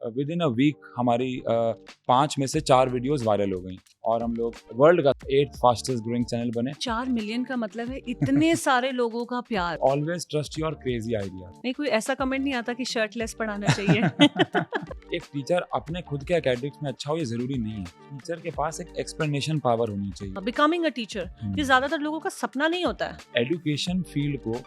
With in a week हमारी 5 में से 4 वीडियोस वायरल हो गई और हम लोग वर्ल्ड का 8th फास्टेस्ट ग्रोइंग चैनल बने। 4 मिलियन का मतलब है इतने सारे लोगों का प्यार। Always trust your crazy idea. नहीं, कोई ऐसा कमेंट नहीं आता कि शर्टलेस पढ़ाना चाहिए। एक टीचर अपने खुद के एकेडमिक्स में अच्छा हो ये जरूरी नहीं है, टीचर के पास एक एक्सप्लेनेशन पावर होनी चाहिए। बिकमिंग अ टीचर ये ज्यादातर लोगों का सपना नहीं होता है। एजुकेशन फील्ड को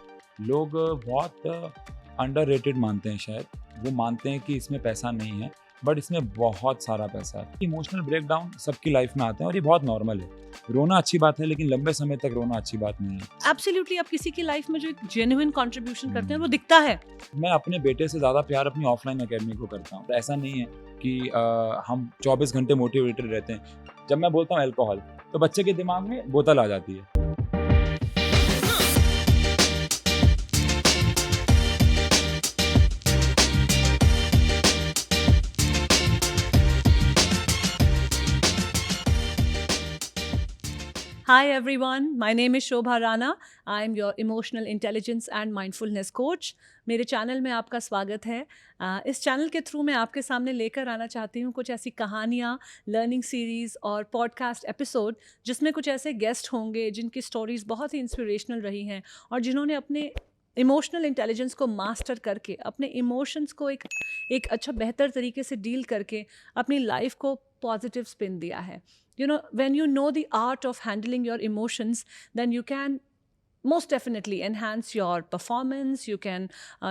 लोग बहुत अंडररेटेड मानते हैं, शायद वो मानते हैं कि इसमें पैसा नहीं है, बट इसमें बहुत सारा पैसा है। इमोशनल ब्रेकडाउन सबकी लाइफ में आते हैं और ये बहुत नॉर्मल है। रोना अच्छी बात है, लेकिन लंबे समय तक रोना अच्छी बात नहीं है। एब्सोल्युटली, आप किसी की लाइफ में जो एक जेन्युइन कंट्रीब्यूशन करते हैं वो दिखता है। मैं अपने बेटे से ज़्यादा प्यार अपनी ऑफलाइन एकेडमी को करता हूँ। ऐसा नहीं है कि हम 24 घंटे मोटिवेटेड रहते हैं। जब मैं बोलता हूँ अल्कोहल, तो बच्चे के दिमाग में बोतल आ जाती है। Hi everyone, my name is Shobha Rana. I am your emotional intelligence and mindfulness coach. मेरे चैनल में आपका स्वागत है। इस चैनल के थ्रू मैं आपके सामने लेकर आना चाहती हूँ कुछ ऐसी कहानियाँ, लर्निंग सीरीज़ और पॉडकास्ट एपिसोड जिसमें कुछ ऐसे गेस्ट होंगे जिनकी स्टोरीज़ बहुत ही इंस्पिरेशनल रही हैं और जिन्होंने अपने इमोशनल इंटेलिजेंस को मास्टर करके अपने इमोशंस को एक अच्छा बेहतर तरीके से डील करके अपनी लाइफ को पॉजिटिव स्पिन दिया है। You know, when you know the art of handling your emotions, then you can most definitely enhance your performance, you can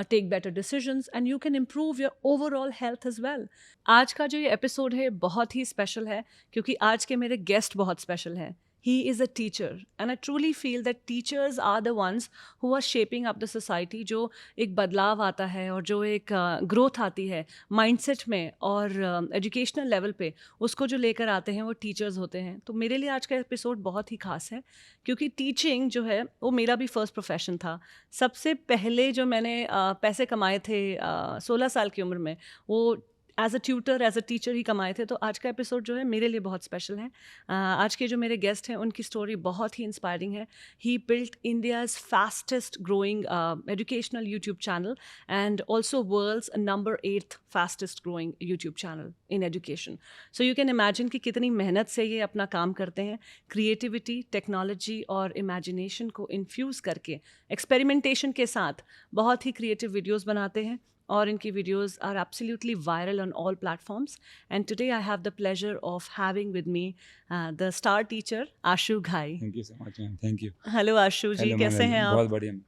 take better decisions and you can improve your overall health as well. आज का जो ये episode है बहुत ही special है क्योंकि आज के मेरे गेस्ट बहुत स्पेशल हैं। He is a teacher and I truly feel that teachers are the ones who are shaping up the society। जो एक बदलाव आता है और जो एक ग्रोथ आती है माइंडसेट में और एजुकेशनल लेवल पे, उसको जो लेकर आते हैं वो टीचर्स होते हैं। तो मेरे लिए आज का एपिसोड बहुत ही खास है क्योंकि टीचिंग जो है वो मेरा भी फर्स्ट प्रोफेशन था। सबसे पहले जो मैंने पैसे कमाए थे 16 साल की उम्र में, वो as a tutor, as a teacher ही कमाए थे। तो आज का एपिसोड जो है मेरे लिए बहुत स्पेशल है। आज के जो मेरे गेस्ट हैं उनकी स्टोरी बहुत ही इंस्पायरिंग है। He built India's fastest growing educational YouTube channel and also world's number 8th fastest growing YouTube channel in education. So you can imagine कि कितनी मेहनत से ये अपना काम करते हैं। क्रिएटिविटी, टेक्नोलॉजी और इमेजिनेशन को इन्फ्यूज़ करके एक्सपेरिमेंटेशन के साथ बहुत ही क्रिएटिव वीडियोज़ बनाते हैं और इनकी videos are absolutely viral on all platforms. And today I have the pleasure of having with me the star teacher Ashu Ghai. Thank you so much, ma'am. Thank you. Hello Ashu जी, कैसे हैं आप? बहुत बढ़िया।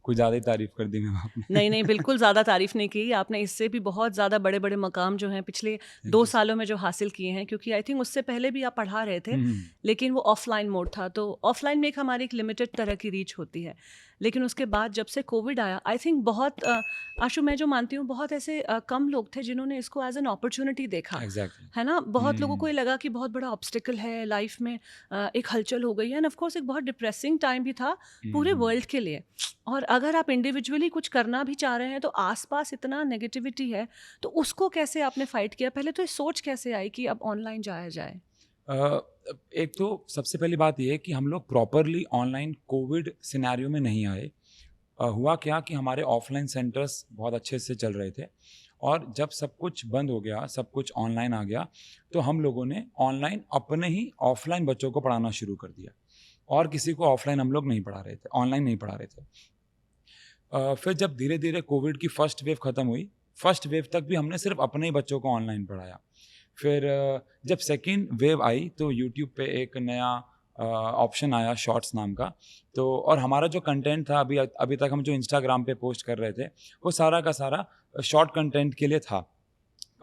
कुछ ज़्यादा ही तारीफ कर दी ma'am आपने। नहीं, बिल्कुल ज़्यादा तारीफ़ नहीं की आपने। इससे भी बहुत ज़्यादा बड़े बड़े मकाम जो हैं पिछले 2 सालों में जो हासिल किए हैं, क्योंकि आई थिंक उससे पहले भी आप पढ़ा रहे थे, लेकिन वो ऑफलाइन मोड था। तो ऑफलाइन में एक हमारी एक लिमिटेड तरह की रीच होती है, लेकिन उसके बाद जब से कोविड आया, आई थिंक बहुत आशु, मैं जो मानती हूँ बहुत ऐसे कम लोग थे जिन्होंने इसको एज एन अपॉर्चुनिटी देखा। Exactly. है ना? बहुत लोगों को ये लगा कि बहुत बड़ा ऑब्स्टिकल है लाइफ में, एक हलचल हो गई है एंड ऑफ कोर्स एक बहुत डिप्रेसिंग टाइम भी था पूरे वर्ल्ड के लिए। और अगर आप इंडिविजुअली कुछ करना भी चाह रहे हैं तो आसपास इतना नेगेटिविटी है, तो उसको कैसे आपने फाइट किया? पहले तो ये सोच कैसे आई कि अब ऑनलाइन जाया जाए? एक तो सबसे पहली बात ये है कि हम लोग प्रॉपरली ऑनलाइन कोविड सिनेरियो में नहीं आए। हुआ क्या कि हमारे ऑफलाइन सेंटर्स बहुत अच्छे से चल रहे थे और जब सब कुछ बंद हो गया, सब कुछ ऑनलाइन आ गया, तो हम लोगों ने ऑनलाइन अपने ही ऑफलाइन बच्चों को पढ़ाना शुरू कर दिया और किसी को ऑफलाइन हम लोग नहीं पढ़ा रहे थे, ऑनलाइन नहीं पढ़ा रहे थे। फिर जब धीरे धीरे कोविड की फर्स्ट वेव ख़त्म हुई, फर्स्ट वेव तक भी हमने सिर्फ अपने ही बच्चों को ऑनलाइन पढ़ाया। फिर जब सेकेंड वेव आई तो यूट्यूब पे एक नया ऑप्शन आया शॉर्ट्स नाम का। तो और हमारा जो कंटेंट था अभी तक हम जो इंस्टाग्राम पे पोस्ट कर रहे थे, वो सारा का सारा शॉर्ट कंटेंट के लिए था।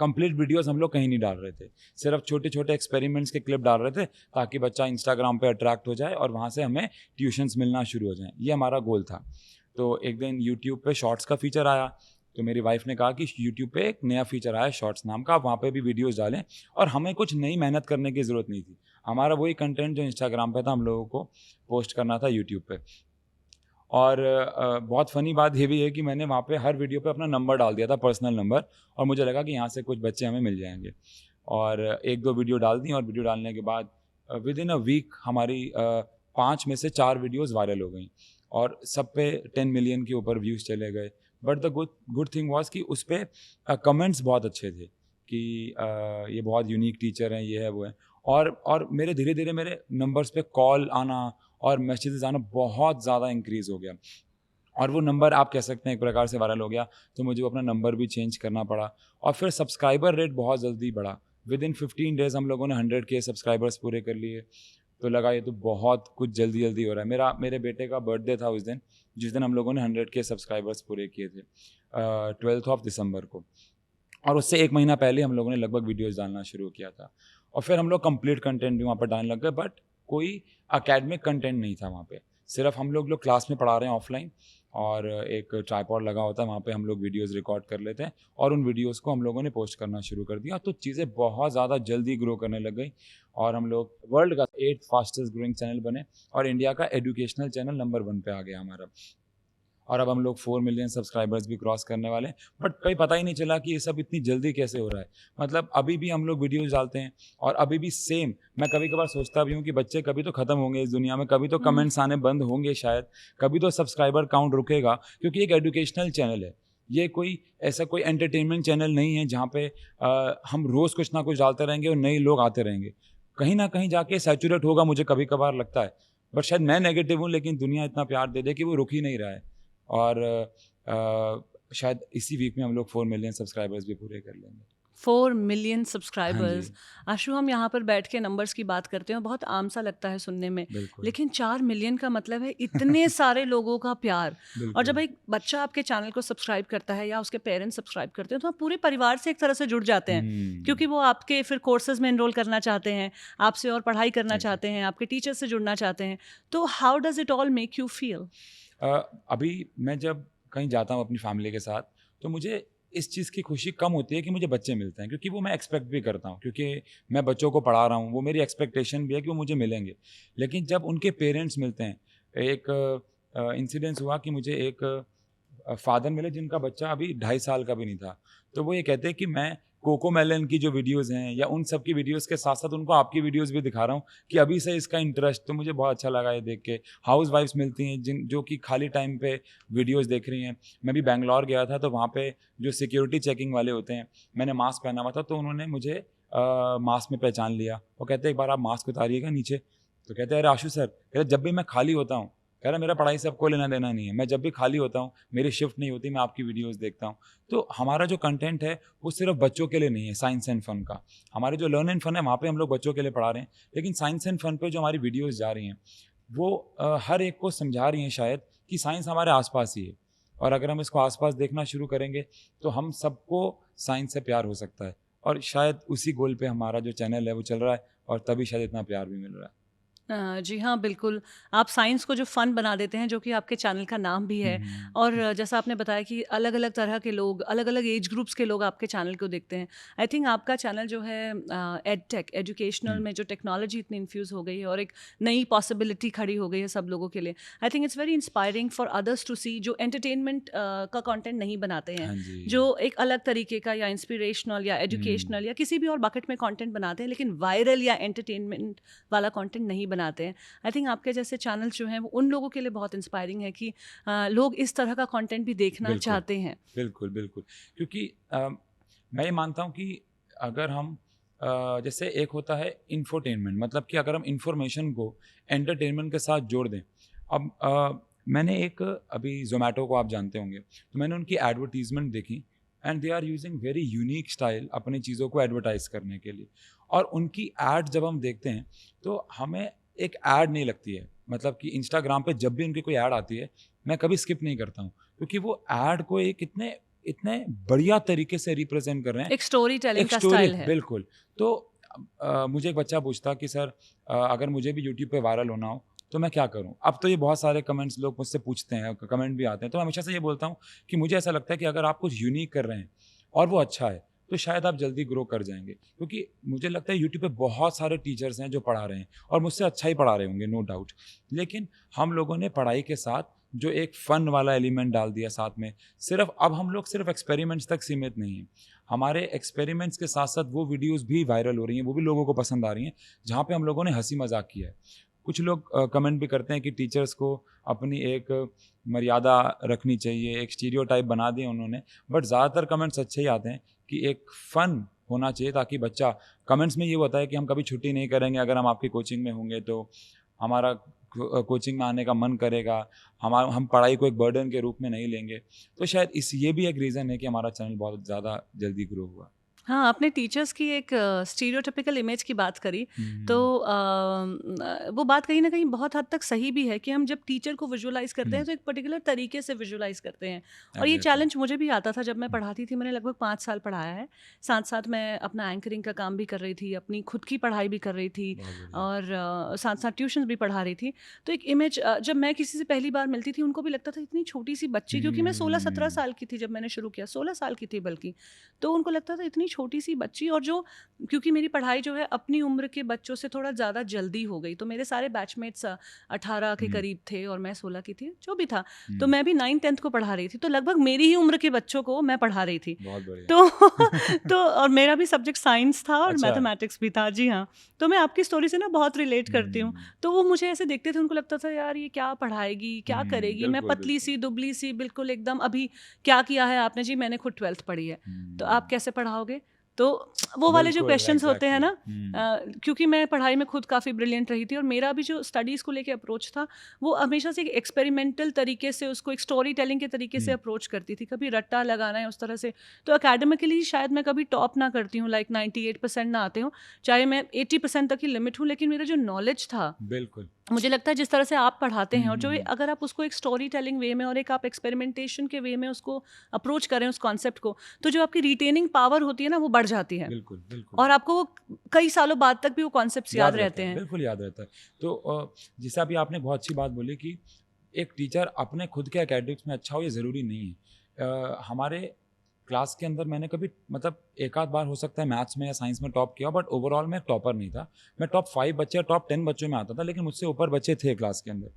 कंप्लीट वीडियोस हम लोग कहीं नहीं डाल रहे थे, सिर्फ छोटे छोटे एक्सपेरिमेंट्स के क्लिप डाल रहे थे ताकि बच्चा इंस्टाग्राम पे अट्रैक्ट हो जाए और वहाँ से हमें ट्यूशन्स मिलना शुरू हो जाएँ। ये हमारा गोल था। तो एक दिन यूट्यूब पे शॉर्ट्स का फीचर आया, तो मेरी वाइफ ने कहा कि यूट्यूब पे एक नया फीचर आया शॉर्ट्स नाम का, आप वहाँ पे भी वीडियोस डालें। और हमें कुछ नई मेहनत करने की ज़रूरत नहीं थी, हमारा वही कंटेंट जो इंस्टाग्राम पे था हम लोगों को पोस्ट करना था यूट्यूब पे। और बहुत फ़नी बात ये भी है कि मैंने वहाँ पे हर वीडियो पे अपना नंबर डाल दिया था, पर्सनल नंबर, और मुझे लगा कि यहाँ से कुछ बच्चे हमें मिल जाएंगे। और 1-2 वीडियो डाल दी और वीडियो डालने के बाद विद इन अ वीक हमारी 5 में से 4 वीडियोज़ वायरल हो गई और सब पे 10 मिलियन के ऊपर व्यूज़ चले गए। But the good thing was कि उस पर कमेंट्स बहुत अच्छे थे कि ये बहुत यूनिक टीचर हैं, ये है वो है। और मेरे धीरे धीरे मेरे नंबर्स पे कॉल आना और मैसेजेस आना बहुत ज़्यादा इंक्रीज़ हो गया, और वो नंबर आप कह सकते हैं एक प्रकार से वायरल हो गया। तो मुझे वो अपना नंबर भी चेंज करना पड़ा, और फिर सब्सक्राइबर रेट बहुत जल्दी बढ़ा। विद इन 15 डेज़ हम लोगों ने 100K सब्सक्राइबर्स पूरे कर लिए। तो लगा ये तो बहुत कुछ जल्दी जल्दी हो रहा है। मेरे बेटे का बर्थडे था उस दिन, जिस दिन हम लोगों ने 100K सब्सक्राइबर्स पूरे किए थे, 12 दिसंबर को। और उससे 1 महीना पहले हम लोगों ने लगभग वीडियोज़ डालना शुरू किया था, और फिर हम लोग कंप्लीट कंटेंट भी वहाँ पर डालने लग गए, बट कोई एकेडमिक कंटेंट नहीं था वहाँ पे। सिर्फ हम लोग क्लास में पढ़ा रहे हैं ऑफलाइन, और एक ट्राइपॉड लगा होता है, वहाँ पे हम लोग वीडियोज़ रिकॉर्ड कर लेते हैं, और उन वीडियोज़ को हम लोगों ने पोस्ट करना शुरू कर दिया। तो चीज़ें बहुत ज़्यादा जल्दी ग्रो करने लग गई, और हम लोग वर्ल्ड का 8th फास्टेस्ट ग्रोइंग चैनल बने, और इंडिया का एजुकेशनल चैनल नंबर 1 पे आ गया हमारा। और अब हम लोग 4 मिलियन सब्सक्राइबर्स भी क्रॉस करने वाले हैं, बट कहीं पता ही नहीं चला कि ये सब इतनी जल्दी कैसे हो रहा है। मतलब अभी भी हम लोग वीडियोज़ डालते हैं, और अभी भी सेम, मैं कभी-कभार सोचता भी हूँ कि बच्चे कभी तो ख़त्म होंगे इस दुनिया में, कभी तो कमेंट्स आने बंद होंगे शायद, कभी तो सब्सक्राइबर काउंट रुकेगा, क्योंकि एक एजुकेशनल चैनल है। ये कोई ऐसा कोई एंटरटेनमेंट चैनल नहीं है जहाँ पे हम रोज़ कुछ ना कुछ डालते रहेंगे और नए लोग आते रहेंगे। कहीं न कहीं जाके सैचुरेट होगा, मुझे कभी-कभार लगता है। बट शायद मैं नेगेटिव हूँ, लेकिन दुनिया इतना प्यार दे दे कि वो रुक ही नहीं रहा है। और शायद इसी वीक में हम लोग 4 मिलियन सब्सक्राइबर्स भी पूरे कर लेंगे। 4 मिलियन हाँ सब्सक्राइबर्स। जी, आशु, हम यहाँ पर बैठ के नंबर्स की बात करते हैं, बहुत आम सा लगता है सुनने में, बिल्कुल, लेकिन 4 मिलियन का मतलब है इतने सारे लोगों का प्यार। और जब बिल्कुल। एक बच्चा आपके चैनल को सब्सक्राइब करता है या उसके पेरेंट्स सब्सक्राइब करते हैं, तो आप पूरे परिवार से एक तरह से जुड़ जाते हैं, हुँ, क्योंकि वो आपके फिर कोर्सेज में एनरोल करना चाहते हैं, आपसे और पढ़ाई करना चाहते एग्ज़ैक्टली। हैं, आपके टीचर से जुड़ना चाहते हैं। तो how does it all make you feel? अभी मैं जब कहीं जाता हूँ अपनी फैमिली के साथ, तो मुझे इस चीज़ की खुशी कम होती है कि मुझे बच्चे मिलते हैं, क्योंकि वो मैं एक्सपेक्ट भी करता हूँ, क्योंकि मैं बच्चों को पढ़ा रहा हूँ, वो मेरी एक्सपेक्टेशन भी है कि वो मुझे मिलेंगे। लेकिन जब उनके पेरेंट्स मिलते हैं, एक इंसिडेंस हुआ कि मुझे एक फादर मिले जिनका बच्चा अभी 2.5 साल का भी नहीं था। तो वो ये कहते हैं कि मैं कोकोमेलन की जो वीडियोज़ हैं, या उन सब की वीडियोज़ के साथ-साथ उनको आपकी वीडियोज़ भी दिखा रहा हूँ कि अभी से इसका इंटरेस्ट, तो मुझे बहुत अच्छा लगा ये देख के। हाउसवाइफ्स मिलती हैं जो कि खाली टाइम पे वीडियोज़ देख रही हैं। मैं भी बैंगलोर गया था, तो वहाँ पे जो सिक्योरिटी चेकिंग वाले होते हैं, मैंने मास्क पहना हुआ था, तो उन्होंने मुझे मास्क में पहचान लिया। वो कहते हैं, "एक बार आप मास्क उतारिएगा नीचे।" तो कहते हैं, "अरे आशु सर।" कहते, "जब भी मैं खाली होता हूँ।" कह रहा, "मेरा पढ़ाई से अब कोई लेना-देना नहीं है। मैं जब भी खाली होता हूँ, मेरी शिफ्ट नहीं होती, मैं आपकी वीडियोज़ देखता हूँ।" तो हमारा जो कंटेंट है, वो सिर्फ़ बच्चों के लिए नहीं है, साइंस एंड फन का। हमारे जो लर्न एंड फन है, वहाँ पे हम लोग बच्चों के लिए पढ़ा रहे हैं। लेकिन साइंस एंड फन पे जो हमारी वीडियोज़ जा रही हैं, वो हर एक को समझा रही हैं शायद कि साइंस हमारे आस-पास ही है। और अगर हम इसको आस-पास देखना शुरू करेंगे, तो हम सबको साइंस से प्यार हो सकता है। और शायद उसी गोल पे हमारा जो चैनल है, वो चल रहा है, और तभी शायद इतना प्यार भी मिल रहा है। जी हाँ, बिल्कुल। आप साइंस को जो फ़न बना देते हैं, जो कि आपके चैनल का नाम भी हुँ, है। हुँ। और जैसा आपने बताया कि अलग-अलग तरह के लोग, अलग-अलग एज ग्रुप्स के लोग आपके चैनल को देखते हैं। आई थिंक आपका चैनल जो है एडटेक, एजुकेशनल हुँ, में जो टेक्नोलॉजी इतनी इन्फ्यूज़ हो गई है और एक नई पॉसिबिलिटी खड़ी हो गई है सब लोगों के लिए। I think it's very inspiring for others to see, जो एंटरटेनमेंट का कंटेंट नहीं बनाते हैं, हाँ जी। जो एक अलग तरीके का या इंस्पिरेशनल या हुँ, एजुकेशनल या किसी भी और बकेट में कंटेंट बनाते हैं, लेकिन वायरल या एंटरटेनमेंट वाला कंटेंट नहीं बनाते हैं। आई थिंक आपके जैसे चैनल जो हैं वो उन लोगों के लिए बहुत इंस्पायरिंग है कि लोग इस तरह का कंटेंट भी देखना बिल्कुल। चाहते हैं। बिल्कुल, बिल्कुल। क्योंकि मैं ये मानता हूँ कि अगर हम जैसे एक होता है इंफोटेनमेंट, मतलब कि अगर हम इन्फॉर्मेशन को एंटरटेनमेंट के साथ जोड़ दें। अब मैंने एक अभी ज़ोमैटो को आप जानते होंगे, तो मैंने उनकी एडवर्टाइज़मेंट देखी, and they are using very unique style अपनी चीज़ों को एडवर्टाइज़ करने के लिए। और उनकी एड जब हम देखते हैं, तो हमें एक एड नहीं लगती है। मतलब कि इंस्टाग्राम पे जब भी उनकी कोई एड आती है, मैं कभी स्किप नहीं करता हूँ, क्योंकि वो एड को एक इतने इतने बढ़िया तरीके से रिप्रेज़ेंट कर रहे हैं। एक स्टोरी टेलिंग एक का स्टोरी, स्टाइल है। बिल्कुल। तो मुझे एक बच्चा पूछता कि सर, अगर मुझे भी यूट्यूब पे वायरल होना हो, तो मैं क्या करूँ? अब तो ये बहुत सारे कमेंट्स लोग मुझसे पूछते हैं, कमेंट भी आते हैं, तो मैं हमेशा से ये बोलता हूँ कि मुझे ऐसा लगता है कि अगर आप कुछ यूनिक कर रहे हैं और वो अच्छा है, तो शायद आप जल्दी ग्रो कर जाएँगे। क्योंकि मुझे लगता है यूट्यूब पे बहुत सारे टीचर्स हैं जो पढ़ा रहे हैं, और मुझसे अच्छा ही पढ़ा रहे होंगे, नो डाउट। लेकिन हम लोगों ने पढ़ाई के साथ जो एक फ़न वाला एलिमेंट डाल दिया साथ में, अब हम लोग सिर्फ़ एक्सपेरिमेंट्स तक सीमित नहीं हैं। हमारे एक्सपेरिमेंट्स के साथ-साथ वो वीडियोज़ भी वायरल हो रही हैं, वो भी लोगों को पसंद आ रही हैं, जहाँ पे हम लोगों ने हँसी-मज़ाक किया है। कुछ लोग कमेंट भी करते हैं कि टीचर्स को अपनी एक मर्यादा रखनी चाहिए, एक स्टीरियोटाइप बना दिया उन्होंने, बट ज़्यादातर कमेंट्स अच्छे ही आते हैं कि एक फ़न होना चाहिए, ताकि बच्चा कमेंट्स में ये बताए कि हम कभी छुट्टी नहीं करेंगे, अगर हम आपकी कोचिंग में होंगे तो हमारा कोचिंग में आने का मन करेगा, हम पढ़ाई को एक बर्डन के रूप में नहीं लेंगे। तो शायद ये भी एक रीज़न है कि हमारा चैनल बहुत ज़्यादा जल्दी ग्रो हुआ। हाँ, आपने टीचर्स की एक स्टीरियोटिपिकल इमेज की बात करी, तो वो बात कहीं न कहीं बहुत हद तक सही भी है कि हम जब टीचर को विजुअलाइज़ करते हैं तो एक पर्टिकुलर तरीके से विजुअलाइज़ करते हैं। और ये एग्जैक्टली। चैलेंज मुझे भी आता था जब मैं पढ़ाती थी, मैंने लगभग 5 साल पढ़ाया है। साथ-साथ मैं अपना एंकरिंग का काम भी कर रही थी, अपनी खुद की पढ़ाई भी कर रही थी बहुत बढ़िया। और साथ-साथ ट्यूशन्स भी पढ़ा रही थी। तो एक इमेज जब मैं किसी से पहली बार मिलती थी, उनको भी लगता था इतनी छोटी-सी बच्ची, क्योंकि मैं 16-17 साल की थी जब मैंने शुरू किया, 16 साल की थी बल्कि। तो उनको लगता था इतनी छोटी-सी बच्ची, और जो क्योंकि मेरी पढ़ाई जो है अपनी उम्र के बच्चों से थोड़ा ज़्यादा जल्दी हो गई, तो मेरे सारे बैचमेट्स 18 के करीब थे और मैं 16 की थी, जो भी था। तो मैं भी 9th-10th को पढ़ा रही थी, तो लगभग मेरी ही उम्र के बच्चों को मैं पढ़ा रही थी। बहुत बढ़िया। तो तो और मेरा भी सब्जेक्ट साइंस था और अच्छा। मैथमेटिक्स भी था। जी हाँ, तो मैं आपकी स्टोरी से ना बहुत रिलेट करती हूँ। तो वो मुझे ऐसे देखते थे, उनको लगता था यार ये क्या पढ़ाएगी, क्या करेगी? मैं बिल्कुल, पतली सी, दुबली सी, बिल्कुल एकदम, अभी क्या किया है आपने? जी मैंने खुद 12th पढ़ी है। तो आप कैसे पढ़ाओगे? तो वो वाले जो बिल्कुल, क्वेश्चंस होते हैं ना, एग्जैक्टली। क्योंकि मैं पढ़ाई में खुद काफ़ी ब्रिलियंट रही थी और मेरा भी जो स्टडीज़ को लेके अप्रोच था, वो हमेशा से एक एक्सपेरिमेंटल तरीके से, उसको एक स्टोरी टेलिंग के तरीके से अप्रोच करती थी। कभी रट्टा लगाना है उस तरह से। तो एकेडमिकली शायद मैं कभी टॉप ना करती हूँ, लाइक 98% ना आते हों, चाहे मैं 80% तक ही लिमिट हूँ, लेकिन मेरा जो नॉलेज था, बिल्कुल। मुझे लगता है जिस तरह से आप पढ़ाते हैं और जो हम्म। अगर आप उसको एक स्टोरी टेलिंग वे में और एक आप एक्सपेरिमेंटेशन के वे में उसको अप्रोच करें उस कॉन्सेप्ट को, तो जो आपकी रिटेनिंग पावर होती है ना, वो बढ़ जाती है बिल्कुल, बिल्कुल। और आपको वो कई सालों बाद तक भी वो कॉन्सेप्ट्स याद रहते हैं। बिल्कुल याद रहता है। तो जैसे अभी आपने बहुत अच्छी बात बोली कि एक टीचर अपने खुद के एकेडमिक्स में अच्छा हो, ये ज़रूरी नहीं है। हमारे क्लास के अंदर मैंने कभी, मतलब एक आध बार हो सकता है मैथ्स में या साइंस में टॉप किया, बट ओवरऑल मैं टॉपर नहीं था। मैं टॉप 5 बच्चे या टॉप 10 बच्चों में आता था, लेकिन मुझसे ऊपर बच्चे थे क्लास के अंदर।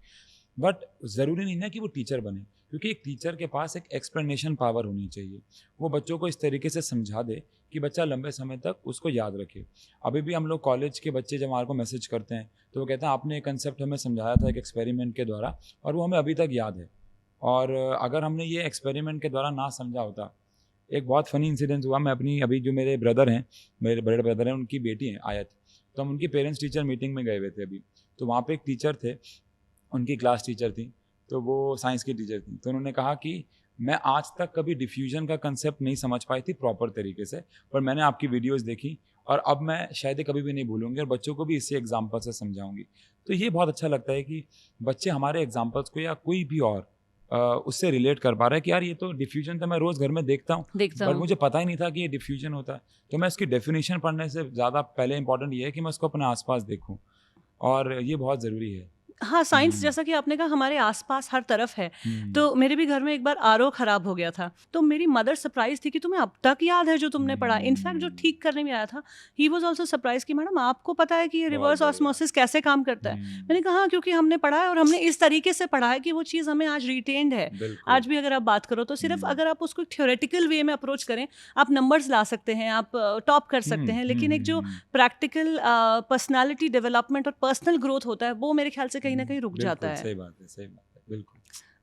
बट ज़रूरी नहीं है कि वो टीचर बने, क्योंकि एक टीचर के पास एक एक्सप्लेनेशन पावर होनी चाहिए। वो बच्चों को इस तरीके से समझा दे कि बच्चा लंबे समय तक उसको याद रखे। अभी भी हम लोग कॉलेज के बच्चे जब हमारे को मैसेज करते हैं, तो वो कहते हैं आपने एक कंसेप्ट हमें समझाया था एक एक्सपेरिमेंट के द्वारा, और वो हमें अभी तक याद है। और अगर हमने ये एक्सपेरिमेंट के द्वारा ना समझा होता, एक बहुत फ़नी इंसिडेंस हुआ। मैं अपनी, अभी जो मेरे ब्रदर हैं, मेरे बड़े ब्रदर हैं, उनकी बेटी है आयत, तो हम उनकी पेरेंट्स टीचर मीटिंग में गए हुए थे अभी। तो वहाँ पे एक टीचर थे, उनकी क्लास टीचर थी, तो वो साइंस की टीचर थी। तो उन्होंने कहा कि मैं आज तक कभी डिफ्यूजन का कंसेप्ट नहीं समझ पाई थी प्रॉपर तरीके से, पर मैंने आपकी वीडियोस देखी और अब मैं शायद ये कभी भी नहीं भूलूंगी और बच्चों को भी इसी एग्जाम्पल से समझाऊंगी। तो ये बहुत अच्छा लगता है कि बच्चे हमारे एग्जाम्पल्स को या कोई भी और उससे रिलेट कर पा रहा है कि यार ये तो डिफ्यूजन तो मैं रोज़ घर में देखता हूँ, देखता बट हूँ। मुझे पता ही नहीं था कि ये डिफ्यूजन होता है। तो मैं इसकी डेफिनेशन पढ़ने से ज़्यादा पहले इंपॉर्टेंट ये है कि मैं उसको अपने आसपास देखूँ, और ये बहुत ज़रूरी है। हाँ, साइंस हम्म, जैसा कि आपने कहा हमारे आस-पास हर तरफ है। हम्म, तो मेरे भी घर में एक बार आरओ खराब हो गया था। तो मेरी मदर सरप्राइज़ थी कि तुम्हें अब तक याद है जो तुमने पढ़ा। इनफैक्ट जो ठीक करने में आया था, ही वाज़ आल्सो सरप्राइज़्ड कि मैडम आपको पता है कि ये बहुत रिवर्स बढ़िया। ऑस्मोसिस कैसे काम करता है? मैंने कहा हाँ, क्योंकि हमने पढ़ा है और हमने इस तरीके से पढ़ा है कि वो चीज़ हमें आज रिटेन्ड है। बिल्कुल। आज भी अगर आप बात करो तो सिर्फ़ अगर आप उसको थ्योरेटिकल वे में अप्रोच करें, आप नंबर्स ला सकते हैं, आप टॉप कर सकते हैं। लेकिन एक जो प्रैक्टिकल पर्सनैलिटी डेवलपमेंट और पर्सनल ग्रोथ होता है, वो मेरे ख्याल से कहीं न कहीं रुक जाता बिल्कुल, है। सही बात है, सही बात है, बिल्कुल।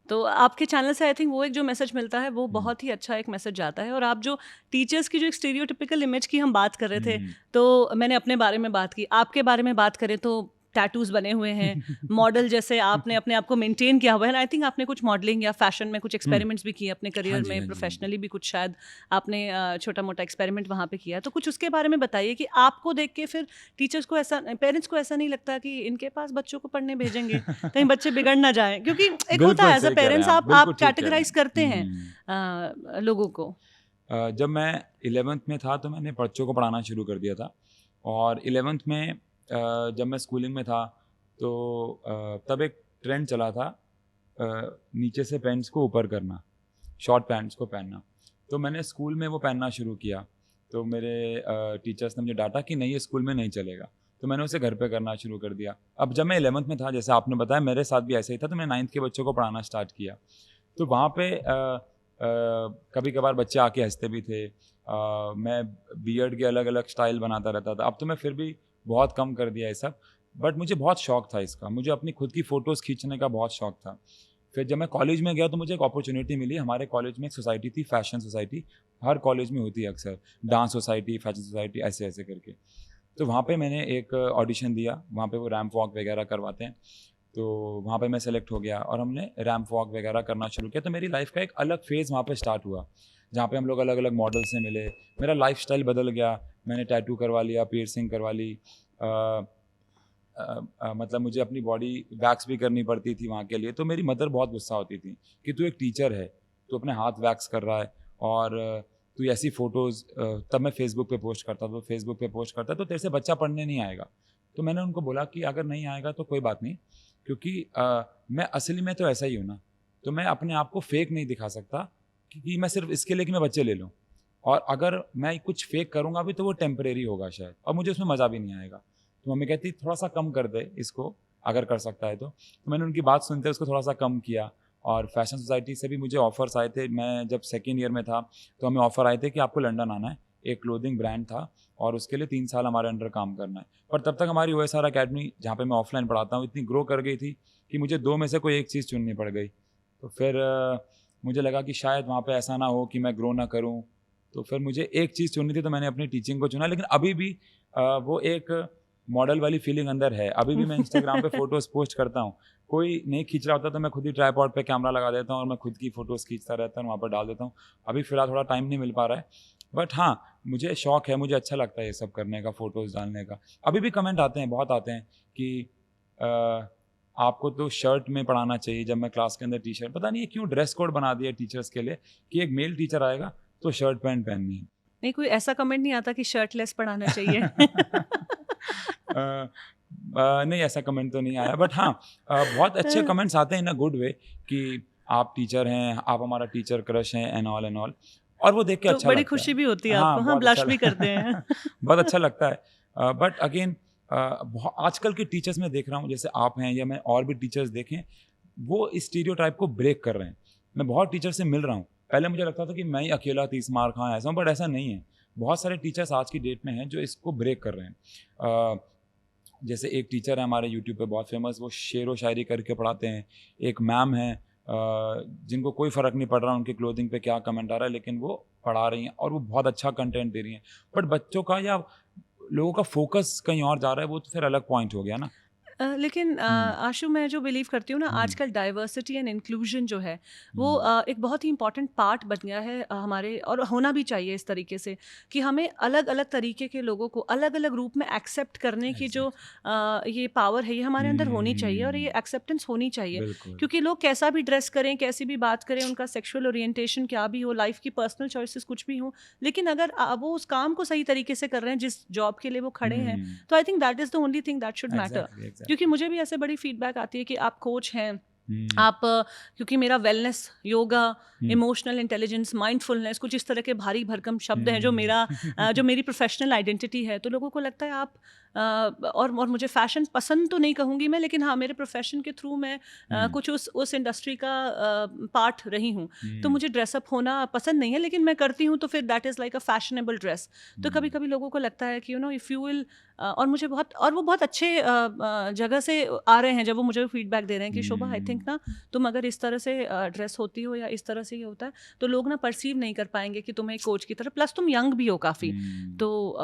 तो आपके चैनल से आई थिंक वो एक जो मैसेज मिलता है, वो हुँ, बहुत ही अच्छा एक मैसेज जाता है। और आप जो टीचर्स की जो एक स्टीरियोटिपिकल इमेज की हम बात कर रहे थे, हुँ। तो मैंने अपने बारे में बात की। आपके बारे में बात करें तो टैटूज़ बने हुए हैं, मॉडल जैसे आपने अपने आप को मेंटेन किया हुआ है। आई थिंक आपने कुछ मॉडलिंग या फैशन में कुछ हुँ। एक्सपेरिमेंट्स भी किए अपने हाँ करियर जी, में, हाँ जी, हाँ जी। प्रोफेशनली भी कुछ शायद आपने छोटा-मोटा एक्सपेरिमेंट वहाँ पे किया है। तो कुछ उसके बारे में बताइए कि आपको देख के फिर टीचर्स को ऐसा, पेरेंट्स को ऐसा नहीं लगता कि इनके पास बच्चों को पढ़ने भेजेंगे, कहीं बच्चे बिगड़ ना जाएँ? क्योंकि एक होता बिल्कुल है एज़ अ सही कह रहे हैं पेरेंट्स आप, बिल्कुल आप ठीक कह रहे हैं। कैटेगराइज़ करते हैं हुँ। लोगों को। जब मैं 11th में था तो मैंने बच्चों को पढ़ाना शुरू कर दिया था, और 11th में जब मैं स्कूलिंग में था तो तब एक ट्रेंड चला था नीचे से पैंट्स को ऊपर करना, शॉर्ट पैंट्स को पहनना। तो मैंने स्कूल में वो पहनना शुरू किया, तो मेरे टीचर्स ने मुझे डाँटा कि नहीं ये स्कूल में नहीं चलेगा, तो मैंने उसे घर पे करना शुरू कर दिया। अब जब मैं 11th में था, जैसे आपने बताया मेरे साथ भी ऐसे ही था, तो मैं 9th के बच्चों को पढ़ाना स्टार्ट किया। तो वहाँ पे कभी-कभार बच्चे आके हँसते भी थे। मैं बियर्ड के अलग-अलग स्टाइल बनाता रहता था। अब तो मैं फिर भी बहुत कम कर दिया ये सब, बट मुझे बहुत शौक था इसका। मुझे अपनी खुद की फ़ोटोज़ खींचने का बहुत शौक था। फिर जब मैं कॉलेज में गया तो मुझे एक अपॉर्च्युनिटी मिली। हमारे कॉलेज में एक सोसाइटी थी, फैशन सोसाइटी, हर कॉलेज में होती है अक्सर, डांस सोसाइटी, फैशन सोसाइटी, ऐसे ऐसे करके। तो वहाँ पे मैंने एक ऑडिशन दिया, वहाँ पे वो रैंप वॉक वगैरह करवाते हैं, तो वहाँ पे मैं सेलेक्ट हो गया और हमने रैंप वॉक वगैरह करना शुरू किया। तो मेरी लाइफ का एक अलग फेज़ वहाँ पे स्टार्ट हुआ, जहाँ पे हम लोग अलग अलग मॉडल से मिले, मेरा लाइफस्टाइल बदल गया, मैंने टैटू करवा लिया, पियर्सिंग करवा ली, मतलब मुझे अपनी बॉडी वैक्स भी करनी पड़ती थी वहाँ के लिए। तो मेरी मदर बहुत गुस्सा होती थी कि तू एक टीचर है, तू अपने हाथ वैक्स कर रहा है और तू ऐसी फ़ोटोज़, तब मैं फ़ेसबुक पे पोस्ट करता, तो फ़ेसबुक पे पोस्ट करता तो तेरे से बच्चा पढ़ने नहीं आएगा। तो मैंने उनको बोला कि अगर नहीं आएगा तो कोई बात नहीं, क्योंकि मैं असली में तो ऐसा ही हूँ ना, तो मैं अपने आप को फेक नहीं दिखा सकता कि मैं सिर्फ इसके लिए कि मैं बच्चे ले लूँ, और अगर मैं कुछ फेक करूँगा भी तो वो टेम्परेरी होगा शायद, और मुझे उसमें मज़ा भी नहीं आएगा। तो मम्मी कहती थोड़ा सा कम कर दे इसको, अगर कर सकता है तो मैंने उनकी बात सुनते उसको थोड़ा सा कम किया। और फैशन सोसाइटी से भी मुझे ऑफ़र्स आए थे, मैं जब सेकेंड ईयर में था तो हमें ऑफ़र आए थे कि आपको लंदन आना है, एक क्लोथिंग ब्रांड था और उसके लिए 3 साल हमारे अंडर काम करना है। पर तब तक हमारी OSR अकेडमी, जहाँ पे मैं ऑफलाइन पढ़ाता हूँ, इतनी ग्रो कर गई थी कि मुझे 2 में से कोई एक चीज़ चुननी पड़ गई। तो फिर मुझे लगा कि शायद वहाँ पे ऐसा ना हो कि मैं ग्रो ना करूँ, तो फिर मुझे एक चीज़ चुननी थी, तो मैंने अपनी टीचिंग को चुना। लेकिन अभी भी वो एक मॉडल वाली फीलिंग अंदर है। अभी भी मैं इंस्टाग्राम पे फ़ोटोज़ पोस्ट करता हूँ, कोई नहीं खींच रहा होता तो मैं खुद ही ट्राइपॉड पे कैमरा लगा देता हूँ और मैं खुद की फ़ोटोज़ खींचता रहता हूँ, वहाँ पर डाल देता हूँ। अभी फ़िलहाल थोड़ा टाइम नहीं मिल पा रहा है, बट हाँ, मुझे शौक है, मुझे अच्छा लगता है ये सब करने का, फ़ोटोज़ डालने का। अभी भी कमेंट आते हैं, बहुत आते हैं कि आपको तो शर्ट में पढ़ाना चाहिए, जब मैं क्लास के अंदर टी-शर्ट, पता नहीं ये क्यों ड्रेस कोड बना दिया टीचर्स के लिए कि एक मेल टीचर आएगा तो शर्ट पैंट पहननी है। नहीं, कोई ऐसा कमेंट नहीं आता कि शर्टलेस पढ़ाना चाहिए? नहीं, ऐसा कमेंट तो नहीं आया, बट हाँ, बहुत अच्छे कमेंट्स आते हैं इन अ गुड वे कि आप टीचर हैं, आप हमारा टीचर क्रश हैं, एंड ऑल, और वो देख के तो अच्छा बड़ी लगता खुशी है। भी होती है हाँ, आपको, हाँ, बहुत अच्छा ब्लश भी करते हैं। बहुत अच्छा लगता है। बट अगेन आजकल के टीचर्स में देख रहा हूँ, जैसे आप हैं या मैं और भी टीचर्स देखें, वो इस स्टीरियोटाइप को ब्रेक कर रहे हैं। मैं बहुत टीचर से मिल रहा हूँ, पहले मुझे लगता था कि मैं ही अकेला 30 मार खां ऐसा हूँ, बट ऐसा नहीं है। बहुत सारे टीचर्स आज की डेट में हैं जो इसको ब्रेक कर रहे हैं। जैसे एक टीचर है हमारे यूट्यूब पे बहुत फेमस, वो शेर व शायरी करके पढ़ाते हैं। एक मैम है जिनको कोई फ़र्क नहीं पड़ रहा उनके क्लोथिंग पे क्या कमेंट आ रहा है, लेकिन वो पढ़ा रही हैं और वो बहुत अच्छा कंटेंट दे रही हैं। बट बच्चों का या लोगों का फोकस कहीं और जा रहा है, वो तो फिर अलग पॉइंट हो गया ना। लेकिन हुँ, आशु, मैं जो बिलीव करती हूँ ना, हुँ, आजकल डाइवर्सिटी एंड इंक्लूजन जो है वो हुँ, एक बहुत ही इंपॉर्टेंट पार्ट बन गया है हमारे, और होना भी चाहिए इस तरीके से कि हमें अलग अलग तरीके के लोगों को अलग अलग रूप में एक्सेप्ट करने की जो एग्ज़ैक्टली। ये पावर है, ये हमारे अंदर होनी चाहिए और ये हुँ, एक्सेप्टेंस होनी चाहिए। बिल्कुल। क्योंकि लोग कैसा भी ड्रेस करें, कैसी भी बात करें, उनका सेक्सुअल ओरिएंटेशन क्या भी हो, लाइफ की पर्सनल चॉइसेस कुछ भी हो, लेकिन अगर वो उस काम को सही तरीके से कर रहे हैं जिस जॉब के लिए वो खड़े हैं, हुँ, तो I think that is the only thing that should matter. Exactly, क्योंकि एग्ज़ैक्टली। मुझे भी ऐसे बड़ी फीडबैक आती है कि आप कोच हैं, हुँ, आप क्योंकि मेरा वेलनेस, योगा, हुँ, इमोशनल इंटेलिजेंस, माइंडफुलनेस, कुछ इस तरह के भारी भरकम शब्द हैं जो मेरा हुँ। जो मेरी प्रोफेशनल आइडेंटिटी है, तो लोगों को लगता है आप और मुझे फैशन पसंद तो नहीं कहूँगी मैं, लेकिन हाँ, मेरे प्रोफेशन के थ्रू मैं हुँ, कुछ उस इंडस्ट्री का पार्ट रही हूँ, तो हुँ, मुझे ड्रेसअप होना पसंद नहीं है, लेकिन मैं करती हूँ तो फिर that is like a fashionable dress. तो कभी हुँ, कभी लोगों को लगता है कि इफ यू विल, और मुझे बहुत, और वो बहुत अच्छे जगह से आ रहे हैं जब वो मुझे फीडबैक दे रहे हैं कि शोभा, आई थिंक हुँ, ना, तुम अगर इस तरह से ड्रेस होती हो या इस तरह से ये होता है, तो लोग ना परसीव नहीं कर पाएंगे कि तुम एक कोच की तरह, प्लस तुम यंग भी हो काफ़ी। हुँ। तो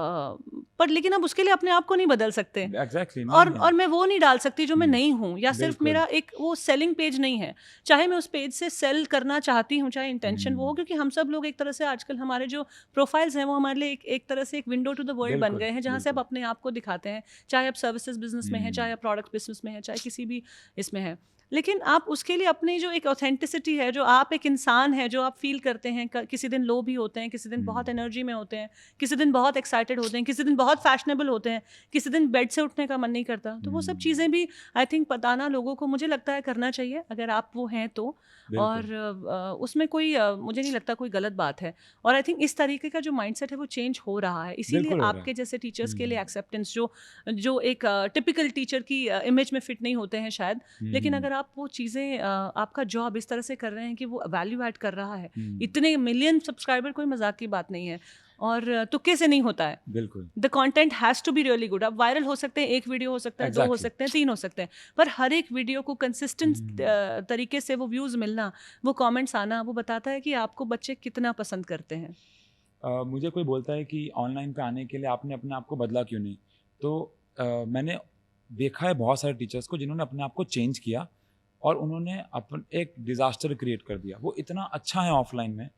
पर लेकिन अब उसके लिए अपने आप को नहीं बदल सकते, एग्ज़ैक्टली नहीं है। और मैं वो नहीं डाल सकती जो मैं हुँ, नहीं हूँ, या सिर्फ बिल्कुल। मेरा एक वो सेलिंग पेज नहीं है। चाहे मैं उस पेज से सेल करना चाहती हूँ, चाहे इंटेंशन वो हो, हुँ, क्योंकि हम सब लोग एक तरह से आजकल हमारे जो प्रोफाइल्स हैं वो हमारे लिए एक तरह से एक विंडो टू द वर्ल्ड बन बिल्कुल, गए हैं, जहाँ से आप बिल्कुल। अपने आप को दिखाते हैं। चाहे आप सर्विसेज बिजनेस में हैं, चाहे हुँ, आप प्रोडक्ट बिजनेस में हैं, चाहे किसी भी इसमें है, लेकिन आप उसके लिए अपनी जो एक ऑथेंटिसिटी है, जो आप एक इंसान है, जो आप फील करते हैं, किसी दिन लो भी होते हैं, किसी दिन बहुत हुँ, एनर्जी में होते हैं, किसी दिन बहुत एक्साइटेड होते हैं, किसी दिन बहुत फैशनेबल होते हैं, किसी दिन बेड से उठने का मन नहीं करता, तो वो सब हुँ, चीज़ें भी आई थिंक बताना लोगों को, मुझे लगता है करना चाहिए अगर आप वो हैं तो। बिल्कुल। और उसमें कोई मुझे नहीं लगता कोई गलत बात है, और आई थिंक इस तरीके का जो माइंडसेट है वो चेंज हो रहा है, इसीलिए बिल्कुल हो रहा है। आपके जैसे टीचर्स के लिए हुँ, एक्सेप्टेंस, जो जो एक टिपिकल टीचर की इमेज में फिट नहीं होते हैं शायद, लेकिन हुँ, अगर आप वो चीज़ें आपका जॉब इस तरह से कर रहे हैं कि वो वैल्यू ऐड कर रहा है, हुँ, इतने मिलियन सब्सक्राइबर कोई मजाक की बात नहीं है, और तुक्के से नहीं होता है। बिल्कुल। The content has to be really good. अब वायरल हो सकते हैं, एक वीडियो हो सकता है, 2 हो एग्ज़ैक्टली। सकते हैं, 3 हो सकते हैं, पर हर एक वीडियो को कंसिस्टेंट हुँ, तरीके से वो व्यूज़ मिलना, वो कमेंट्स आना, वो बताता है कि आपको बच्चे कितना पसंद करते हैं। मुझे कोई बोलता है कि ऑनलाइन पे आने के लिए आपने अपने आप को बदला क्यों नहीं, तो मैंने देखा है बहुत सारे टीचर्स को जिन्होंने अपने आप को चेंज किया और उन्होंने अपन एक डिज़ास्टर क्रिएट कर दिया। वो इतना अच्छा है ऑफलाइन में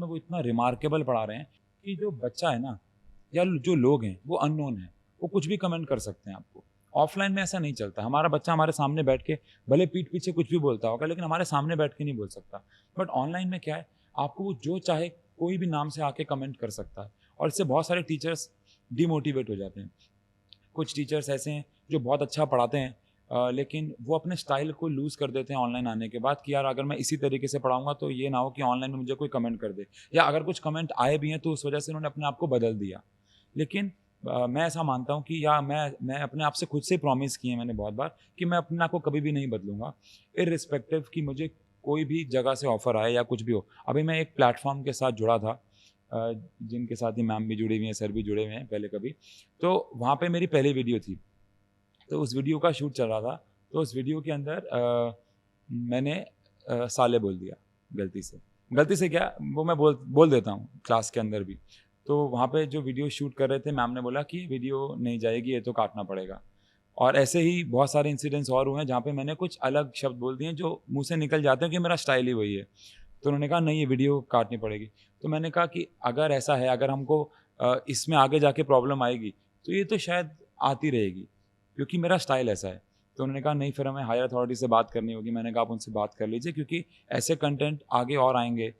वो इतना रिमार्केबल पढ़ा रहे हैं कि जो बच्चा है ना या जो लोग हैं वो अननोन है, वो कुछ भी कमेंट कर सकते हैं आपको। ऑफलाइन में ऐसा नहीं चलता। हमारा बच्चा हमारे सामने बैठ के भले पीठ पीछे कुछ भी बोलता होगा लेकिन हमारे सामने बैठ के नहीं बोल सकता। बट ऑनलाइन में क्या है, आपको वो जो चाहे कोई भी नाम से आके कमेंट कर सकता है और इससे बहुत सारे टीचर्स डिमोटिवेट हो जाते हैं। कुछ टीचर्स ऐसे हैं जो बहुत अच्छा पढ़ाते हैं लेकिन वो अपने स्टाइल को लूज़ कर देते हैं ऑनलाइन आने के बाद कि यार अगर मैं इसी तरीके से पढ़ाऊँगा तो ये ना हो कि ऑनलाइन में मुझे कोई कमेंट कर दे, या अगर कुछ कमेंट आए भी हैं तो उस वजह से उन्होंने अपने आप को बदल दिया। लेकिन मैं ऐसा मानता हूँ कि या मैं अपने आप से खुद से प्रॉमिस किए हैं मैंने बहुत बार कि मैं अपने आप को कभी भी नहीं बदलूँगा, इर्रिस्पेक्टिव कि मुझे कोई भी जगह से ऑफ़र आए या कुछ भी हो। अभी मैं एक प्लेटफ़ॉर्म के साथ जुड़ा था जिनके साथ ही मैम भी जुड़ी हुई हैं, सर भी जुड़े हुए हैं पहले कभी। तो वहाँ पे मेरी पहली वीडियो थी, तो उस वीडियो का शूट चल रहा था, तो उस वीडियो के अंदर मैंने साले बोल दिया गलती से। गलती से क्या, वो मैं बोल देता हूँ क्लास के अंदर भी। तो वहाँ पे जो वीडियो शूट कर रहे थे मैम ने बोला कि वीडियो नहीं जाएगी, ये तो काटना पड़ेगा। और ऐसे ही बहुत सारे इंसिडेंट्स और हुए हैं जहाँ पे मैंने कुछ अलग शब्द बोल दिए जो मुँह से निकल जाते हैं कि मेरा स्टाइल ही वही है। तो उन्होंने कहा नहीं ये वीडियो काटनी पड़ेगी। तो मैंने कहा कि अगर ऐसा है, अगर हमको इसमें आगे जाके प्रॉब्लम आएगी तो ये तो शायद आती रहेगी क्योंकि मेरा स्टाइल ऐसा है। तो उन्होंने कहा नहीं फिर हमें हायर अथॉरिटी से बात करनी होगी। मैंने कहा आप उनसे बात कर लीजिए क्योंकि ऐसे कंटेंट आगे और आएँगे।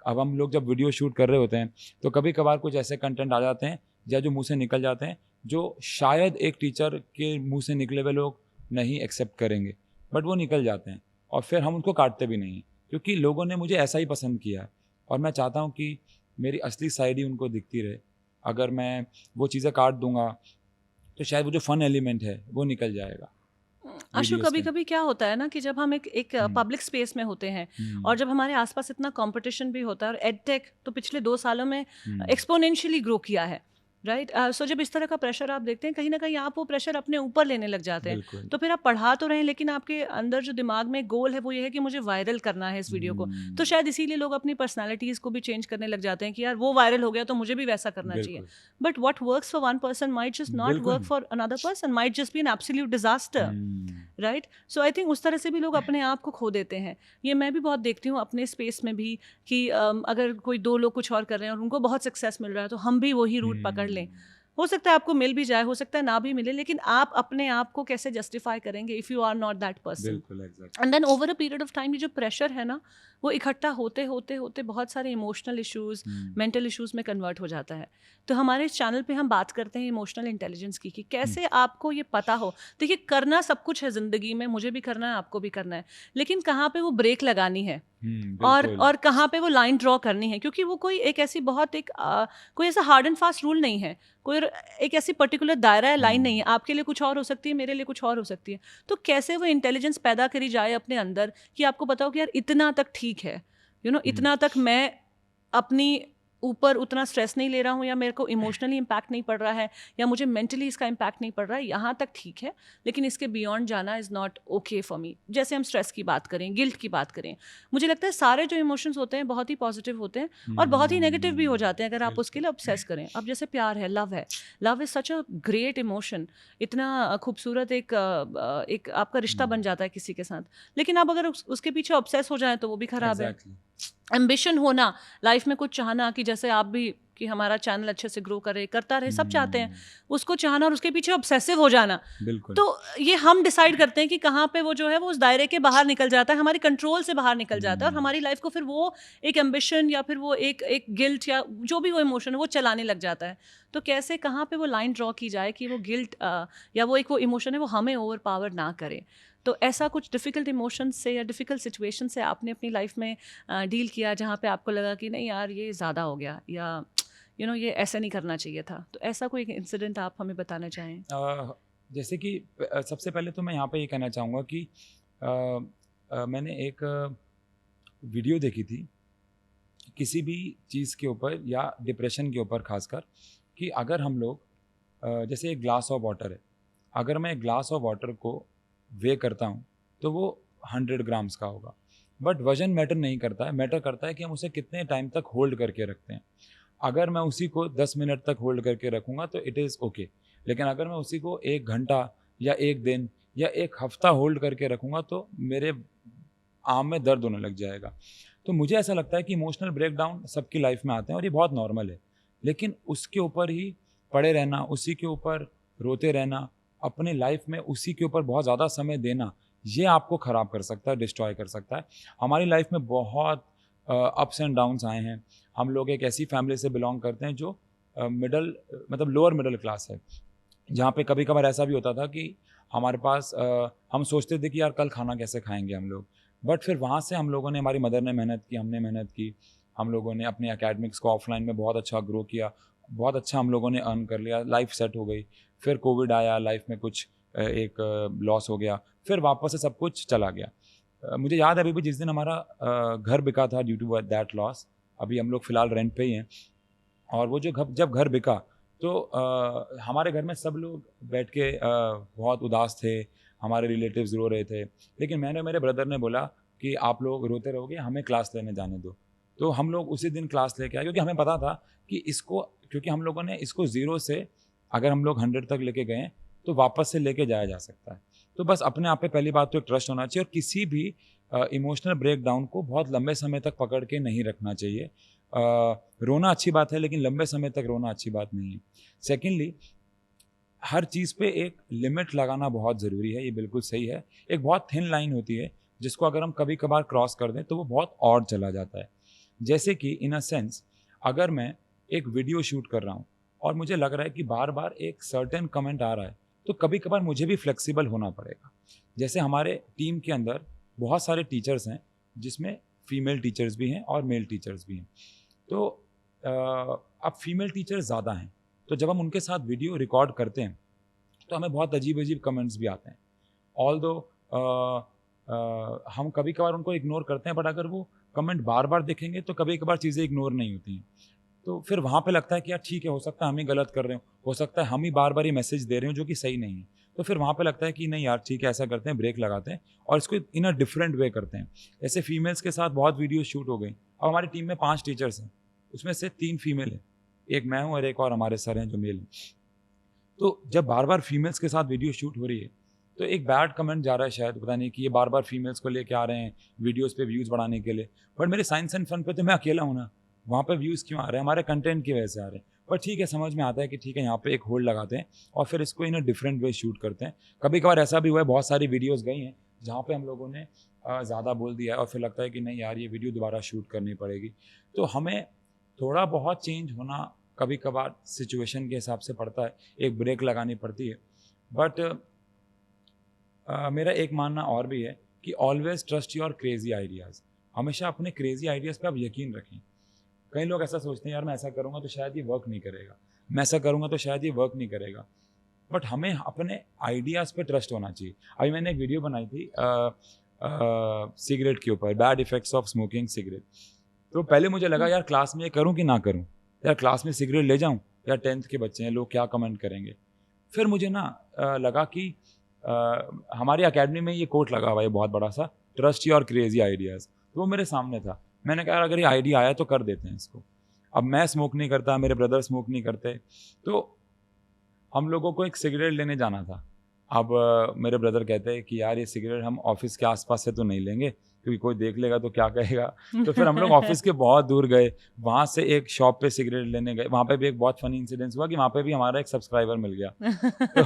अब हम लोग जब वीडियो शूट कर रहे होते हैं तो कभी-कभार कुछ ऐसे कंटेंट आ जाते हैं या जो मुँह से निकल जाते हैं जो शायद एक टीचर के मुँह से निकले हुए लोग नहीं एक्सेप्ट करेंगे, बट वो निकल जाते हैं और फिर हम उनको काटते भी नहीं हैं क्योंकि लोगों ने मुझे ऐसा ही पसंद किया है और मैं चाहता हूँ कि मेरी असली साइड ही उनको दिखती रहे। अगर मैं वो चीज़ें काट दूँगा तो शायद वो जो फन एलिमेंट है वो निकल जाएगा अशु, वीडियोज़ कभी के। कभी क्या होता है ना कि जब हम एक हुँ, पब्लिक स्पेस में होते हैं और हुँ, जब हमारे आसपास इतना कंपटीशन भी होता है, और एडटेक तो पिछले 2 सालों में हुँ, एक्सपोनेंशियली ग्रो किया है, राइट? सो जब इस तरह का प्रेशर आप देखते हैं, कहीं ना कहीं आप वो प्रेशर अपने ऊपर लेने लग जाते हैं। बिल्कुल। तो फिर आप पढ़ा तो रहे हैं लेकिन आपके अंदर जो दिमाग में गोल है वो ये है कि मुझे वायरल करना है इस वीडियो को। तो हुँ, शायद इसीलिए लोग अपनी पर्सनैलिटीज़ को भी चेंज करने लग जाते हैं कि यार वो वायरल हो गया तो मुझे भी वैसा करना चाहिए। बिल्कुल, but what works for one person might just not work बिल्कुल। For another person, might just be an absolute disaster, hmm, right? So I think उस तरह से भी लोग अपने आप को खो देते हैं। ये मैं भी बहुत देखती हूँ अपने स्पेस में भी कि अगर कोई 2 लोग कुछ और कर रहे हैं और उनको बहुत सक्सेस मिल रहा है तो हम भी वही रूट पकड़ लें। हुँ, हो सकता है आपको मिल भी जाए, हो सकता है ना भी मिले, लेकिन आप अपने आप को कैसे जस्टिफाई करेंगे if you are not that person? बिल्कुल exactly. And then over a period of time ये जो प्रेशर है ना, वो इकट्ठा होते होते होते बहुत सारे इमोशनल इश्यूज, हुँ, मेंटल इश्यूज में कन्वर्ट हो जाता है। तो हमारे इस चैनल पे हम बात करते हैं इमोशनल इंटेलिजेंस की, कि हुँ, कैसे आपको ये पता हो। देखिए, करना सब कुछ है ज़िंदगी में, मुझे भी करना है, आपको भी करना है, लेकिन कहाँ पे वो ब्रेक लगानी है हुँ, और बिल्कुल। कहाँ पे वो लाइन ड्रॉ करनी है, क्योंकि वो कोई एक ऐसी बहुत एक कोई ऐसा हार्ड एंड फास्ट रूल नहीं है, कोई एक ऐसी पर्टिकुलर दायरा या लाइन नहीं हुँ, है। आपके लिए कुछ और हो सकती है, मेरे लिए कुछ और हो सकती है। तो कैसे वो इंटेलिजेंस पैदा करी जाए अपने अंदर कि आपको पता हो कि यार इतना तक ठीक है, हुँ, इतना तक मैं अपनी ऊपर उतना स्ट्रेस नहीं ले रहा हूँ, या मेरे को इमोशनली इम्पैक्ट नहीं पड़ रहा है, या मुझे मेंटली इसका इम्पैक्ट नहीं पड़ रहा है, यहाँ तक ठीक है, लेकिन इसके बियॉन्ड जाना is not okay for me. जैसे हम स्ट्रेस की बात करें, गिल्ट की बात करें, मुझे लगता है सारे जो इमोशंस होते हैं बहुत ही पॉजिटिव होते हैं और बहुत ही नेगेटिव भी हो हुँ, जाते हैं अगर आप उसके बिल्कुल। लिए ऑब्सेस करें। अब जैसे प्यार है, love is such a great emotion, इतना खूबसूरत एक आपका रिश्ता बन हुँ, जाता है किसी के साथ, लेकिन आप अगर उसके पीछे ऑब्सेस हो जाए तो वो भी खराब है। एग्ज़ैक्टली। एम्बिशन होना, लाइफ में कुछ चाहना, कि जैसे आप भी, कि हमारा चैनल अच्छे से ग्रो करे, करता रहे, सब चाहते हैं, हुँ, उसको चाहना और उसके पीछे ऑब्सेसिव हो जाना। बिल्कुल। तो ये हम डिसाइड करते हैं कि कहाँ पे वो जो है वो उस दायरे के बाहर निकल जाता है, हमारी कंट्रोल से बाहर निकल जाता है, और हुँ, हमारी लाइफ को फिर वो एक एम्बिशन या फिर वो एक गिल्ट या जो भी वो इमोशन है वो चलाने लग जाता है। तो कैसे, कहाँ पे वो लाइन ड्रॉ की जाए कि वो गिल्ट या वो इमोशन है वो हमें ओवर पावर ना करे? तो ऐसा कुछ डिफ़िकल्ट इमोशन से या डिफ़िकल्ट सिचुएशन से आपने अपनी लाइफ में डील किया जहाँ पे आपको लगा कि नहीं यार ये ज़्यादा हो गया, या ये ऐसा नहीं करना चाहिए था? तो ऐसा कोई इंसिडेंट आप हमें बताना चाहें? जैसे कि सबसे पहले तो मैं यहाँ पे ये कहना चाहूँगा कि अ मैंने एक वीडियो देखी थी किसी भी चीज़ के ऊपर या डिप्रेशन के ऊपर ख़ासकर, कि अगर हम लोग जैसे एक ग्लास ऑफ वाटर है, अगर मैं एक ग्लास ऑफ वाटर को वेइ करता हूँ, तो वो 100 ग्राम्स का होगा। बट वज़न मैटर नहीं करता है, मैटर करता है कि हम उसे कितने टाइम तक होल्ड करके रखते हैं। अगर मैं उसी को 10 मिनट तक होल्ड करके रखूँगा तो इट इज़ ओके, लेकिन अगर मैं उसी को 1 घंटा या 1 दिन या 1 हफ्ता होल्ड करके रखूँगा तो मेरे आँव में दर्द होने लग जाएगा। तो मुझे ऐसा लगता है कि इमोशनल ब्रेकडाउन सबकी लाइफ में आते हैं और ये बहुत नॉर्मल है, लेकिन उसके ऊपर ही पड़े रहना, उसी के ऊपर रोते रहना, अपने लाइफ में उसी के ऊपर बहुत ज़्यादा समय देना, ये आपको ख़राब कर सकता है, डिस्ट्रॉय कर सकता है। हमारी लाइफ में बहुत अप्स एंड डाउन्स आए हैं। हम लोग एक ऐसी फैमिली से बिलॉन्ग करते हैं जो मिडल मतलब लोअर मिडल क्लास है, जहाँ पे कभी-कभार ऐसा भी होता था कि हमारे पास हम सोचते थे कि यार कल खाना कैसे खाएँगे हम लोग। बट फिर वहाँ से हम लोगों ने, हमारी मदर ने मेहनत की, हमने मेहनत की, हम लोगों ने अपने एकेडमिक्स को ऑफलाइन में बहुत अच्छा ग्रो किया, बहुत अच्छा हम लोगों ने अर्न कर लिया, लाइफ सेट हो गई। फिर कोविड आया, लाइफ में कुछ एक लॉस हो गया, फिर वापस से सब कुछ चला गया। मुझे याद है अभी भी जिस दिन हमारा घर बिका था ड्यू टू दैट लॉस, अभी हम लोग फ़िलहाल रेंट पे ही हैं, और वो जो जब घर बिका तो हमारे घर में सब लोग बैठ के बहुत उदास थे, हमारे रिलेटिव्स रो रहे थे, लेकिन मैंने, मेरे ब्रदर ने बोला कि आप लोग रोते रहोगे, हमें क्लास लेने जाने दो। तो हम लोग उसी दिन क्लास लेके आए, क्योंकि हमें पता था कि इसको, क्योंकि हम लोगों ने इसको ज़ीरो से अगर हम लोग 100 तक लेके गए तो वापस से लेके जाया जा सकता है। तो बस अपने आप पे पहली बात तो एक ट्रस्ट होना चाहिए, और किसी भी इमोशनल ब्रेकडाउन को बहुत लंबे समय तक पकड़ के नहीं रखना चाहिए। रोना अच्छी बात है, लेकिन लंबे समय तक रोना अच्छी बात नहीं है। सेकेंडली, हर चीज़ पे एक लिमिट लगाना बहुत ज़रूरी है, ये बिल्कुल सही है। एक बहुत थिन लाइन होती है जिसको अगर हम कभी कभार क्रॉस कर दें तो वो बहुत और चला जाता है। जैसे कि इन अ सेंस, अगर मैं एक वीडियो शूट कर रहा हूँ और मुझे लग रहा है कि बार बार एक सर्टेन कमेंट आ रहा है, तो कभी कभार मुझे भी फ्लेक्सिबल होना पड़ेगा। जैसे हमारे टीम के अंदर बहुत सारे टीचर्स हैं, जिसमें फीमेल टीचर्स भी हैं और मेल टीचर्स भी हैं। तो अब फीमेल टीचर्स ज़्यादा हैं, तो जब हम उनके साथ वीडियो रिकॉर्ड करते हैं तो हमें बहुत अजीब-अजीब कमेंट्स भी आते हैं। ऑल्दो हम कभी-कभार उनको इग्नोर करते हैं, बट अगर वो कमेंट बार-बार देखेंगे तो कभी-कभार चीज़ें इग्नोर नहीं होती हैं। तो फिर वहाँ पे लगता है कि यार ठीक है, हो सकता है हम ही गलत कर रहे हो सकता है हम ही बार-बार ये मैसेज दे रहे हो जो कि सही नहीं है। तो फिर वहाँ पे लगता है कि नहीं यार ठीक है, ऐसा करते हैं, ब्रेक लगाते हैं और इसको इन अ डिफरेंट वे करते हैं। ऐसे फीमेल्स के साथ बहुत वीडियो शूट हो गई। अब हमारी टीम में 5 टीचर्स हैं, उसमें से 3 फीमेल हैं, 1 मैं हूँ और 1 और हमारे सर हैं जो मेल हैं। तो जब बार-बार फीमेल्स के साथ वीडियो शूट हो रही है, तो एक बैड कमेंट जा रहा है शायद, पता नहीं कि ये बार-बार फीमेल्स को लेके आ रहे हैं वीडियोज़ पे व्यूज़ बढ़ाने के लिए। बट मेरे साइंस एंड फन पे तो मैं अकेला हूँ ना, वहाँ पे व्यूज़ क्यों आ रहे हैं? हमारे कंटेंट की वजह से आ रहे हैं। पर ठीक है, समझ में आता है कि ठीक है, यहाँ पे एक होल्ड लगाते हैं और फिर इसको इन अ डिफरेंट वे शूट करते हैं। कभी-कभार ऐसा भी हुआ है, बहुत सारी वीडियोज़ गई हैं, जहाँ पे हम लोगों ने ज़्यादा बोल दिया है और फिर लगता है कि नहीं यार, ये वीडियो दोबारा शूट करनी पड़ेगी। तो हमें थोड़ा बहुत चेंज होना कभी-कभार सिचुएशन के हिसाब से पड़ता है, एक ब्रेक लगानी पड़ती है। बट मेरा एक मानना और भी है कि always trust your crazy ideas. हमेशा अपने क्रेज़ी आइडियाज़ पे आप यकीन रखें। कई लोग ऐसा सोचते हैं यार मैं ऐसा करूँगा तो शायद ये वर्क नहीं करेगा, मैं ऐसा करूँगा तो शायद ये वर्क नहीं करेगा। बट हमें अपने आइडियाज़ पे ट्रस्ट होना चाहिए। अभी मैंने एक वीडियो बनाई थी सिगरेट के ऊपर, bad effects of smoking cigarette. तो पहले मुझे लगा यार क्लास में ये करूँ कि ना करूँ? यार क्लास में सिगरेट ले जाऊँ? यार 10th के बच्चे हैं, लोग क्या कमेंट करेंगे? फिर मुझे ना लगा कि हमारी अकेडमी में ये कोट लगा हुआ है बहुत बड़ा सा, ट्रस्ट योर क्रेज़ी आइडियाज़। तो वो मेरे सामने था। मैंने कहा अगर ये आइडिया आया तो कर देते हैं इसको। अब मैं स्मोक नहीं करता, मेरे ब्रदर स्मोक नहीं करते, तो हम लोगों को एक सिगरेट लेने जाना था। अब मेरे ब्रदर कहते हैं कि यार ये सिगरेट हम ऑफ़िस के आस-पास से तो नहीं लेंगे, क्योंकि कोई देख लेगा तो क्या कहेगा। तो फिर हम लोग ऑफ़िस के बहुत दूर गए, वहाँ से एक शॉप पे सिगरेट लेने गए। वहाँ पे भी एक बहुत फ़नी इंसिडेंस हुआ कि वहाँ पे भी हमारा एक सब्सक्राइबर मिल गया। तो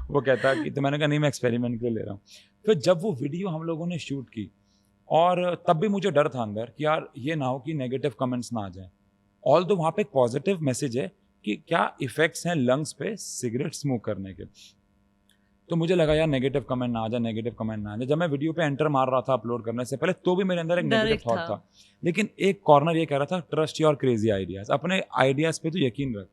वो कहता कि, तो मैंने कहा नहीं मैं एक्सपेरिमेंट के लिए ले रहा हूँ। फिर जब वो वीडियो हम लोगों ने शूट की, और तब भी मुझे डर था अंदर कि यार ये ना हो कि नेगेटिव कमेंट्स ना आ जाएँ। ऑल्दो वहाँ पे एक पॉज़िटिव मैसेज है कि क्या इफ़ेक्ट्स हैं लंग्स पे सिगरेट स्मोक करने के। तो मुझे लगा यार नेगेटिव कमेंट ना आ जाए, नेगेटिव कमेंट ना आ जाए। जब मैं वीडियो पे एंटर मार रहा था अपलोड करने से पहले, तो भी मेरे अंदर एक डर नेगेटिव एक थॉट था। था। लेकिन एक कॉर्नर ये कह रहा था ट्रस्ट योर क्रेज़ी आइडियाज़, अपने आइडियाज़ पे तो यकीन रख।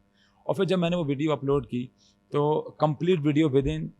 और फिर जब मैंने वो वीडियो अपलोड की, तो कंप्लीट वीडियो विदिन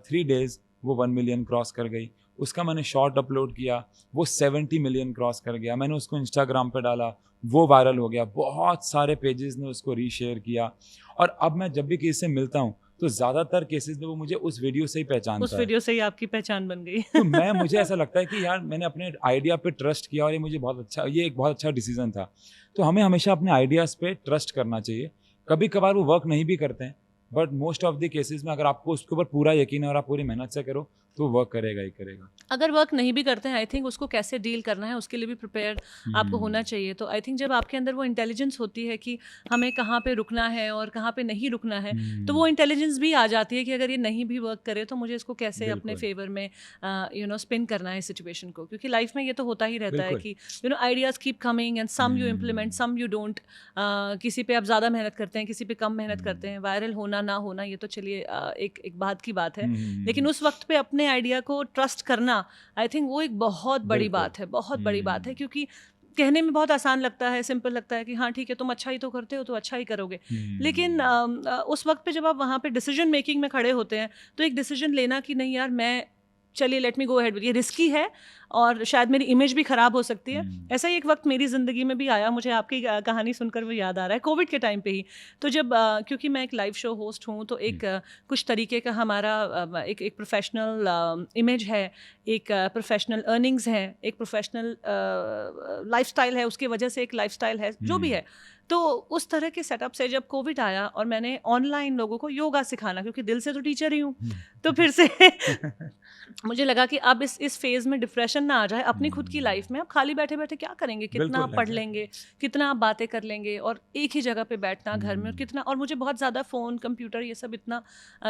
3 डेज़ वो 1 मिलियन क्रॉस कर गई। उसका मैंने शॉर्ट अपलोड किया, वो 70 मिलियन क्रॉस कर गया। मैंने उसको इंस्टाग्राम पे डाला, वो वायरल हो गया। बहुत सारे पेजेज़ ने उसको रीशेयर किया। और अब मैं जब भी किसी से मिलता हूँ, तो ज़्यादातर केसेस में वो मुझे उस वीडियो से ही उस पहचानता है। वीडियो से ही आपकी पहचान बन गई। तो मुझे ऐसा लगता है कि यार मैंने अपने आइडिया पे ट्रस्ट किया और ये एक बहुत अच्छा डिसीजन था। तो हमें हमेशा अपने आइडियाज़ पे ट्रस्ट करना चाहिए। कभी-कभार वो वर्क नहीं भी करते हैं, but most of the cases में अगर आपको उसके ऊपर पूरा यकीन है और आप पूरी मेहनत से करो, तो वर्क करेगा ही करेगा। अगर वर्क नहीं भी करते हैं, आई थिंक उसको कैसे डील करना है उसके लिए भी प्रिपेयर आपको होना चाहिए। तो आई थिंक जब आपके अंदर वो इंटेलिजेंस होती है कि हमें कहाँ पे रुकना है और कहाँ पे नहीं रुकना है, तो वो इंटेलिजेंस भी आ जाती है कि अगर ये नहीं भी वर्क करे तो मुझे इसको कैसे अपने बिल्कुल। फेवर में स्पिन करना है सिचुएशन को। क्योंकि लाइफ में ये तो होता ही रहता है बिल्कुल। कि ideas keep coming and some you implement, some you don't. किसी पे आप ज़्यादा मेहनत करते हैं, किसी पे कम मेहनत करते हैं। वायरल होना ना होना ये तो चलिए एक बात की बात है, लेकिन उस वक्त पे अपने आइडिया को ट्रस्ट करना, आई थिंक वो एक बहुत बड़ी बिल्कुल। बात है, बहुत बड़ी बात है। क्योंकि कहने में बहुत आसान लगता है, सिंपल लगता है कि हाँ ठीक है, तुम अच्छा ही तो करते हो तो अच्छा ही करोगे। लेकिन उस वक्त पे जब आप वहाँ पे डिसीजन मेकिंग में खड़े होते हैं, तो एक डिसीजन लेना कि नहीं यार मैं चलिए लेट मी गो अहेड, ये रिस्की है और शायद मेरी इमेज भी ख़राब हो सकती है। ऐसा ही एक वक्त मेरी ज़िंदगी में भी आया, मुझे आपकी कहानी सुनकर वो याद आ रहा है कोविड के टाइम पे ही। तो जब क्योंकि मैं एक लाइव शो होस्ट हूँ, तो एक कुछ तरीके का हमारा एक प्रोफेशनल इमेज है, एक प्रोफेशनल अर्निंग्स है, एक प्रोफेशनल लाइफस्टाइल है, उसकी वजह से एक लाइफस्टाइल है, जो भी है। तो उस तरह के सेटअप से जब कोविड आया और मैंने ऑनलाइन लोगों को योगा सिखाना, क्योंकि दिल से तो टीचर ही हूँ, तो फिर से मुझे लगा कि अब इस फेज में डिप्रेशन ना आ जाए अपनी खुद की लाइफ में। अब खाली बैठे बैठे क्या करेंगे, कितना आप पढ़ लेंगे, कितना आप बातें कर लेंगे, और एक ही जगह पे बैठना घर में, और कितना, और मुझे बहुत ज़्यादा फ़ोन कंप्यूटर ये सब इतना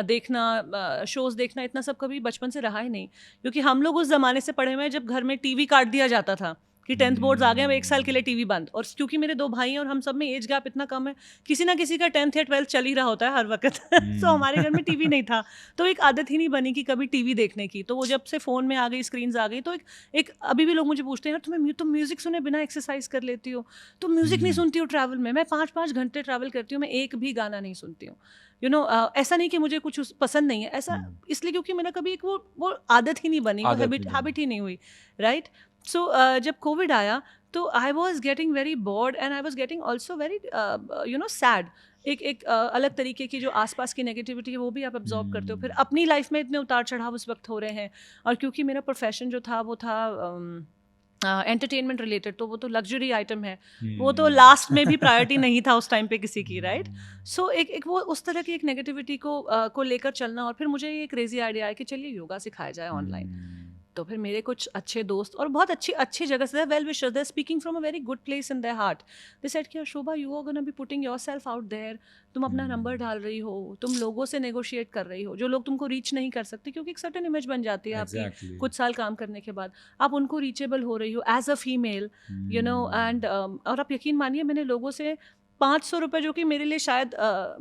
देखना, शोज़ देखना, इतना सब कभी बचपन से रहा ही नहीं। क्योंकि हम लोग उस ज़माने से पढ़े हुए हैं जब घर में टीवी काट दिया जाता था कि 10th बोर्ड्स आ गए, अब 1 साल के लिए टीवी बंद। और क्योंकि मेरे 2 भाई हैं और हम सब में एज गैप इतना कम है, किसी ना किसी का 10th या 12th चल ही रहा होता है हर वक्त। सो हमारे घर में टीवी नहीं था, तो एक आदत ही नहीं बनी कि कभी टीवी देखने की। तो वो जब से फ़ोन में आ गई, स्क्रीन्स आ गई, तो एक अभी भी लोग मुझे पूछते हैं यार तुम म्यूज़िक सुने बिना एक्सरसाइज कर लेती हो, तुम म्यूज़िक नहीं सुनती हो ट्रैवल में? मैं 5-5 घंटे ट्रैवल करती हूँ, मैं एक भी गाना नहीं सुनती हूँ। ऐसा नहीं कि मुझे कुछ पसंद नहीं है, ऐसा इसलिए क्योंकि मेरा कभी एक वो आदत ही नहीं बनी, वो हैबिट ही नहीं हुई, राइट? सो जब कोविड आया तो I was getting very bored and I was getting also very sad. एक अलग तरीके की जो आसपास की नेगेटिविटी है वो भी आप अब्जॉर्ब करते हो। फिर अपनी लाइफ में इतने उतार चढ़ाव उस वक्त हो रहे हैं, और क्योंकि मेरा प्रोफेशन जो था वो था एंटरटेनमेंट रिलेटेड, तो वो तो लग्जरी आइटम है, वो तो लास्ट में भी प्रायोरिटी नहीं था उस टाइम पे किसी की, राइट? सो एक वो उस तरह की एक नेगेटिविटी को लेकर चलना, और फिर मुझे ये क्रेजी आइडिया आया कि चलिए योगा सिखाया जाए ऑनलाइन। तो फिर मेरे कुछ अच्छे दोस्त और बहुत अच्छी जगह से, well wishers, they speaking from a very good place in their heart, they said कि Shobha you are gonna be putting yourself out there, तुम अपना नंबर डाल रही हो, तुम लोगों से नेगोशिएट कर रही हो, जो लोग तुमको रीच नहीं कर सकते, क्योंकि एक सर्टेन इमेज बन जाती है आपकी कुछ साल काम करने के बाद, आप उनको रीचेबल हो रही हो एज अ फीमेल, एंड और आप यकीन मानिए मैंने लोगों से 500 रुपये, जो कि मेरे लिए शायद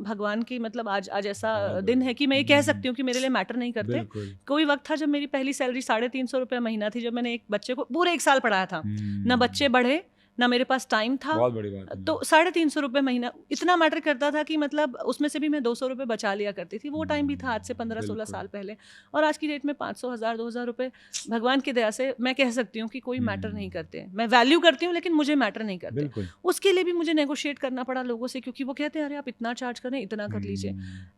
भगवान की, मतलब आज ऐसा दिन है कि मैं ये कह सकती हूँ कि मेरे लिए मैटर नहीं करते। कोई वक्त था जब मेरी पहली सैलरी 350 रुपये महीना थी, जब मैंने एक बच्चे को पूरे 1 साल पढ़ाया था, ना बच्चे बढ़े ना मेरे पास टाइम था, बहुत बड़ी बात है। तो 350 रुपये महीना इतना मैटर करता था कि मतलब उसमें से भी मैं 200 रुपये बचा लिया करती थी। वो टाइम भी था आज से 15-16 साल पहले, और आज की डेट में 500, 1000, 2000 रुपये भगवान की दया से मैं कह सकती हूँ कि कोई मैटर नहीं करते। मैं वैल्यू करती हूँ लेकिन मुझे मैटर नहीं करते। उसके लिए भी मुझे नेगोशिएट करना पड़ा लोगों से, क्योंकि वो कहते हैं अरे आप इतना चार्ज करें, इतना कर लीजिए।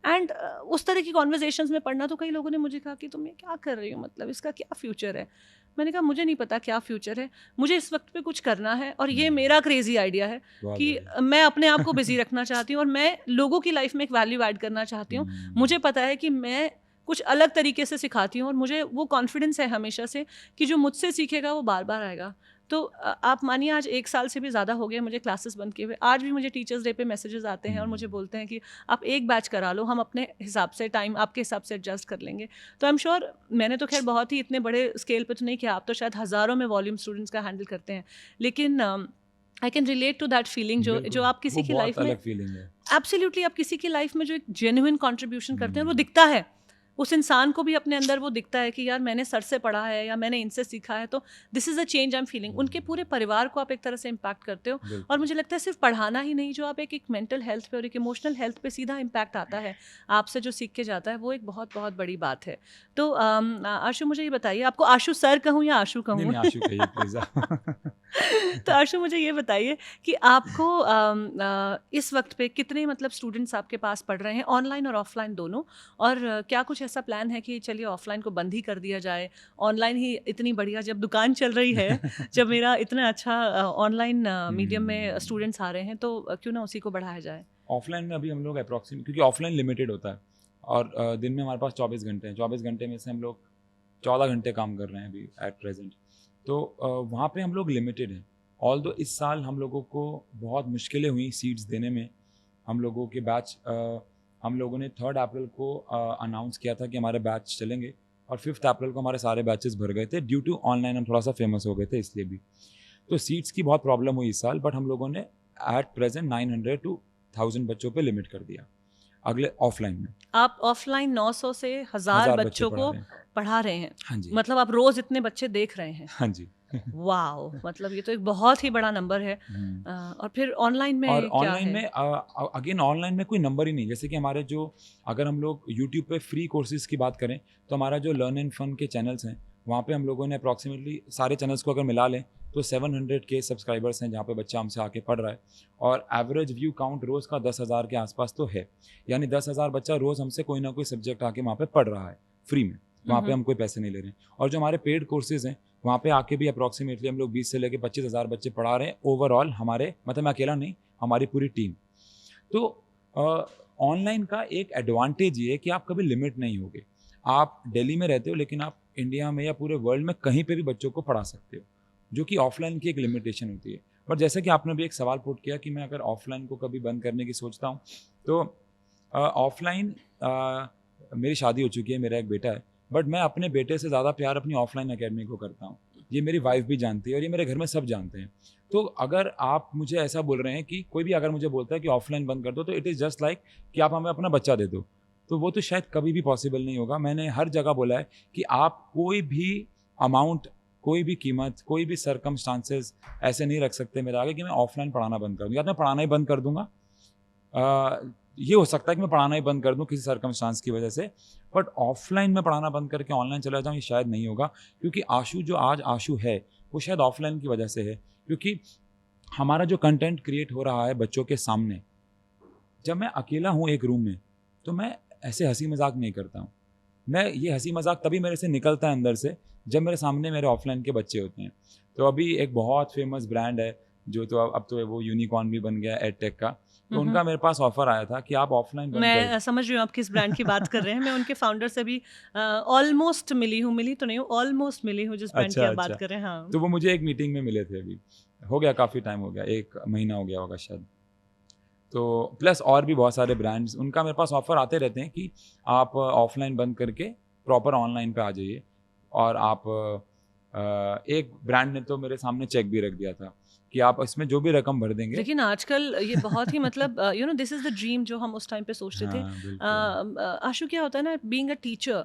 एंड उस तरह की कॉन्वर्जेशंस में पढ़ना, तो कई लोगों ने मुझे कहा कि तुम ये क्या कर रही हो, मतलब इसका क्या फ्यूचर है? मैंने कहा मुझे नहीं पता क्या फ्यूचर है, मुझे इस वक्त पे कुछ करना है, और ये मेरा क्रेजी आइडिया है कि मैं अपने आप को बिजी रखना चाहती हूँ और मैं लोगों की लाइफ में एक वैल्यू ऐड करना चाहती हूँ। मुझे पता है कि मैं कुछ अलग तरीके से सिखाती हूँ, और मुझे वो कॉन्फिडेंस है हमेशा से कि जो मुझसे सीखेगा वो बार बार आएगा। तो आप मानिए आज 1 साल से भी ज़्यादा हो गया मुझे क्लासेस बंद किए हुए। आज भी मुझे टीचर्स डे पे मैसेजेस आते हैं और मुझे बोलते हैं कि आप एक बैच करा लो, हम अपने हिसाब से टाइम आपके हिसाब से एडजस्ट कर लेंगे। तो आई एम श्योर, मैंने तो खैर बहुत ही इतने बड़े स्केल पे तो नहीं किया, आप तो शायद हज़ारों में वॉल्यूम स्टूडेंट्स का हैंडल करते हैं, लेकिन I can relate to that feeling जो आप किसी की लाइफ में, एब्सोल्युटली आप किसी की लाइफ में जो एक जेन्युइन कॉन्ट्रीब्यूशन करते हैं वो दिखता है, उस इंसान को भी अपने अंदर वो दिखता है कि यार मैंने सर से पढ़ा है या मैंने इनसे सीखा है, तो this is a change I am feeling. उनके पूरे परिवार को आप एक तरह से इम्पैक्ट करते हो। और बिल्कुल। मुझे लगता है सिर्फ पढ़ाना ही नहीं, जो आप एक मेंटल हेल्थ पे और एक इमोशनल हेल्थ पे सीधा इम्पैक्ट आता है आपसे, जो सीख के जाता है, वो एक बहुत बहुत बड़ी बात है। तो आशु मुझे ये बताइए, आपको आशु सर कहूँ या आशु नहीं, कहूँ? नहीं, आशु कहिए प्लीज़ आप। तो आशु मुझे ये बताइए कि आपको इस वक्त पे कितने मतलब स्टूडेंट्स आपके पास पढ़ रहे हैं, ऑनलाइन और ऑफलाइन दोनों? और क्या कुछ ऐसा प्लान है कि चलिए ऑफलाइन को बंद ही कर दिया जाए, ऑनलाइन ही इतनी बढ़िया जब दुकान चल रही है, जब मेरा इतना अच्छा ऑनलाइन मीडियम में स्टूडेंट्स आ रहे हैं, तो क्यों ना उसी को बढ़ाया जाए? ऑफलाइन में अभी हम लोग अप्रॉक्सीमेट, क्योंकि ऑफलाइन लिमिटेड होता है और दिन में हमारे पास 24 घंटे हैं, 24 घंटे में से हम लोग 14 घंटे काम कर रहे हैं अभी एट प्रेजेंट। तो वहाँ पे हम लोग लिमिटेड हैं। ऑल्दो इस साल हम लोगों को बहुत मुश्किलें हुई सीट्स देने में। हम लोगों के बैच हम लोगों ने 3 अप्रैल को अनाउंस किया था कि हमारे बैच चलेंगे और 5 अप्रैल को हमारे सारे बैचेस भर गए थे ड्यू टू ऑनलाइन हम थोड़ा सा फेमस हो गए थे इसलिए भी। तो सीट्स की बहुत प्रॉब्लम हुई इस साल, बट हम लोगों ने एट प्रेजेंट 900 to 1000 बच्चों पे लिमिट कर दिया अगले ऑफलाइन में। आप ऑफलाइन 900 से 1000 1000 बच्चों पढ़ा को रहे हैं। पढ़ा रहे हैं? हाँ जी। मतलब आप रोज इतने बच्चे देख रहे हैं? हाँ जी। वाओ! मतलब ये तो एक बहुत ही बड़ा नंबर है। और फिर ऑनलाइन में और क्या ऑनलाइन है? में अगेन ऑनलाइन में कोई नंबर ही नहीं। जैसे कि हमारे जो, अगर हम लोग यूट्यूब पे फ्री कोर्सेज की बात करें तो हमारा जो लर्न एंड फन के चैनल्स हैं वहाँ पे हम लोगों ने अप्रॉक्सीमेटली सारे चैनल्स को अगर मिला लें तो 700 के सब्सक्राइबर्स हैं जहाँ पे बच्चा हमसे आके पढ़ रहा है और एवरेज व्यू काउंट रोज़ का 10,000 के आसपास तो है। यानी 10,000 बच्चा रोज़ हमसे कोई ना कोई सब्जेक्ट आके वहाँ पे पढ़ रहा है फ्री में। वहाँ पे हम कोई पैसे नहीं ले रहे हैं। और जो हमारे पेड कोर्सेज हैं वहाँ पे आके भी अप्रॉक्सीमेटली हम लोग 20 से लेकर 25,000 बच्चे पढ़ा रहे हैं ओवरऑल। हमारे मतलब मैं अकेला नहीं, हमारी पूरी टीम। तो ऑनलाइन का एक एडवांटेज ये है कि आप कभी लिमिट नहीं होगे। आप दिल्ली में रहते हो लेकिन आप इंडिया में या पूरे वर्ल्ड में कहीं पे भी बच्चों को पढ़ा सकते हो, जो कि ऑफलाइन की एक लिमिटेशन होती है। बट जैसे कि आपने भी एक सवाल पुट किया कि मैं अगर ऑफलाइन को कभी बंद करने की सोचता हूँ, तो ऑफलाइन मेरी शादी हो चुकी है, मेरा एक बेटा है, बट मैं अपने बेटे से ज़्यादा प्यार अपनी ऑफलाइन एकेडमी को करता हूँ। ये मेरी वाइफ भी जानती है और ये मेरे घर में सब जानते हैं। तो अगर आप मुझे ऐसा बोल रहे हैं कि कोई भी अगर मुझे बोलता है कि ऑफलाइन बंद कर दो, तो इट इज़ जस्ट लाइक कि आप हमें अपना बच्चा दे दो, तो वो तो शायद कभी भी पॉसिबल नहीं होगा। मैंने हर जगह बोला है कि आप कोई भी अमाउंट, कोई भी कीमत, कोई भी सर्कमस्टांसेस ऐसे नहीं रख सकते मेरे आगे कि मैं ऑफलाइन पढ़ाना बंद कर दूँ या मैं पढ़ाना ही बंद कर दूंगा। ये हो सकता है कि मैं पढ़ाना ही बंद कर दूं किसी सर्कमस्टांस की वजह से, बट ऑफलाइन में पढ़ाना बंद करके ऑनलाइन चला जाऊं ये शायद नहीं होगा। क्योंकि आशु जो आज आशु है वो शायद ऑफलाइन की वजह से है, क्योंकि हमारा जो कंटेंट क्रिएट हो रहा है बच्चों के सामने, जब मैं अकेला हूँ एक रूम में तो मैं ऐसे हंसी मजाक नहीं करता हूँ। मैं ये हंसी मजाक तभी मेरे से निकलता है अंदर से जब मेरे सामने मेरे ऑफलाइन के बच्चे होते हैं। तो अभी एक बहुत फेमस ब्रांड है जो तो अब तो वो यूनिकॉर्न भी बन गया एडटेक का, तो उनका मेरे पास ऑफर आया था कि आप ऑफलाइन बंद मैं कर। समझ रही हूँ आप किस ब्रांड की बात कर रहे हैं। मैं उनके फाउंडर से भी ऑलमोस्ट मिली हूँ, मिली तो नहीं हूँ, ऑलमोस्ट मिली हूँ जिस ब्रांड की अच्छा आप बात अच्छा, कर रहे हैं। हाँ। तो वो मुझे एक मीटिंग में मिले थे, अभी हो गया काफ़ी टाइम हो गया, 1 महीना हो गया होगा शायद। तो प्लस और भी बहुत सारे ब्रांड्स उनका मेरे पास ऑफर आते रहते हैं कि आप ऑफलाइन बंद करके प्रॉपर ऑनलाइन पे आ जाइए। और आप एक ब्रांड ने तो मेरे सामने चेक भी रख दिया था कि आप इसमें जो भी रकम भर देंगे। लेकिन आजकल ये बहुत ही मतलब you know this is the dream जो हम उस टाइम पे सोचते थे। हाँ बिल्कुल। आशु क्या होता है ना, being a teacher,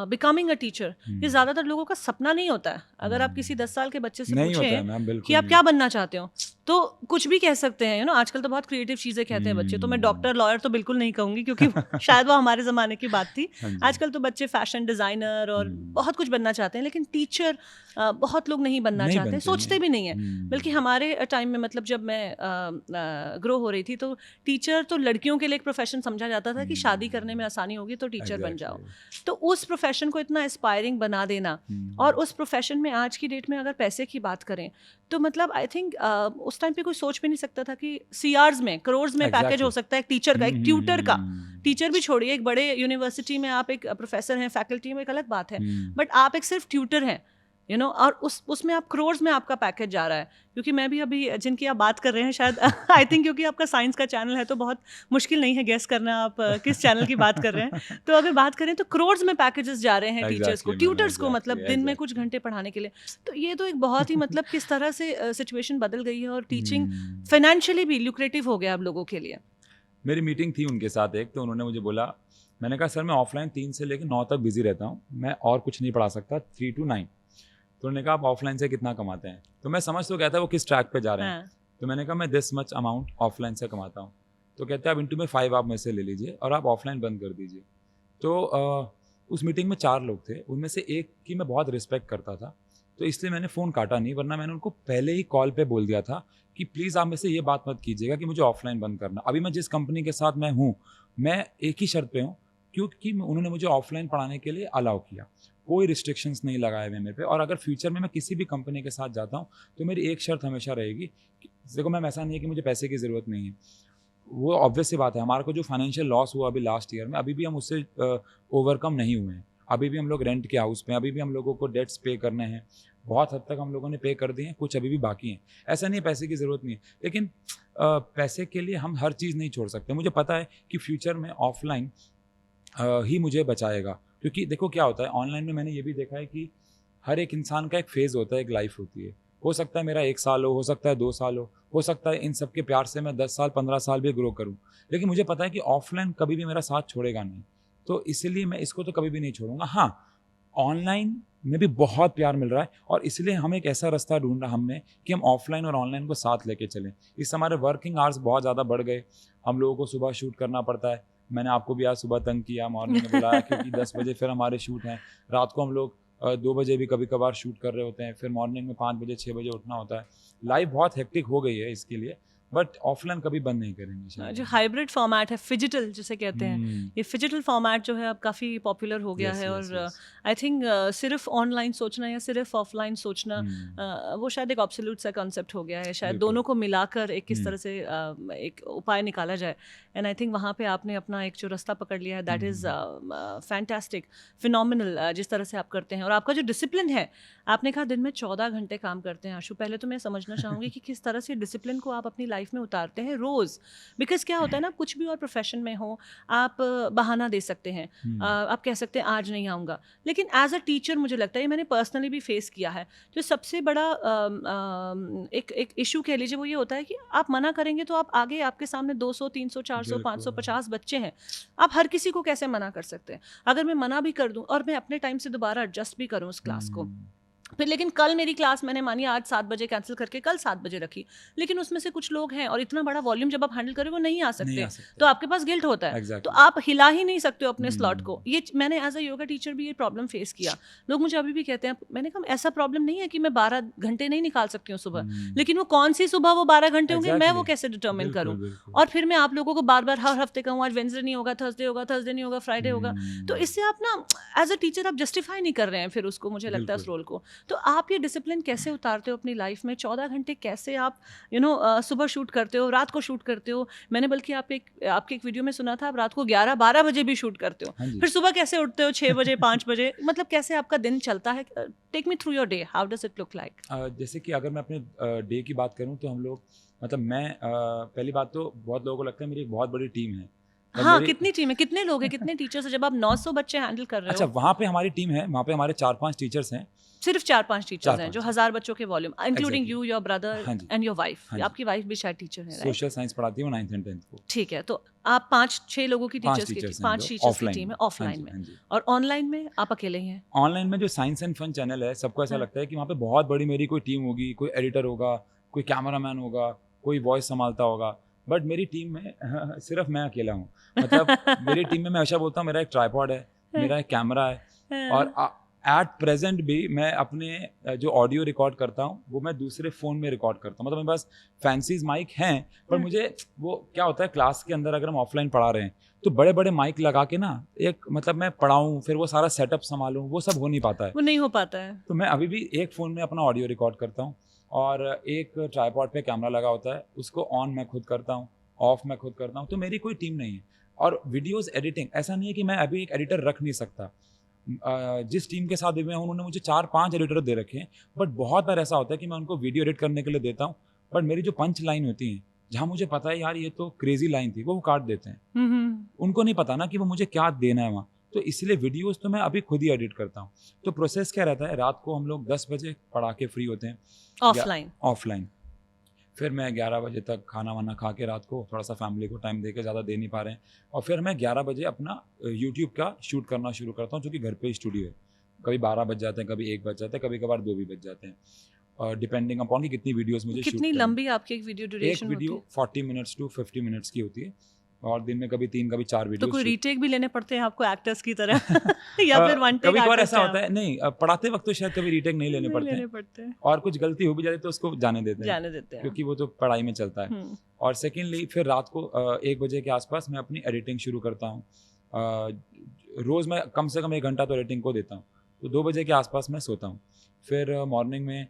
becoming a teacher, ये ज़्यादातर लोगों का सपना नहीं होता है। अगर आप किसी 10 साल के बच्चे से नहीं होता है पूछें मैम, बिल्कुल कि आप नहीं। क्या बनना चाहते हो, तो कुछ भी कह सकते हैं। यू नो आजकल तो बहुत क्रिएटिव चीज़ें कहते हैं बच्चे। तो मैं डॉक्टर, लॉयर तो बिल्कुल नहीं कहूँगी क्योंकि शायद वो हमारे ज़माने की बात थी। हाँ जी। आजकल तो बच्चे फैशन डिज़ाइनर और बहुत कुछ बनना चाहते हैं, लेकिन टीचर बहुत लोग नहीं बनना नहीं चाहते, बनते, सोचते नहीं। भी नहीं है। बल्कि हमारे टाइम में मतलब जब मैं ग्रो हो रही थी तो टीचर तो लड़कियों के लिए एक प्रोफेशन समझा जाता था कि शादी करने में आसानी होगी तो टीचर बन जाओ। तो उस प्रोफेशन को इतना एस्पायरिंग बना देना, और उस प्रोफेशन में आज की डेट में अगर पैसे की बात करें तो मतलब आई थिंक उस टाइम पे कोई सोच भी नहीं सकता था कि सीआर्स में, करोड़ में पैकेज हो सकता है एक टीचर का, एक ट्यूटर का। टीचर भी छोड़िए, एक बड़े यूनिवर्सिटी में आप एक प्रोफेसर हैं, फैकल्टी में, एक अलग बात है, बट आप एक सिर्फ ट्यूटर हैं, यू नो, और उसमें आप करोड़ में आपका पैकेज जा रहा है। क्योंकि मैं भी अभी जिनकी आप बात कर रहे हैं शायद आई थिंक क्योंकि आपका साइंस का चैनल है तो बहुत मुश्किल नहीं है गेस करना आप किस चैनल की बात कर रहे हैं। तो अगर बात करें तो करोड़ में पैकेजेस जा रहे हैं टीचर्स को, ट्यूटर्स को, मतलब दिन में कुछ घंटे पढ़ाने के लिए। तो ये तो एक बहुत ही मतलब किस तरह से सिचुएशन बदल गई है और टीचिंग फाइनेंशियली भी ल्यूक्रेटिव हो गया अब लोगों के लिए। मेरी मीटिंग थी उनके साथ एक, तो उन्होंने मुझे बोला, मैंने कहा सर मैं ऑफलाइन 3 से लेकर 9 तक बिजी रहता हूँ, मैं और कुछ नहीं पढ़ा सकता 3 to 9। तो उन्होंने कहा आप ऑफलाइन से कितना कमाते हैं? तो मैं समझ तो गया था वो किस ट्रैक पे जा रहे हैं। हाँ, तो मैंने कहा मैं दिस मच अमाउंट ऑफलाइन से कमाता हूँ। तो कहते हैं आप इंटू में 5 आप में से ले लीजिए और आप ऑफलाइन बंद कर दीजिए। तो उस मीटिंग में 4 लोग थे, उनमें से एक की मैं बहुत रिस्पेक्ट करता था, तो इसलिए मैंने फ़ोन काटा नहीं, वरना मैंने उनको पहले ही कॉल पे बोल दिया था कि प्लीज़ आप मेरे से ये बात मत कीजिएगा कि मुझे ऑफलाइन बंद करना। अभी मैं जिस कंपनी के साथ मैं हूँ, मैं एक ही शर्त पे हूँ, क्योंकि उन्होंने मुझे ऑफलाइन पढ़ाने के लिए अलाउ किया, कोई रिस्ट्रिक्शंस नहीं लगाए हुए मेरे पे। और अगर फ्यूचर में मैं किसी भी कंपनी के साथ जाता हूँ, तो मेरी एक शर्त हमेशा रहेगी कि देखो मैम ऐसा नहीं है कि मुझे पैसे की ज़रूरत नहीं है, वो ऑब्वियस सी बात है, हमारे को जो फाइनेंशियल लॉस हुआ अभी लास्ट ईयर में, अभी भी हम उससे ओवरकम नहीं हुए हैं। अभी भी हम लोग रेंट के हाउस में, अभी भी हम लोगों को डेट्स पे करने हैं, बहुत हद तक हम लोगों ने पे कर दिए हैं, कुछ अभी भी बाकी हैं। ऐसा नहीं है पैसे की ज़रूरत नहीं है, लेकिन पैसे के लिए हम हर चीज़ नहीं छोड़ सकते। मुझे पता है कि फ्यूचर में ऑफलाइन ही मुझे बचाएगा, क्योंकि देखो क्या होता है ऑनलाइन में, मैंने ये भी देखा है कि हर एक इंसान का एक फेज़ होता है, एक लाइफ होती है। हो सकता है मेरा 1 साल हो सकता है 2 साल हो सकता है इन सब के प्यार से मैं 10 साल 15 साल भी ग्रो करूँ, लेकिन मुझे पता है कि ऑफलाइन कभी भी मेरा साथ छोड़ेगा नहीं, तो इसीलिए मैं इसको तो कभी भी नहीं छोड़ूंगा। हाँ, ऑनलाइन में भी बहुत प्यार मिल रहा है, और इसलिए हम एक ऐसा रास्ता ढूंढा हमने कि हम ऑफलाइन और ऑनलाइन को साथ लेके चलें। इससे हमारे वर्किंग आवर्स बहुत ज़्यादा बढ़ गए, हम लोगों को सुबह शूट करना पड़ता है। मैंने आपको भी आज सुबह तंग किया, मॉर्निंग में बुलाया क्योंकि 10 बजे फिर हमारे शूट हैं, रात को हम लोग 2 बजे भी कभी कभार शूट कर रहे होते हैं, फिर मॉर्निंग में 5 बजे 6 बजे उठना होता है। लाइफ बहुत हेक्टिक हो गई है इसके लिए, बट ऑफलाइन कभी बंद नहीं करेंगे शायद। जो हाइब्रिड फॉर्मेट है, फिजिटल जिसे कहते हैं, ये फिजिटल फॉर्मेट जो है अब काफ़ी पॉपुलर हो गया Yes, है। yes, और yes. आई थिंक सिर्फ ऑनलाइन सोचना या सिर्फ ऑफलाइन सोचना, वो शायद एक ऑब्सोल्यूट सा कॉन्सेप्ट हो गया है। शायद बिल्कुल। दोनों को मिलाकर एक किस हम्म। तरह से एक उपाय निकाला जाए। एंड आई थिंक वहाँ पे आपने अपना एक जो रास्ता पकड़ लिया है, दैट इज़ फैंटास्टिक, फिनोमिनल जिस तरह से आप करते हैं। और आपका जो डिसिप्लिन है, आपने कहा दिन में 14 घंटे काम करते हैं आशु। पहले तो मैं समझना चाहूँगी कि किस तरह से डिसिप्लिन को आप अपनी लाइफ में उतारते हैं रोज़। बिकॉज क्या होता है ना, कुछ भी और प्रोफेशन में हो, आप बहाना दे सकते हैं, आप कह सकते हैं आज नहीं आऊँगा, लेकिन एज अ टीचर मुझे लगता है, ये मैंने पर्सनली भी फेस किया है, जो सबसे बड़ा एक इशू कह लीजिए वो ये होता है कि आप मना करेंगे तो आप आगे आपके सामने 200 300 400 500 50 बच्चे हैं, आप हर किसी को कैसे मना कर सकते हैं? अगर मैं मना भी कर दूं और मैं अपने टाइम से दोबारा एडजस्ट भी करूं उस क्लास को, फिर लेकिन कल मेरी क्लास मैंने मानी आज 7 बजे कैंसिल करके कल 7 बजे रखी, लेकिन उसमें से कुछ लोग हैं और इतना बड़ा वॉल्यूम जब आप हैंडल करें वो नहीं आ सकते, तो आपके पास गिल्ट होता है। Exactly. तो आप हिला ही नहीं सकते हो अपने स्लॉट को। ये मैंने एज अ योगा टीचर भी ये प्रॉब्लम फेस किया। लोग मुझे अभी भी कहते हैं, मैंने कहा ऐसा प्रॉब्लम नहीं है कि मैं 12 घंटे नहीं निकाल सकती हूँ सुबह, लेकिन वो कौन सी सुबह वो 12 घंटे होंगे, मैं वो कैसे डिटर्मिन करूँ? और फिर मैं आप लोगों को बार बार हर हफ्ते कहूँ आज वेडनेसडे नहीं होगा, थर्सडे नहीं होगा, फ्राइडे होगा, तो इससे आप ना एज अ टीचर आप जस्टिफाई नहीं कर रहे हैं फिर उसको, मुझे लगता है उस रोल को। तो आप ये डिसिप्लिन कैसे उतारते हो अपनी लाइफ में? 14 घंटे कैसे आप सुबह शूट करते हो, रात को शूट करते हो? मैंने बल्कि आपके एक वीडियो में सुना था आप रात को 11-12 बजे भी शूट करते हो, फिर सुबह कैसे उठते हो 6 बजे 5 बजे, मतलब कैसे आपका दिन चलता है? Take me through your day, how does it look like? जैसे कि अगर मैं अपने डे की बात करूं, तो हम लोग मतलब मैं पहली बात तो बहुत लोगों को लगता है मेरी एक बहुत बड़ी टीम है। हाँ, कितनी टीम है, कितने लोग हैं, कितने टीचर्स हैं जब आप 900 बच्चे हैंडल कर रहे हो? अच्छा, वहाँ पे हमारी टीम है, वहाँ पे हमारे 4-5 टीचर्स हैं। सिर्फ 4-5 टीचर्स हैं 4-5 जो 1000 बच्चों के volume, including Exactly. You, your brother हाँ जी। And your wife. हाँ जी। आपकी वाइफ भी शायद टीचर है, राइट? सोशल साइंस पढ़ाती है वो 9th and 10th को। ठीक है, तो आप 5-6 लोगों की 5 टीचर्स की टीचर्स हैं 5 लोग, टीचर्स की ऑफलाइन टीम है में। ऑफलाइन हाँ में, जी। और ऑनलाइन में आप अकेले ही हैं? ऑनलाइन में जो साइंस एंड फन चैनल है, सबको ऐसा हाँ। लगता है कि वहाँ पे बहुत बड़ी मेरी कोई टीम होगी, कोई एडिटर होगा, कोई कैमरामैन होगा, कोई वॉइस संभालता होगा, बट मेरी टीम में सिर्फ मैं अकेला हूँ। मतलब मेरी टीम में मैं हमेशा बोलता हूँ मेरा एक ट्राइपॉड है, मेरा एक कैमरा है, और एट प्रेजेंट भी मैं अपने जो ऑडियो रिकॉर्ड करता हूँ वो मैं दूसरे फ़ोन में रिकॉर्ड करता हूँ। मतलब मेरे पास फैंसीज माइक हैं, पर मुझे वो क्या होता है क्लास के अंदर अगर हम ऑफलाइन पढ़ा रहे हैं तो बड़े बड़े माइक लगा के ना एक मतलब मैं पढ़ाऊँ, फिर वो सारा सेटअप संभालूँ, वो सब हो नहीं पाता है। वो नहीं हो पाता है। तो मैं अभी भी एक फ़ोन में अपना ऑडियो रिकॉर्ड करता हूँ, और एक ट्राइपॉड पे कैमरा लगा होता है, उसको ऑन मैं खुद करता हूँ, ऑफ मैं खुद करता हूँ। तो मेरी कोई टीम नहीं है। और वीडियोज़ एडिटिंग ऐसा नहीं है कि मैं अभी एक एडिटर रख नहीं सकता। जिस टीम के साथ भी मैं हूँ उन्होंने मुझे 4-5 एडिटर दे रखे हैं, बट बहुत बार ऐसा होता है कि मैं उनको वीडियो एडिट करने के लिए देता हूँ, बट मेरी जो पंच लाइन होती हैं जहाँ मुझे पता है यार ये तो क्रेजी लाइन थी, वो काट देते हैं। उनको नहीं पता ना कि वो मुझे क्या देना है वहाँ, तो इसलिए वीडियोस तो मैं अभी खुद ही एडिट करता हूँ। तो प्रोसेस क्या रहता है, रात को हम लोग 10 बजे पढ़ा के फ्री होते हैं ऑफलाइन। ऑफलाइन फिर मैं 11 बजे तक खाना वाना खा के रात को थोड़ा सा फैमिली को टाइम दे के, ज़्यादा दे नहीं पा रहे हैं, और फिर मैं 11 बजे अपना यूट्यूब का शूट करना शुरू करता हूँ, जो कि घर पे ही स्टूडियो है। कभी 12 बज जाते हैं, कभी 1 बज जाते हैं, कभी कभार 2 भी बज जाते हैं, और डिपेंडिंग अपॉन कि कितनी वीडियोस मुझे शूट कितनी करनी लंबी आपकी एक वीडियो है। एक ड्यूरेशन होती वीडियो है? 40 मिनट्स टू 50 मिनट्स की होती है, और दिन में कभी 3 कभी 4 तो वीडियो कोई शूट। रीटेक भी लेने पड़ते हैं आपको एक्टर्स की तरह या फिर वन टेक कभी कभार आर्टिस्ट ऐसा हैं होता आप? है, नहीं पढ़ाते वक्त तो शायद कभी रीटेक नहीं लेने नहीं पड़ते लेने हैं, पड़ते हैं, और कुछ गलती हो भी जाती है तो उसको जाने देते हैं, जाने देते हैं। क्योंकि वो तो पढ़ाई में चलता है। हम्म, और सेकेंडली फिर रात को 1 बजे के आसपास मैं अपनी एडिटिंग शुरू करता हूँ। रोज़ मैं कम से कम 1 घंटा तो एडिटिंग को देता हूँ, तो 2 बजे के आसपास मैं सोता हूँ। फिर मॉर्निंग में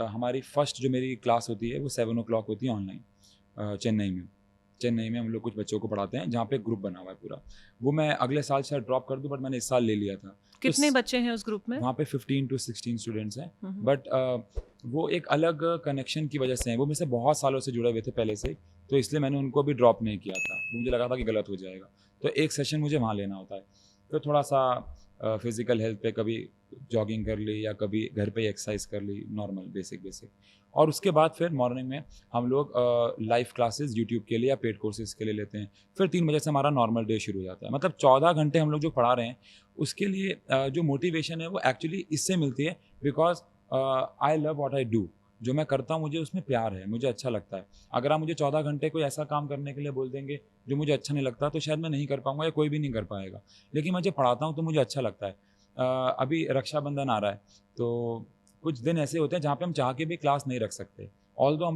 हमारी फर्स्ट जो मेरी क्लास होती है वो 7 o'clock होती है ऑनलाइन, चेन्नई में हम लोग कुछ बच्चों को पढ़ाते हैं, जहाँ पे ग्रुप बना हुआ है पूरा। वो मैं अगले साल शायद ड्रॉप कर दूँ, बट मैंने इस साल ले लिया था। कितने बच्चे हैं उस ग्रुप में? वहाँ पे 15 to 16 स्टूडेंट्स हैं, हम्म, बट वो एक अलग कनेक्शन की वजह से हैं। वो मेरे से बहुत सालों से जुड़े हुए थे पहले से ही, तो इसलिए मैंने उनको भी ड्रॉप नहीं किया था। मुझे लगा था कि गलत हो जाएगा, तो एक सेशन मुझे वहाँ लेना होता है। तो थोड़ा सा फिजिकल हेल्थ पे कभी जॉगिंग कर ली, या कभी घर पे एक्सरसाइज कर ली, नॉर्मल बेसिक। और उसके बाद फिर मॉर्निंग में हम लोग लाइव क्लासेस यूट्यूब के लिए या पेड कोर्सेज के लिए लेते हैं। फिर 3 बजे से हमारा नॉर्मल डे शुरू हो जाता है। मतलब 14 घंटे हम लोग जो पढ़ा रहे हैं, उसके लिए जो मोटिवेशन है वो एक्चुअली इससे मिलती है, because I love what I do. जो मैं करता हूँ मुझे उसमें प्यार है, मुझे अच्छा लगता है। अगर आप मुझे 14 घंटे कोई ऐसा काम करने के लिए बोल देंगे जो मुझे अच्छा नहीं लगता, तो शायद मैं नहीं कर पाऊंगा, या कोई भी नहीं कर पाएगा। लेकिन मैं जब पढ़ाता हूँ तो मुझे अच्छा लगता है। अभी रक्षाबंधन आ रहा है, तो कुछ दिन ऐसे होते हैं जहाँ पे हम चाह के भी क्लास नहीं रख सकते। ऑल्दो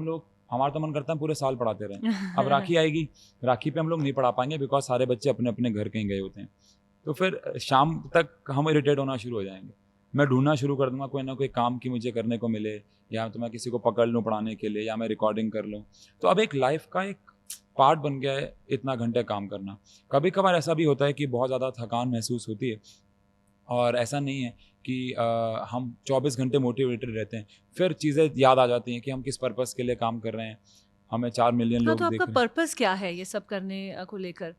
हमारा तो मन करता है पूरे साल पढ़ाते रहें। अब राखी आएगी, राखी पे हम लोग नहीं पढ़ा पाएंगे, बिकॉज सारे बच्चे अपने अपने घर कहीं गए होते हैं। तो फिर शाम तक हम इरिटेट होना शुरू हो जाएंगे। मैं ढूंढना शुरू कर दूंगा कोई ना कोई काम की मुझे करने को मिले, या तो मैं किसी को पकड़ लूँ पढ़ाने के लिए, या मैं रिकॉर्डिंग कर लूँ। तो अब एक लाइफ का एक पार्ट बन गया है इतना घंटे काम करना। कभी कभार ऐसा भी होता है कि बहुत ज़्यादा थकान महसूस होती है, और ऐसा नहीं है कि हम 24 घंटे मोटिवेटेड रहते हैं। फिर चीज़ें याद आ जाती हैं कि हम किस पर्पस के लिए काम कर रहे हैं, हमें 4 मिलियन हाँ, लोग तो आपका देख रहे हैं। पर्पस क्या है ये सब करने को लेकर?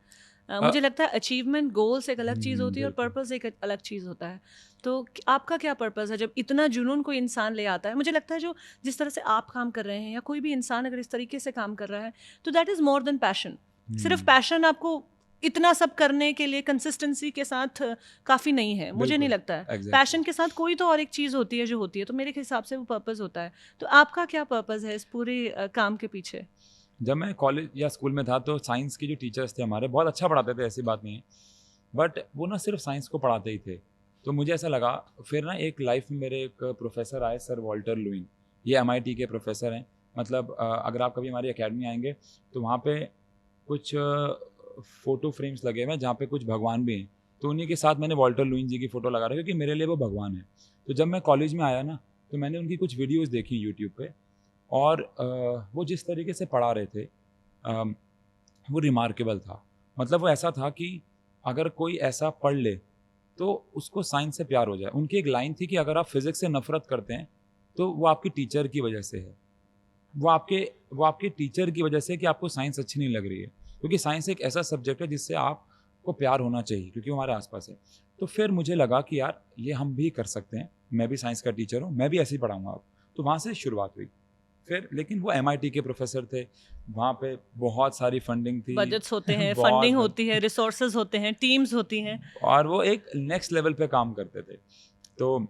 मुझे लगता है अचीवमेंट गोल्स एक अलग चीज़ होती है और बिल्कुल। पर्पस एक अलग चीज़ होता है। तो आपका क्या पर्पस है जब इतना जुनून कोई इंसान ले आता है? मुझे लगता है जो जिस तरह से आप काम कर रहे हैं, या कोई भी इंसान अगर इस तरीके से काम कर रहा है, तो that is more than passion. सिर्फ पैशन आपको इतना सब करने के लिए कंसिस्टेंसी के साथ काफ़ी नहीं है, मुझे नहीं बिल्कुल, लगता है। एग्जैक्टली। पैशन के साथ कोई तो और एक चीज़ होती है जो होती है, तो मेरे हिसाब से वो पर्पस होता है। तो आपका क्या पर्पस है इस पूरे काम के पीछे? जब मैं कॉलेज या स्कूल में था, तो साइंस के जो टीचर्स थे हमारे बहुत अच्छा पढ़ाते थे, ऐसी बात नहीं है, बट वो ना सिर्फ साइंस को पढ़ाते ही थे। तो मुझे ऐसा लगा, फिर ना एक लाइफ में मेरे एक प्रोफेसर आए, सर वॉल्टर लुइन। ये MIT के प्रोफेसर हैं। मतलब अगर आप कभी हमारी एकेडमी आएंगे तो वहाँ पे कुछ फ़ोटो फ्रेम्स लगे हुए हैं जहाँ पे कुछ भगवान भी हैं। तो उन्हीं के साथ मैंने वॉल्टर लुइन जी की फ़ोटो लगा रखी, क्योंकि मेरे लिए वो भगवान है। तो जब मैं कॉलेज में आया ना, तो मैंने उनकी कुछ वीडियोज़ देखी यूट्यूब पे, और वो जिस तरीके से पढ़ा रहे थे वो रिमार्केबल था। मतलब वो ऐसा था कि अगर कोई ऐसा पढ़ ले तो उसको साइंस से प्यार हो जाए। उनकी एक लाइन थी कि अगर आप फिज़िक्स से नफ़रत करते हैं तो वो आपकी टीचर की वजह से है। वो आपके टीचर की वजह से कि आपको साइंस अच्छी नहीं लग रही है, क्योंकि साइंस एक ऐसा सब्जेक्ट है जिससे आपको प्यार होना चाहिए, क्योंकि वो हमारे आसपास है। तो फिर मुझे लगा कि यार ये हम भी कर सकते हैं, मैं भी साइंस का टीचर हूँ, मैं भी ऐसे ही पढ़ाऊँगा अब। तो वहाँ से शुरुआत हुई। फिर लेकिन वो MIT के प्रोफेसर थे, वहाँ पे बहुत सारी फंडिंग थी। बजट्स होते हैं, बहुत फंडिंग होती है, रिसोर्सेज होते हैं, टीम्स होती हैं। और वो एक नेक्स्ट लेवल पे काम करते थे। तो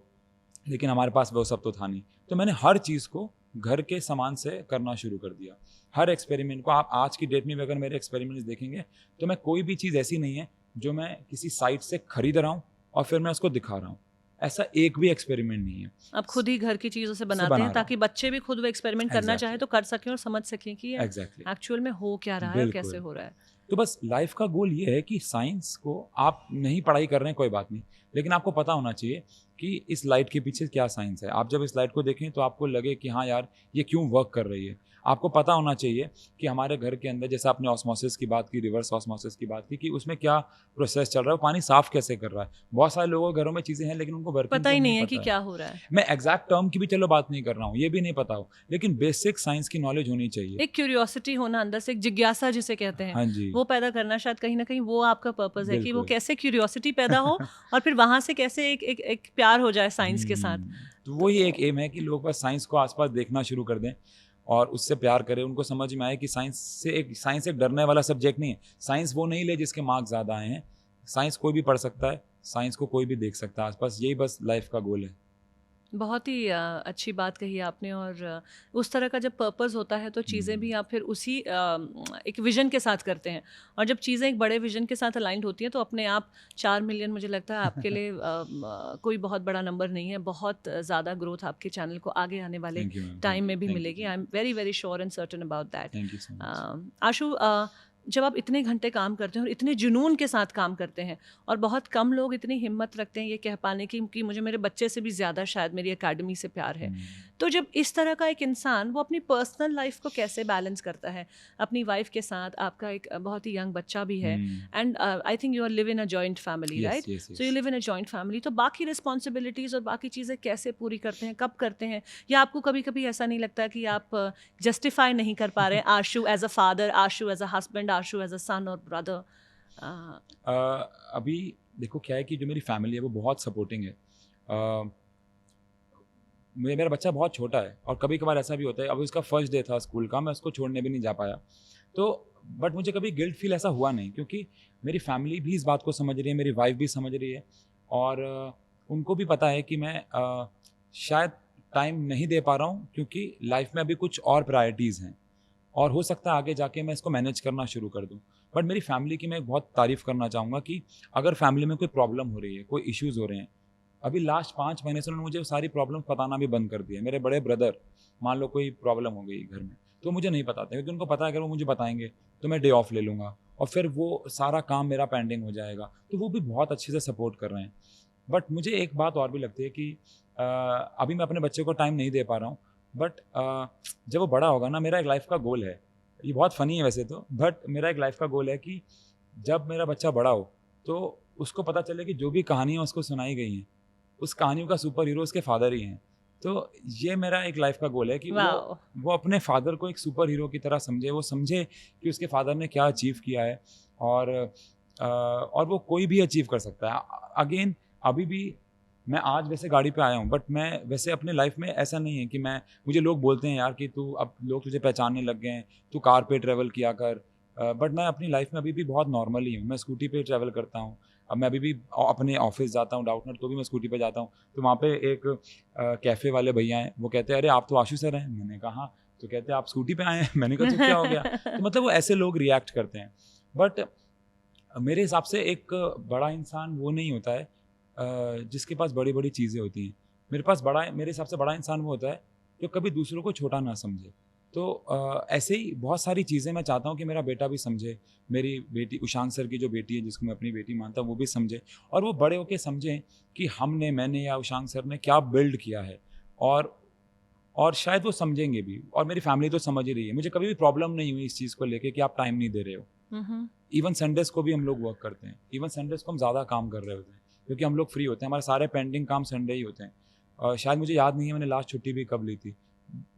लेकिन हमारे पास वो सब तो था नहीं। तो मैंने हर चीज़ को घर के सामान से करना शुरू कर दिया। हर एक्सपेरिमेंट को, आप आज की डेट में भी अगर मेरे एक्सपेरिमेंट्स देखेंगे, तो मैं कोई भी चीज़ ऐसी नहीं है जो मैं किसी साइट से खरीद रहा हूँ और फिर मैं उसको दिखा रहा हूँ। ऐसा एक भी एक्सपेरिमेंट नहीं है। आप खुद ही घर की चीज़ों से बनाते बना हैं, रहा ताकि बच्चे भी खुद वो एक्सपेरिमेंट करना Exactly. चाहे तो कर सकें और समझ सकें कि ये एग्जैक्टली। एक्चुअल में हो क्या रहा है और बिल्कुल। कैसे हो रहा है। तो बस लाइफ का गोल ये है कि साइंस को आप नहीं पढ़ाई कर रहे हैं, कोई बात नहीं, लेकिन आपको पता होना चाहिए कि इस लाइट के पीछे क्या साइंस है। आप जब इस लाइट को देखें तो आपको लगे कि हाँ यार ये क्यों वर्क कर रही है। आपको पता होना चाहिए कि हमारे घर के अंदर, जैसे आपने ऑस्मोसिस की बात की, रिवर्स ऑस्मोसिस की बात की, कि उसमें क्या प्रोसेस चल रहा है, वो पानी साफ कैसे कर रहा है। बहुत सारे लोगों के घरों में चीज़ें हैं लेकिन उनको वर्किंग पता ही नहीं है पता कि क्या हो रहा है। मैं एग्जैक्ट टर्म की भी चलो बात नहीं कर रहा हूँ, ये भी नहीं पता हो, लेकिन बेसिक साइंस की नॉलेज होनी चाहिए। एक क्यूरियोसिटी होना अंदर से, एक जिज्ञासा जिसे कहते हैं, हाँ जी, वो पैदा करना, शायद कहीं ना कहीं वो आपका पर्पस है कि वो बिल्कुल। कैसे क्यूरियोसिटी पैदा हो और फिर वहाँ से कैसे एक प्यार हो जाए साइंस के साथ। तो वही एक एम है कि लोग बस साइंस को आसपास देखना शुरू कर दें। और उससे प्यार करें, उनको समझ में आए कि साइंस एक डरने वाला सब्जेक्ट नहीं है। साइंस वो नहीं ले जिसके मार्क्स ज़्यादा आए हैं। साइंस कोई भी पढ़ सकता है, साइंस को कोई भी देख सकता है आसपास, यही बस लाइफ का गोल है। बहुत ही अच्छी बात कही आपने। और उस तरह का जब पर्पस होता है तो चीज़ें भी आप फिर उसी एक विजन के साथ करते हैं। और जब चीज़ें एक बड़े विजन के साथ अलाइंड होती हैं तो अपने आप 4 मिलियन मुझे लगता है आपके लिए कोई बहुत बड़ा नंबर नहीं है। बहुत ज़्यादा ग्रोथ आपके चैनल को आगे आने वाले थैंक यू मैम, टाइम में भी थैंक यू, मिलेगी। I am very very sure and certain about that. Thank you so much. Ashu, जब आप इतने घंटे काम करते हैं और इतने जुनून के साथ काम करते हैं, और बहुत कम लोग इतनी हिम्मत रखते हैं ये कह पाने की कि मुझे मेरे बच्चे से भी ज़्यादा शायद मेरी एकेडमी से प्यार है, तो जब इस तरह का एक इंसान वो अपनी पर्सनल लाइफ को कैसे बैलेंस करता है अपनी वाइफ के साथ? आपका एक बहुत ही यंग बच्चा भी है, and I think you are live in a joint family, right? So you live in a joint family, तो बाकी रिस्पॉन्सिबिलिटीज़ और बाकी चीज़ें कैसे पूरी करते हैं, कब करते हैं? या आपको कभी कभी ऐसा नहीं लगता कि आप जस्टिफाई नहीं कर पा रहे हैं Ashu as a father, Ashu as a husband, Ashu as a son और ब्रदर? अभी देखो क्या है कि जो मेरी फैमिली है वो बहुत सपोर्टिंग है। मेरा बच्चा बहुत छोटा है और कभी कभार ऐसा भी होता है, अभी उसका फर्स्ट डे था स्कूल का, मैं उसको छोड़ने भी नहीं जा पाया। तो बट मुझे कभी गिल्ट फील ऐसा हुआ नहीं, क्योंकि मेरी फैमिली भी इस बात को समझ रही है, मेरी वाइफ भी समझ रही है, और उनको भी पता है कि मैं शायद टाइम नहीं दे पा रहा हूँ क्योंकि लाइफ में अभी कुछ और प्रायोरिटीज़ हैं, और हो सकता है आगे जाके मैं इसको मैनेज करना शुरू कर दूँ। बट मेरी फैमिली की मैं बहुत तारीफ़ करना चाहूँगा कि अगर फैमिली में कोई प्रॉब्लम हो रही है, कोई इश्यूज़ हो रहे हैं, अभी लास्ट 5 महीने से उन्होंने मुझे सारी प्रॉब्लम बताना भी बंद कर दिया है। मेरे बड़े ब्रदर, मान लो कोई प्रॉब्लम हो गई घर में, तो मुझे नहीं बताते, क्योंकि उनको पता है अगर वो मुझे बताएँगे तो मैं डे ऑफ ले लूँगा और फिर वो सारा काम मेरा पेंडिंग हो जाएगा। तो वो भी बहुत अच्छे से सपोर्ट कर रहे हैं। बट मुझे एक बात और भी लगती है कि अभी मैं अपने बच्चे को टाइम नहीं दे पा रहा हूँ, बट जब वो बड़ा होगा ना, मेरा एक लाइफ़ का गोल है, ये बहुत फ़नी है वैसे तो, बट मेरा एक लाइफ़ का गोल है कि जब मेरा बच्चा बड़ा हो, तो उसको पता चले कि जो भी कहानियाँ उसको सुनाई गई हैं, उस कहानियों का सुपर हीरो उसके फादर ही हैं। तो ये मेरा एक लाइफ़ का गोल है कि वाओ! वो अपने फादर को एक सुपर हीरो की तरह समझे, वो समझे कि उसके फादर ने क्या अचीव किया है, और वो कोई भी अचीव कर सकता है। अगेन अभी भी मैं आज वैसे गाड़ी पे आया हूँ, बट मैं वैसे अपने लाइफ में ऐसा नहीं है कि मुझे लोग बोलते हैं यार कि तू अब लोग तुझे पहचानने लग गए हैं, तू कार पे ट्रैवल किया कर, बट मैं अपनी लाइफ में अभी भी बहुत नॉर्मल ही हूँ। मैं स्कूटी पे ट्रैवल करता हूँ। अब मैं अभी भी अपने ऑफिस जाता हूँ डाउटनट, तो भी मैं स्कूटी पे जाता हूँ। तो वहाँ पे एक कैफ़े वाले भैया हैं, वो कहते हैं अरे आप तो आशु सर हैं। मैंने कहा हाँ। तो कहते हैं आप स्कूटी पे आए हैं। मैंने कहा तो क्या हो गया? तो मतलब वो ऐसे लोग रिएक्ट करते हैं। बट मेरे हिसाब से एक बड़ा इंसान वो नहीं होता है जिसके पास बड़ी-बड़ी चीज़ें होती हैं। मेरे हिसाब से बड़ा इंसान वो होता है जो कभी दूसरों को छोटा ना समझे। तो ऐसे ही बहुत सारी चीज़ें मैं चाहता हूँ कि मेरा बेटा भी समझे, मेरी बेटी उषांक सर की जो बेटी है जिसको मैं अपनी बेटी मानता हूँ वो भी समझे, और वो बड़े होके समझें कि मैंने या उषांक सर ने क्या बिल्ड किया है, और शायद वो समझेंगे भी, और मेरी फैमिली तो समझ ही रही है। मुझे कभी भी प्रॉब्लम नहीं हुई इस चीज़ को लेके कि आप टाइम नहीं दे रहे हो। हुँ, हुँ। इवन संडेज़ को भी हम लोग वर्क करते हैं। इवन संडेज़ को हम ज़्यादा काम कर रहे होते हैं, क्योंकि हम लोग फ्री होते हैं, हमारे सारे पेंडिंग काम संडे ही होते हैं। शायद मुझे याद नहीं है मैंने लास्ट छुट्टी भी कब ली थी,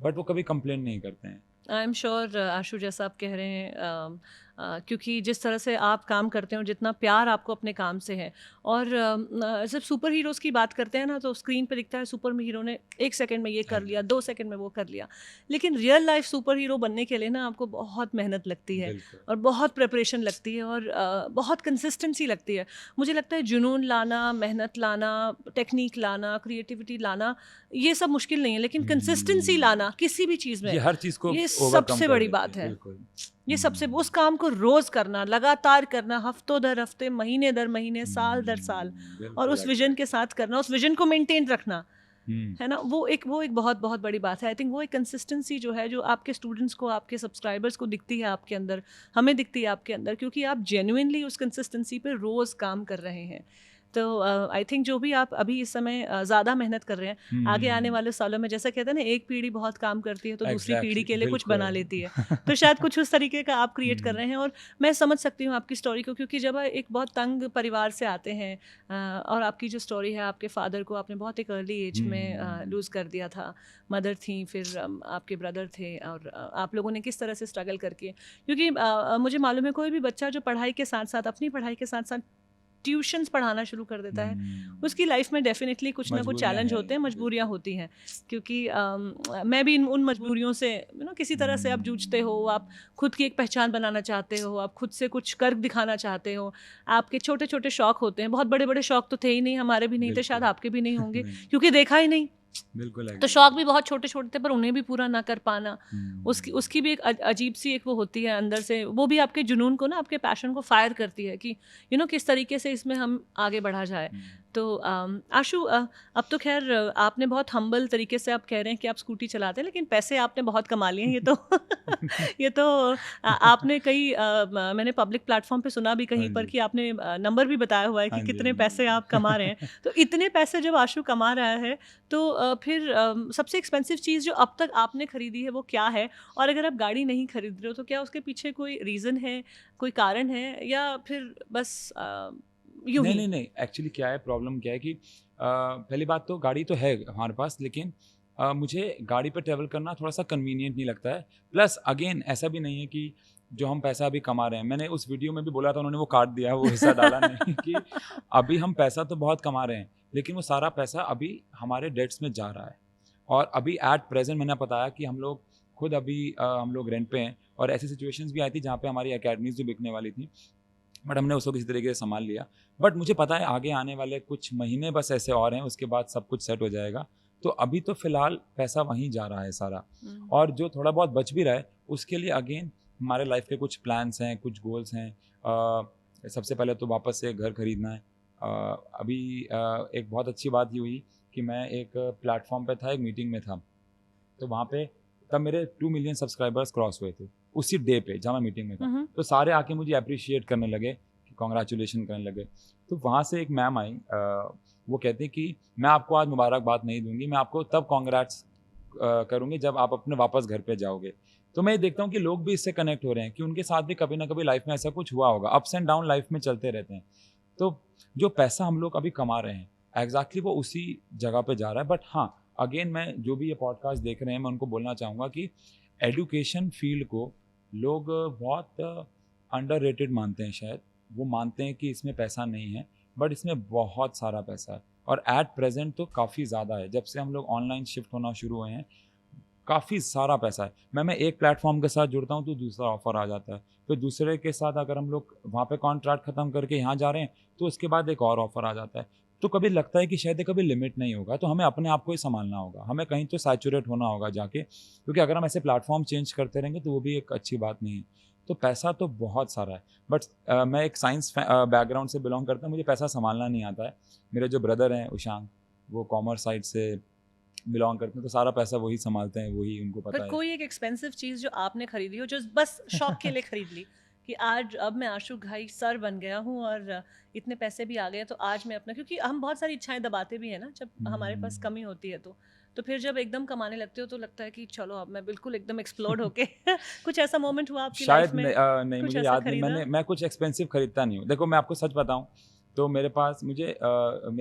बट वो कभी कंप्लेन नहीं करते हैं। आई एम श्योर आशु, जैसा आप कह रहे हैं, क्योंकि जिस तरह से आप काम करते हैं और जितना प्यार आपको अपने काम से है, और जब सुपर हीरोज़ की बात करते हैं ना तो स्क्रीन पे दिखता है सुपर हीरो ने 1 सेकंड में ये कर लिया, 2 सेकंड में वो कर लिया। लेकिन रियल लाइफ सुपर हीरो बनने के लिए ना आपको बहुत मेहनत लगती है बिल्कुल। और बहुत प्रिपरेशन लगती है, और बहुत कंसिस्टेंसी लगती है। मुझे लगता है जुनून लाना, मेहनत लाना, टेक्नीक लाना, क्रिएटिविटी लाना, ये सब मुश्किल नहीं है, लेकिन कंसिस्टेंसी लाना किसी भी चीज़ में, ये हर चीज़ को ये ओवरकम सबसे कर बड़ी देती बात है। बिल्कुल। ये सबसे उस काम को रोज़ करना, लगातार करना, हफ्तों दर हफ्ते, महीने दर महीने, साल दर साल, और बिल्कुल उस विज़न के साथ करना, उस विज़न को मेंटेन रखना, हुँ। है ना? वो एक बहुत बहुत बड़ी बात है। आई थिंक वो एक कंसिस्टेंसी जो है, जो आपके स्टूडेंट्स को, आपके सब्सक्राइबर्स को दिखती है आपके अंदर, हमें दिखती है आपके अंदर, क्योंकि आप जेन्युइनली उस कंसिस्टेंसी पे रोज़ काम कर रहे हैं। तो आई थिंक जो भी आप अभी इस समय ज़्यादा मेहनत कर रहे हैं, आगे आने वाले सालों में, जैसा कहते हैं ना, एक पीढ़ी बहुत काम करती है तो दूसरी पीढ़ी के लिए कुछ बना लेती है। तो शायद कुछ उस तरीके का आप क्रिएट कर रहे हैं, और मैं समझ सकती हूँ आपकी स्टोरी को, क्योंकि जब एक बहुत तंग परिवार से आते हैं, और आपकी जो स्टोरी है, आपके फादर को आपने बहुत एक अर्ली एज में लूज़ कर दिया था, मदर थी, फिर आपके ब्रदर थे, और आप लोगों ने किस तरह से स्ट्रगल करके, क्योंकि मुझे मालूम है कोई भी बच्चा जो पढ़ाई के साथ साथ, अपनी पढ़ाई के साथ साथ ट्यूशन्स पढ़ाना शुरू कर देता है, उसकी लाइफ में डेफिनेटली कुछ ना कुछ मजबूरियां चैलेंज हैं, होते हैं, मजबूरियां होती हैं। क्योंकि मैं भी उन मजबूरियों से किसी तरह से आप जूझते हो, आप खुद की एक पहचान बनाना चाहते हो, आप खुद से कुछ कर दिखाना चाहते हो, आपके छोटे छोटे शौक होते हैं। बहुत बड़े बड़े शौक तो थे ही नहीं, हमारे भी नहीं थे, शायद बिल्कुल आपके भी नहीं होंगे, नहीं, क्योंकि देखा ही नहीं। बिल्कुल तो एग्री। शौक भी बहुत छोटे छोटे थे, पर उन्हें भी पूरा ना कर पाना, उसकी हम्म, उसकी भी एक अजीब सी एक वो होती है अंदर से, वो भी आपके जुनून को ना, आपके पैशन को फायर करती है कि किस तरीके से इसमें हम आगे बढ़ा जाए। हम्म, तो आशु, अब तो खैर आपने बहुत हम्बल तरीके से आप कह रहे हैं कि आप स्कूटी चलाते हैं, लेकिन पैसे आपने बहुत कमा लिए हैं, ये तो ये तो आपने कई मैंने पब्लिक प्लेटफॉर्म पे सुना भी हाँ कहीं पर जी, कि आपने नंबर भी बताया हुआ है कि हाँ जी, हाँ कितने जी। पैसे आप कमा रहे हैं। तो इतने पैसे जब आशु कमा रहा है, तो फिर सबसे एक्सपेंसिव चीज़ जो अब तक आपने खरीदी है वो क्या है? और अगर आप गाड़ी नहीं खरीद रहे हो तो क्या उसके पीछे कोई रीज़न है, कोई कारण है, या फिर बस यूँ नहीं ही? नहीं नहीं, एक्चुअली क्या है, प्रॉब्लम क्या है कि पहली बात तो गाड़ी तो है हमारे पास, लेकिन मुझे गाड़ी पे ट्रैवल करना थोड़ा सा कन्वीनियंट नहीं लगता है। प्लस अगेन ऐसा भी नहीं है कि जो हम पैसा अभी कमा रहे हैं, मैंने उस वीडियो में भी बोला था, उन्होंने वो काट दिया, वो हिस्सा डाला नहीं कि अभी हम पैसा तो बहुत कमा रहे हैं, लेकिन वो सारा पैसा अभी हमारे डेट्स में जा रहा है। और अभी एट प्रेजेंट मैंने बताया कि हम लोग खुद अभी हम लोग रेंट पे हैं, और ऐसी सिचुएशंस भी आई थी जहाँ पे हमारी अकेडमीज भी बिकने वाली थी, बट हमने उसको किसी तरीके से संभाल लिया। बट मुझे पता है आगे आने वाले कुछ महीने बस ऐसे और हैं, उसके बाद सब कुछ सेट हो जाएगा। तो अभी तो फ़िलहाल पैसा वहीं जा रहा है सारा, हुँ। और जो थोड़ा बहुत बच भी रहा है, उसके लिए अगेन हमारे लाइफ के कुछ प्लान्स हैं, कुछ गोल्स हैं। सबसे पहले तो वापस से घर खरीदना है। अभी एक बहुत अच्छी बात ये हुई कि मैं एक प्लेटफ़ॉर्म पे था, एक मीटिंग में था, तो वहाँ पे तब मेरे 2 मिलियन सब्सक्राइबर्स क्रॉस हुए थे, उसी डे पे जहाँ मैं मीटिंग में था। हुँ, हुँ। तो सारे आके मुझे एप्रिशिएट करने लगे, कि कांग्रेचुलेशन करने लगे। तो वहाँ से एक मैम आई, वो कहती कि मैं आपको आज मुबारकबाद नहीं दूँगी, मैं आपको तब कांग्रेट्स करूँगी जब आप अपने वापस घर पे जाओगे। तो मैं ये देखता हूँ कि लोग भी इससे कनेक्ट हो रहे हैं कि उनके साथ भी कभी ना कभी लाइफ में ऐसा कुछ हुआ होगा। अप्स एंड डाउन लाइफ में चलते रहते हैं। तो जो पैसा हम लोग अभी कमा रहे हैं, एग्ज़ैक्टली वो उसी जगह पे जा रहा है। बट हाँ, अगेन मैं जो भी ये पॉडकास्ट देख रहे हैं, मैं उनको बोलना चाहूँगा कि एजुकेशन फ़ील्ड को लोग बहुत अंडररेटेड मानते हैं शायद। वो मानते हैं कि इसमें पैसा नहीं है, बट इसमें बहुत सारा पैसा है, और एट प्रेज़ेंट तो काफ़ी ज़्यादा है। जब से हम लोग ऑनलाइन शिफ्ट होना शुरू हुए हैं, काफ़ी सारा पैसा है। मैं एक प्लेटफ़ॉर्म के साथ जुड़ता हूँ तो दूसरा ऑफ़र आ जाता है। फिर दूसरे के साथ अगर हम लोग वहाँ पे कॉन्ट्रैक्ट ख़त्म करके यहाँ जा रहे हैं, तो उसके बाद एक और ऑफ़र आ जाता है। तो कभी लगता है कि शायद ये कभी लिमिट नहीं होगा, तो हमें अपने आप को ही सँभालना होगा। हमें कहीं तो सैचुरेट होना होगा जाके, क्योंकि अगर हम ऐसे प्लेटफ़ॉर्म चेंज करते रहेंगे तो वो भी एक अच्छी बात नहीं है। तो पैसा तो बहुत सारा है, बट मैं एक साइंस बैकग्राउंड से बिलॉन्ग करता हूँ, मुझे पैसा सँभालना नहीं आता है। मेरे जो ब्रदर हैं उशांक, वो कॉमर्स साइड से बिलॉन्ग करते हैं, तो सारा पैसा वही सँभालते हैं, वही उनको पर पता है। कोई एक एक्सपेंसिव चीज़ जो आपने खरीदी हो, जो बस शौक के लिए खरीद ली, कि आज अब मैं आशु घाई सर बन गया हूँ और इतने पैसे भी आ गए हैं, तो आज मैं अपना, क्योंकि हम बहुत सारी इच्छाएं दबाते भी हैं ना जब हमारे पास हुँ। कमी होती है, तो फिर जब एकदम कमाने लगते हो तो लगता है कि चलो अब मैं बिल्कुल एकदम एक्सप्लोड होके कुछ ऐसा मोमेंट हुआ आपकी लाइफ शायद में, नहीं, कुछ मुझे ऐसा याद नहीं, खरीदा? मैं कुछ एक्सपेंसिव खरीदता नहीं हूँ। देखो मैं आपको सच बताऊँ, तो मेरे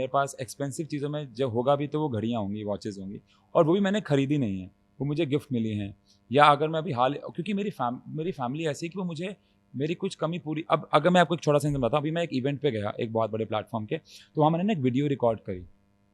पास एक्सपेंसिव चीज़ों में जब होगा भी तो वो घड़ियाँ होंगी, वॉचेज़ होंगी, और वो भी मैंने खरीदी नहीं है, वो मुझे गिफ्ट मिली हैं। या अगर मैं अभी क्योंकि मेरी फैमिली ऐसी है कि वो मुझे मेरी कुछ कमी पूरी, अब अगर मैं आपको एक छोटा-सा इंसिडेंट बताऊँ, अभी मैं एक इवेंट पे गया, एक बहुत बड़े प्लेटफ़ॉर्म के, तो वहाँ मैंने ना एक वीडियो रिकॉर्ड करी,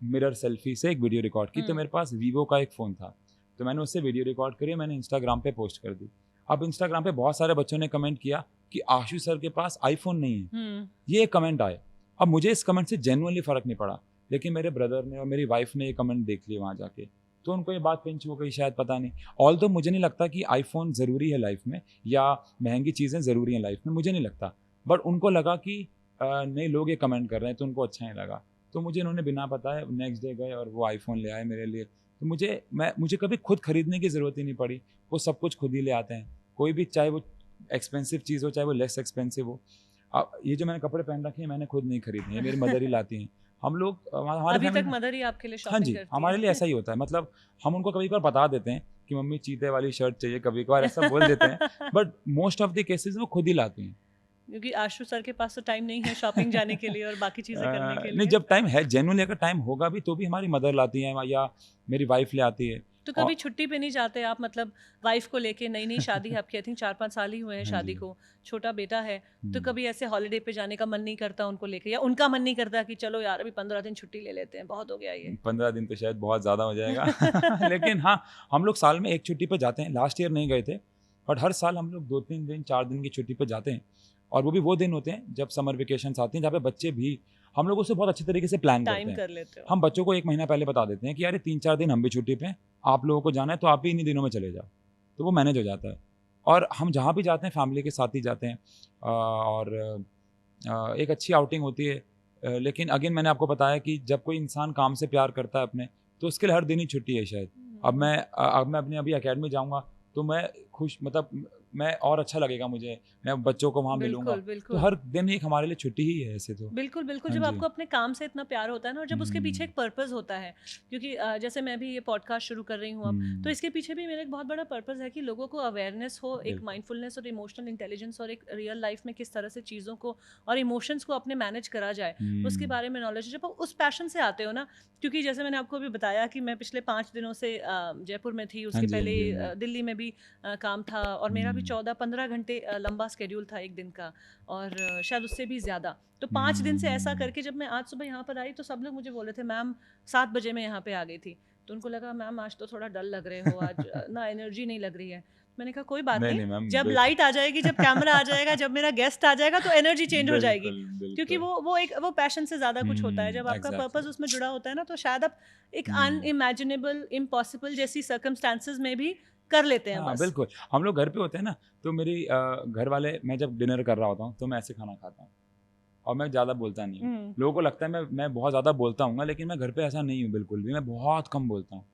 मिरर सेल्फी से एक वीडियो रिकॉर्ड की, तो हुँ, मेरे पास वीवो का एक फ़ोन था। तो मैंने उससे वीडियो रिकॉर्ड करी, मैंने इंस्टाग्राम पे पोस्ट कर दी। अब इंस्टाग्राम पे बहुत सारे बच्चों ने कमेंट किया कि आशु सर के पास आईफ़ोन नहीं है। हुँ, ये कमेंट आए। अब मुझे इस कमेंट से जेन्युइनली फ़र्क नहीं पड़ा, लेकिन मेरे ब्रदर ने और मेरी वाइफ़ ने ये कमेंट देख लिए वहाँ जाके, तो उनको ये बात पिंच हो गई शायद, पता नहीं। ऑल्दो मुझे नहीं लगता कि आईफ़ोन ज़रूरी है लाइफ़ में, या महँगी चीज़ें ज़रूरी हैं लाइफ़ में, मुझे नहीं लगता। बट उनको लगा कि नहीं, लोग ये कमेंट कर रहे हैं, तो उनको अच्छा नहीं लगा। तो मुझे इन्होंने बिना बताए नेक्स्ट डे गए और वो आईफ़ोन ले आए मेरे लिए। तो मुझे कभी खुद खरीदने की ज़रूरत ही नहीं पड़ी, वो सब कुछ खुद ही ले आते हैं। कोई भी, चाहे वो एक्सपेंसिव चीज़ हो, चाहे वो लेस एक्सपेंसिव हो। ये जो मैंने कपड़े पहन रखे हैं, मैंने खुद नहीं खरीदे हैं, मेरी मदर ही लाती हैं। हम लोग हमारे अभी तक फैमिली में, मदर ही आपके लिए हाँ शॉपिंग जी, करती हमारे लिए है। ऐसा ही होता है। मतलब हम उनको कभी-कभार बता देते हैं कि मम्मी चीते वाली शर्ट चाहिए, कभी-कभार ऐसा बोल देते हैं, but most of the cases वो खुद ही लाती हैं। क्योंकि आशु सर के पास तो टाइम नहीं है शॉपिंग जाने के लिए और बाकी चीज़ें करने के नहीं, लिए। जब टाइम है, जेन्युइनली अगर टाइम होगा भी तो भी हमारी मदर लाती हैं, या मेरी वाइफ़ ले आती है। तो कभी छुट्टी पे नहीं जाते आप, मतलब वाइफ को लेके? नई नई शादी है आपकी, आई थिंक 4-5 साल ही हुए हैं हाँ शादी जी। को, छोटा बेटा है, तो हम्म। कभी ऐसे हॉलीडे पे जाने का मन नहीं करता उनको लेके, या उनका मन नहीं करता कि चलो यार अभी 15 दिन छुट्टी ले लेते हैं, बहुत हो गया ये? 15 दिन तो शायद बहुत ज़्यादा हो जाएगा लेकिन हाँ, हम लोग साल में एक छुट्टी पे जाते हैं। लास्ट ईयर नहीं गए थे, बट हर साल हम लोग 2-3 दिन 4 दिन की छुट्टी पे जाते हैं। और वो भी वो दिन होते हैं जब समर वेकेशंस आती हैं, जहाँ पे बच्चे भी, हम लोग उसे बहुत अच्छे तरीके से प्लान करते टाइम हैं। कर लेते हो? हम बच्चों को 1 महीना पहले बता देते हैं कि यार ये 3-4 दिन हम भी छुट्टी पे हैं, आप लोगों को जाना है तो आप भी इन्हीं दिनों में चले जाओ। तो वो मैनेज हो जाता है। और हम जहाँ भी जाते हैं फैमिली के साथ ही जाते हैं। और एक अच्छी आउटिंग होती है। लेकिन अगेन मैंने आपको बताया कि जब कोई इंसान काम से प्यार करता है अपने, तो उसके लिए हर दिन ही छुट्टी है शायद। अब मैं अपनी अभी अकेडमी जाऊँगा तो मैं खुश, मतलब मैं और अच्छा लगेगा मुझे, मैं बच्चों को वहाँ मिलूँगा। बिल्कुल, तो बिल्कुल। हर दिन एक हमारे लिए छुट्टी ही है ऐसे तो। बिल्कुल, बिल्कुल, हाँ जब जी। आपको अपने काम से इतना प्यार होता है ना, और जब उसके पीछे हुँ, एक पर्पस होता है, क्योंकि जैसे मैं भी ये पॉडकास्ट शुरू कर रही हूँ अब, तो हुँ, इसके पीछे भी मेरा एक बहुत बड़ा पर्पस है कि लोगों को अवेयरनेस हो, एक बिल्कुल। माइंडफुलनेस और इमोशनल इंटेलिजेंस, और एक रियल लाइफ में किस तरह से चीज़ों को और इमोशंस को अपने मैनेज करा जाए, उसके हुँ, बारे में नॉलेज। जब आप उस पैशन से आते हो ना, क्योंकि जैसे मैंने आपको अभी बताया कि मैं पिछले 5 दिनों से जयपुर में थी, हाँ उसके जी, हाँ पहले जी, हाँ जी। दिल्ली में भी काम था, और मेरा भी हुँ, 14-15 घंटे लंबा शेड्यूल था एक दिन का, और शायद उससे भी ज़्यादा। तो 5 दिन से ऐसा हुँ, करके जब मैं आज सुबह यहाँ पर आई, तो सब लोग मुझे बोल रहे थे, मैम 7 बजे मैं यहाँ पे आ गई थी। तो उनको लगा मैम आज तो थोड़ा डल लग रहे हो, आज ना एनर्जी नहीं लग रही है। मैंने कहा कोई बात नहीं, नहीं, नहीं मैम, जब लाइट आ जाएगी, जब कैमरा आ जाएगा, जब मेरा गेस्ट आ जाएगा, तो एनर्जी चेंज हो जाएगी। बिल्कुल, क्योंकि बिल्कुल। वो पैशन से ज़्यादा कुछ होता है। जब आपका पर्पस एग्ज़ैक्टली। उसमें जुड़ा होता है ना, तो शायद आप एक हुँ। अनइमेजिनेबल, इम्पॉसिबल जैसी सर्कमस्टेंसेस में भी कर लेते हैं हाँ, बस। बिल्कुल। हम लोग घर पे होते हैं ना, तो मेरी घर वाले, मैं जब डिनर कर रहा होता हूँ, तो मैं ऐसे खाना खाता हूँ और मैं ज़्यादा बोलता नहीं हूँ। हुँ, लोगों को लगता है मैं बहुत ज़्यादा बोलता हूँगा, लेकिन मैं घर पे ऐसा नहीं हूँ बिल्कुल भी, मैं बहुत कम बोलता हूँ।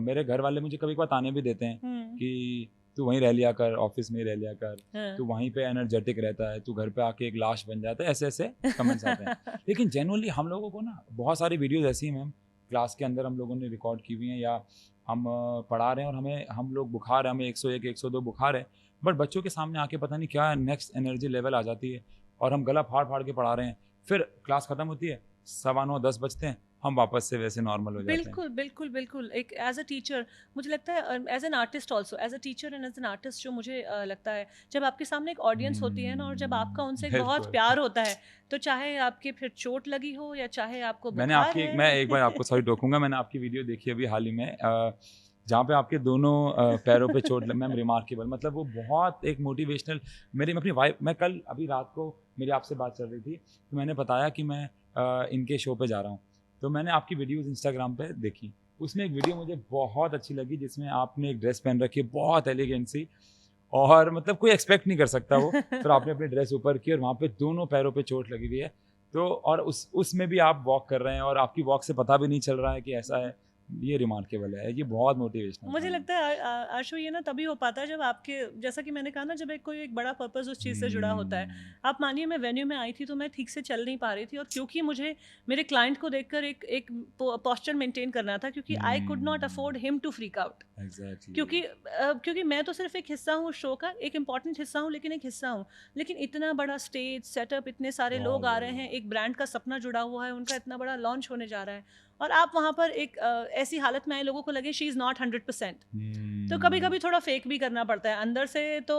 मेरे घर वाले मुझे कभी-कभार ताने भी देते हैं हुँ, कि, "तू वहीं रह लिया कर, ऑफ़िस में ही रह लिया कर, हाँ। तू वहीं पे एनर्जेटिक रहता है, तू घर पे आके एक लाश बन जाता है।" ऐसे-ऐसे कमेंट्स आते हैं। लेकिन जेनुइनली हम लोगों को ना बहुत सारी वीडियोज़ ऐसी हैं मैम, क्लास के अंदर हम लोगों ने रिकॉर्ड की हुई हैं, या हम पढ़ा रहे हैं और हम लोग बुखार है, हमें 101, 102 बुखार है, बट बच्चों के सामने आके पता नहीं क्या नेक्स्ट एनर्जी लेवल आ जाती है और हम गला फाड़-फाड़ के पढ़ा रहे हैं। फिर क्लास खत्म होती है, 9:15 10 बजते हैं, हम वापस से वैसे नॉर्मल हो जाते हैं। बिल्कुल, बिल्कुल, बिल्कुल। एक एज़ अ टीचर मुझे लगता है, as an artist also, as a teacher and as an artist, जो मुझे लगता है, जब आपके सामने एक ऑडियंस होती है ना, और जब आपका उनसे एक बहुत बिल्कुल। प्यार होता है, तो चाहे आपके फिर चोट लगी हो या चाहे आपको बुखार मैं है। एक बार आपको सॉरी टोकूँगा, मैंने आपकी वीडियो देखी अभी हाल ही में, जहाँ पे आपके दोनों पैरों पे चोट ल मैम रिमार्केबल, मतलब वो बहुत एक मोटिवेशनल। मेरी अपनी वाइफ़, मैं कल अभी रात को मेरी आपसे बात चल रही थी, तो मैंने बताया कि मैं इनके शो पे जा रहा हूँ। तो मैंने आपकी वीडियोज़ इंस्टाग्राम पे देखी। उसमें एक वीडियो मुझे बहुत अच्छी लगी जिसमें आपने एक ड्रेस पहन रखी है, बहुत एलिगेंट सी, और मतलब कोई एक्सपेक्ट नहीं कर सकता वो। फिर आपने अपनी ड्रेस ऊपर की और वहाँ पे दोनों पैरों पे चोट लगी हुई है। तो और उसमें भी आप वॉक कर रहे हैं और आपकी वॉक से पता भी नहीं चल रहा है कि ऐसा है। ये रिमार्केबल है, ये बहुत मोटिवेशनल था मुझे मैम। लगता है आशु, ये ना तभी हो पाता है जब आपके, जैसा कि मैंने कहा ना, जब कोई एक बड़ा पर्पस उस चीज़ से जुड़ा होता है। हुँ, आप मानिए मैं वेन्यू में आई थी, तो मैं ठीक से चल नहीं पा रही थी, और क्योंकि मुझे मेरे क्लाइंट को देखकर एक एक पोस्चर मेंटेन करना था, क्योंकि I could not afford um, him to freak out. Exactly. क्योंकि मैं तो सिर्फ एक हिस्सा हूँ शो का, एक इम्पॉर्टेंट हिस्सा हूँ, लेकिन एक हिस्सा हूँ। लेकिन इतना बड़ा स्टेज सेटअप, इतने सारे लोग बहुत आ रहे बड़ी हैं, बात। एक ब्रांड का सपना जुड़ा हुआ है, उनका इतना बड़ा लॉन्च होने जा रहा है, और आप वहाँ पर एक ऐसी हालत में आए, लोगों को लगे शी इज़ नॉट 100%। तो हुँ, कभी-कभी थोड़ा फेक भी करना पड़ता है। अंदर से तो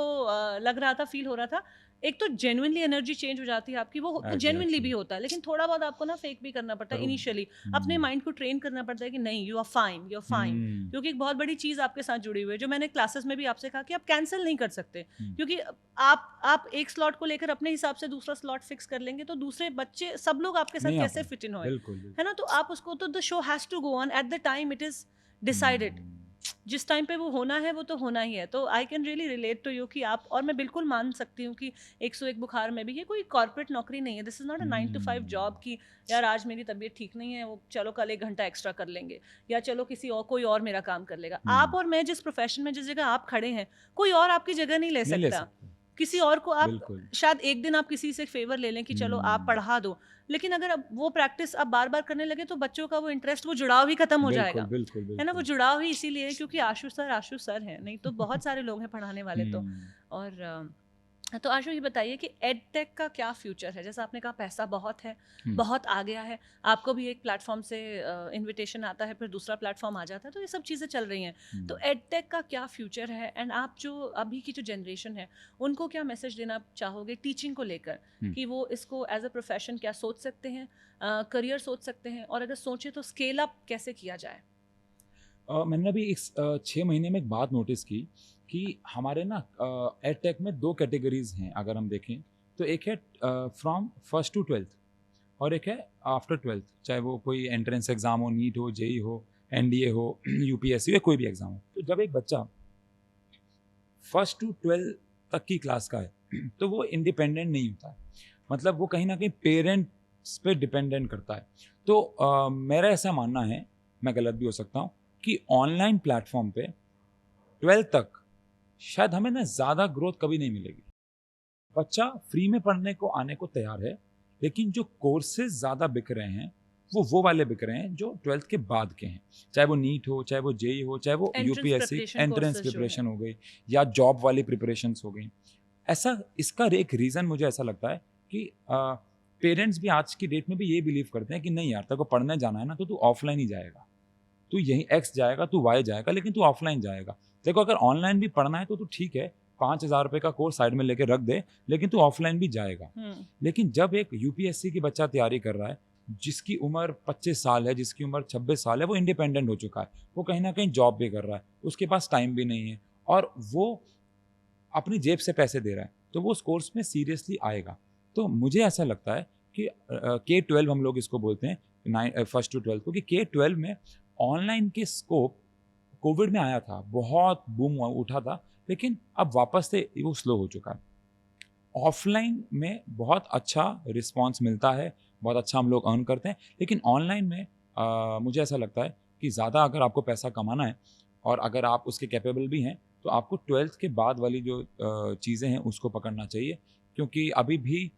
लग रहा था, फ़ील हो रहा था। एक तो जेनुइनली एनर्जी चेंज हो जाती है आपकी, वो जेनुइनली भी एग्ज़ैक्टली। होता है, लेकिन थोड़ा बहुत आपको ना फेक भी करना पड़ता पर है वो इनिशियली। अपने हुँ, माइंड को ट्रेन करना पड़ता है कि नहीं, you are fine, you are fine. Hmm, क्योंकि एक बहुत बड़ी चीज़ आपके साथ जुड़ी हुई है, जो मैंने क्लासेस में भी आपसे कहा कि आप कैंसल नहीं कर सकते। हुँ, क्योंकि आप एक स्लॉट को लेकर अपने हिसाब से दूसरा स्लॉट फिक्स कर लेंगे, तो दूसरे बच्चे सब लोग आपके साथ नहीं आ कैसे पाए। फिट इन होए? बिल्कुल, बिल्कुल। है ना? तो आप उसको, तो the show has to go on at the time it is decided. Hmm, जिस टाइम पे वो होना है, वो तो होना ही है। तो I can really relate to you कि आप, और मैं बिल्कुल मान सकती हूँ कि 101 बुखार में भी, ये कोई कॉर्पोरेट नौकरी नहीं है। This is not a 9 to 5 um, job कि यार आज मेरी तबीयत ठीक नहीं है, वो चलो कल 1 घंटा एक्स्ट्रा कर लेंगे, या चलो किसी और, कोई और मेरा काम कर लेगा। हुँ, आप और मैं जिस प्रोफ़ेशन में, जिस जगह आप खड़े हैं, कोई और आपकी जगह नहीं ले नहीं ले सकता। सकते। किसी और को आप, बिल्कुल। शायद एक दिन आप किसी से फ़ेवर ले लें कि चलो आप हुँ, पढ़ा दो। लेकिन अगर अब वो प्रैक्टिस आप बार-बार करने लगे, तो बच्चों का वो इंटरेस्ट, वो जुड़ाव ही खत्म हो बिल्कुल, जाएगा। बिल्कुल, है ना? वो बिल्कुल। जुड़ाव ही इसीलिए है क्योंकि आशु सर हैं, नहीं तो बहुत सारे लोग हैं पढ़ाने वाले तो। हुँ, और तो आशु ये बताइए कि एडटेक का क्या फ्यूचर है? जैसा आपने कहा पैसा बहुत है, हम्म, बहुत आ गया है, आपको भी एक प्लेटफ़ॉर्म से इन्विटेशन आता है, फिर दूसरा प्लेटफ़ॉर्म आ जाता है, तो ये सब चीज़ें चल रही हैं। तो हम्म, एडटेक का क्या फ्यूचर है एंड आप जो अभी की जो जनरेशन है, उनको क्या मैसेज देना चाहोगे टीचिंग को लेकर हम्म। कि वो इसको एज़ अ प्रोफ़ेशन क्या सोच सकते हैं, करियर सोच सकते हैं और अगर सोचें तो स्केल अप कैसे किया जाए? मैंने अभी इस 6 महीने में एक बात नोटिस की कि हमारे ना एडटेक में 2 कैटेगरीज हैं अगर हम देखें। तो एक है फ्रॉम फर्स्ट टू ट्वेल्थ और एक है आफ्टर ट्वेल्थ, चाहे वो कोई एंट्रेंस एग्ज़ाम हो, नीट हो, जेई हो, एनडीए हो, यूपीएससी हो, या कोई भी एग्ज़ाम हो। तो जब एक बच्चा फर्स्ट टू ट्वेल्थ तक की क्लास का है तो वो इंडिपेंडेंट नहीं होता है, मतलब वो कहीं ना कहीं पेरेंट्स पे डिपेंडेंट करता है। तो मेरा ऐसा मानना है, मैं गलत भी हो सकता हूँ, कि ऑनलाइन प्लेटफॉर्म पे ट्वेल्थ तक शायद हमें ना ज़्यादा ग्रोथ कभी नहीं मिलेगी। बच्चा फ्री में पढ़ने को आने को तैयार है, लेकिन जो कोर्सेज ज़्यादा बिक रहे हैं वो वाले बिक रहे हैं जो ट्वेल्थ के बाद के हैं, चाहे वो नीट हो, चाहे वो जेई हो, चाहे वो entrance UPSC preparation entrance courses जो है। प्रिपरेशन हो गई, या जॉब वाली प्रिपरेशंस हो गई। ऐसा इसका एक रीज़न मुझे ऐसा लगता है कि पेरेंट्स भी आज की डेट में भी ये बिलीव करते हैं कि नहीं यार, तेरे को पढ़ने जाना है ना तो तू ऑफलाइन ही जाएगा, तू यहीं एक्स जाएगा, तू वाई जाएगा, लेकिन तू ऑफलाइन जाएगा। देखो अगर ऑनलाइन भी पढ़ना है तो तू ठीक है, 5,000 रुपये का कोर्स साइड में लेके रख दे, लेकिन तू ऑफलाइन भी जाएगा। हुँ। लेकिन जब एक यूपीएससी की बच्चा तैयारी कर रहा है, जिसकी उम्र 25 साल है, जिसकी उम्र 26 साल है, वो इंडिपेंडेंट हो चुका है, वो कहीं ना कहीं जॉब भी कर रहा है, उसके पास टाइम भी नहीं है, और वो अपनी जेब से पैसे दे रहा है, तो वो उस कोर्स में सीरियसली आएगा। तो मुझे ऐसा लगता है कि K-12 हम लोग इसको बोलते हैं, फर्स्ट टू ट्वेल्थ को, कि K-12 में ऑनलाइन के स्कोप कोविड में आया था, बहुत बूम उठा था, लेकिन अब वापस से वो स्लो हो चुका है। ऑफलाइन में बहुत अच्छा रिस्पॉन्स मिलता है, बहुत अच्छा हम लोग अर्न करते हैं, लेकिन ऑनलाइन में मुझे ऐसा लगता है कि ज़्यादा अगर आपको पैसा कमाना है और अगर आप उसके कैपेबल भी हैं, तो आपको ट्वेल्थ के बाद वाली जो चीज़ें हैं उसको पकड़ना चाहिए, क्योंकि अभी भी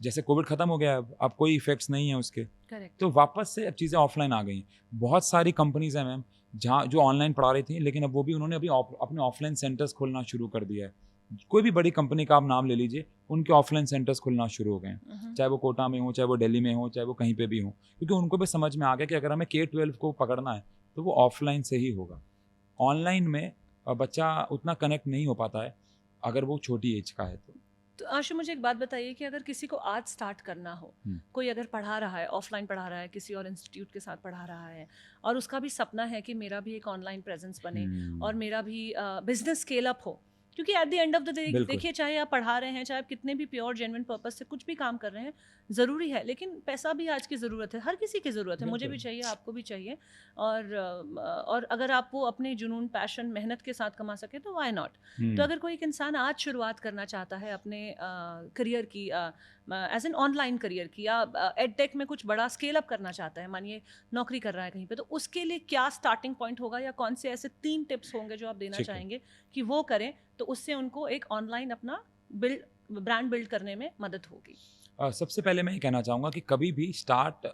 जैसे कोविड ख़त्म हो गया है, अब कोई इफ़ेक्ट्स नहीं है उसके, करेक्ट। तो वापस से अब चीज़ें ऑफलाइन आ गई हैं। बहुत सारी कंपनीज़ हैं मैम, जहाँ जो ऑनलाइन पढ़ा रही थी, लेकिन अब वो भी उन्होंने अभी अपने ऑफलाइन सेंटर्स खोलना शुरू कर दिया है। कोई भी बड़ी कंपनी का आप नाम ले लीजिए, उनके ऑफलाइन सेंटर्स खुलना शुरू हो गए हैं। हुँ, हुँ। चाहे वो कोटा में हो, चाहे वो दिल्ली में हो, चाहे वो कहीं पे भी हो, क्योंकि उनको भी समझ में आ गया कि अगर हमें K-12 को पकड़ना है, तो वो ऑफलाइन से ही होगा। ऑनलाइन में बच्चा उतना कनेक्ट नहीं हो पाता है, अगर वो छोटी एज का है तो। तो आशु मुझे एक बात बताइए कि अगर किसी को आज स्टार्ट करना हो, हुँ। कोई अगर पढ़ा रहा है, ऑफलाइन पढ़ा रहा है, किसी और इंस्टीट्यूट के साथ पढ़ा रहा है और उसका भी सपना है कि मेरा भी एक ऑनलाइन प्रेजेंस बने हुँ, और मेरा भी बिजनेस स्केल अप हो, क्योंकि at the end of the day बिल्कुल, देखिए, चाहे आप पढ़ा रहे हैं, चाहे आप कितने भी प्योर जेन्युइन पर्पज से कुछ भी काम कर रहे हैं, ज़रूरी है, लेकिन पैसा भी आज की ज़रूरत है, हर किसी की ज़रूरत है, मुझे भी बिल्कुल। चाहिए, आपको भी चाहिए। और अगर आप वो अपने जुनून, पैशन, मेहनत के साथ कमा सके तो व्हाई नॉट। तो हुँ, अगर कोई एक इंसान आज शुरुआत करना चाहता है अपने करियर की, एज एन ऑनलाइन करियर की, या एडटेक में कुछ बड़ा स्केल अप करना चाहता है, मानिए नौकरी कर रहा है कहीं पे, तो उसके लिए क्या स्टार्टिंग पॉइंट होगा या कौन से ऐसे 3 टिप्स होंगे जो आप देना ठीक है। चाहेंगे कि वो करें तो उससे उनको एक ऑनलाइन अपना ब्रांड बिल्ड करने में मदद होगी? सबसे पहले मैं ये कहना चाहूँगा कि कभी भी स्टार्ट,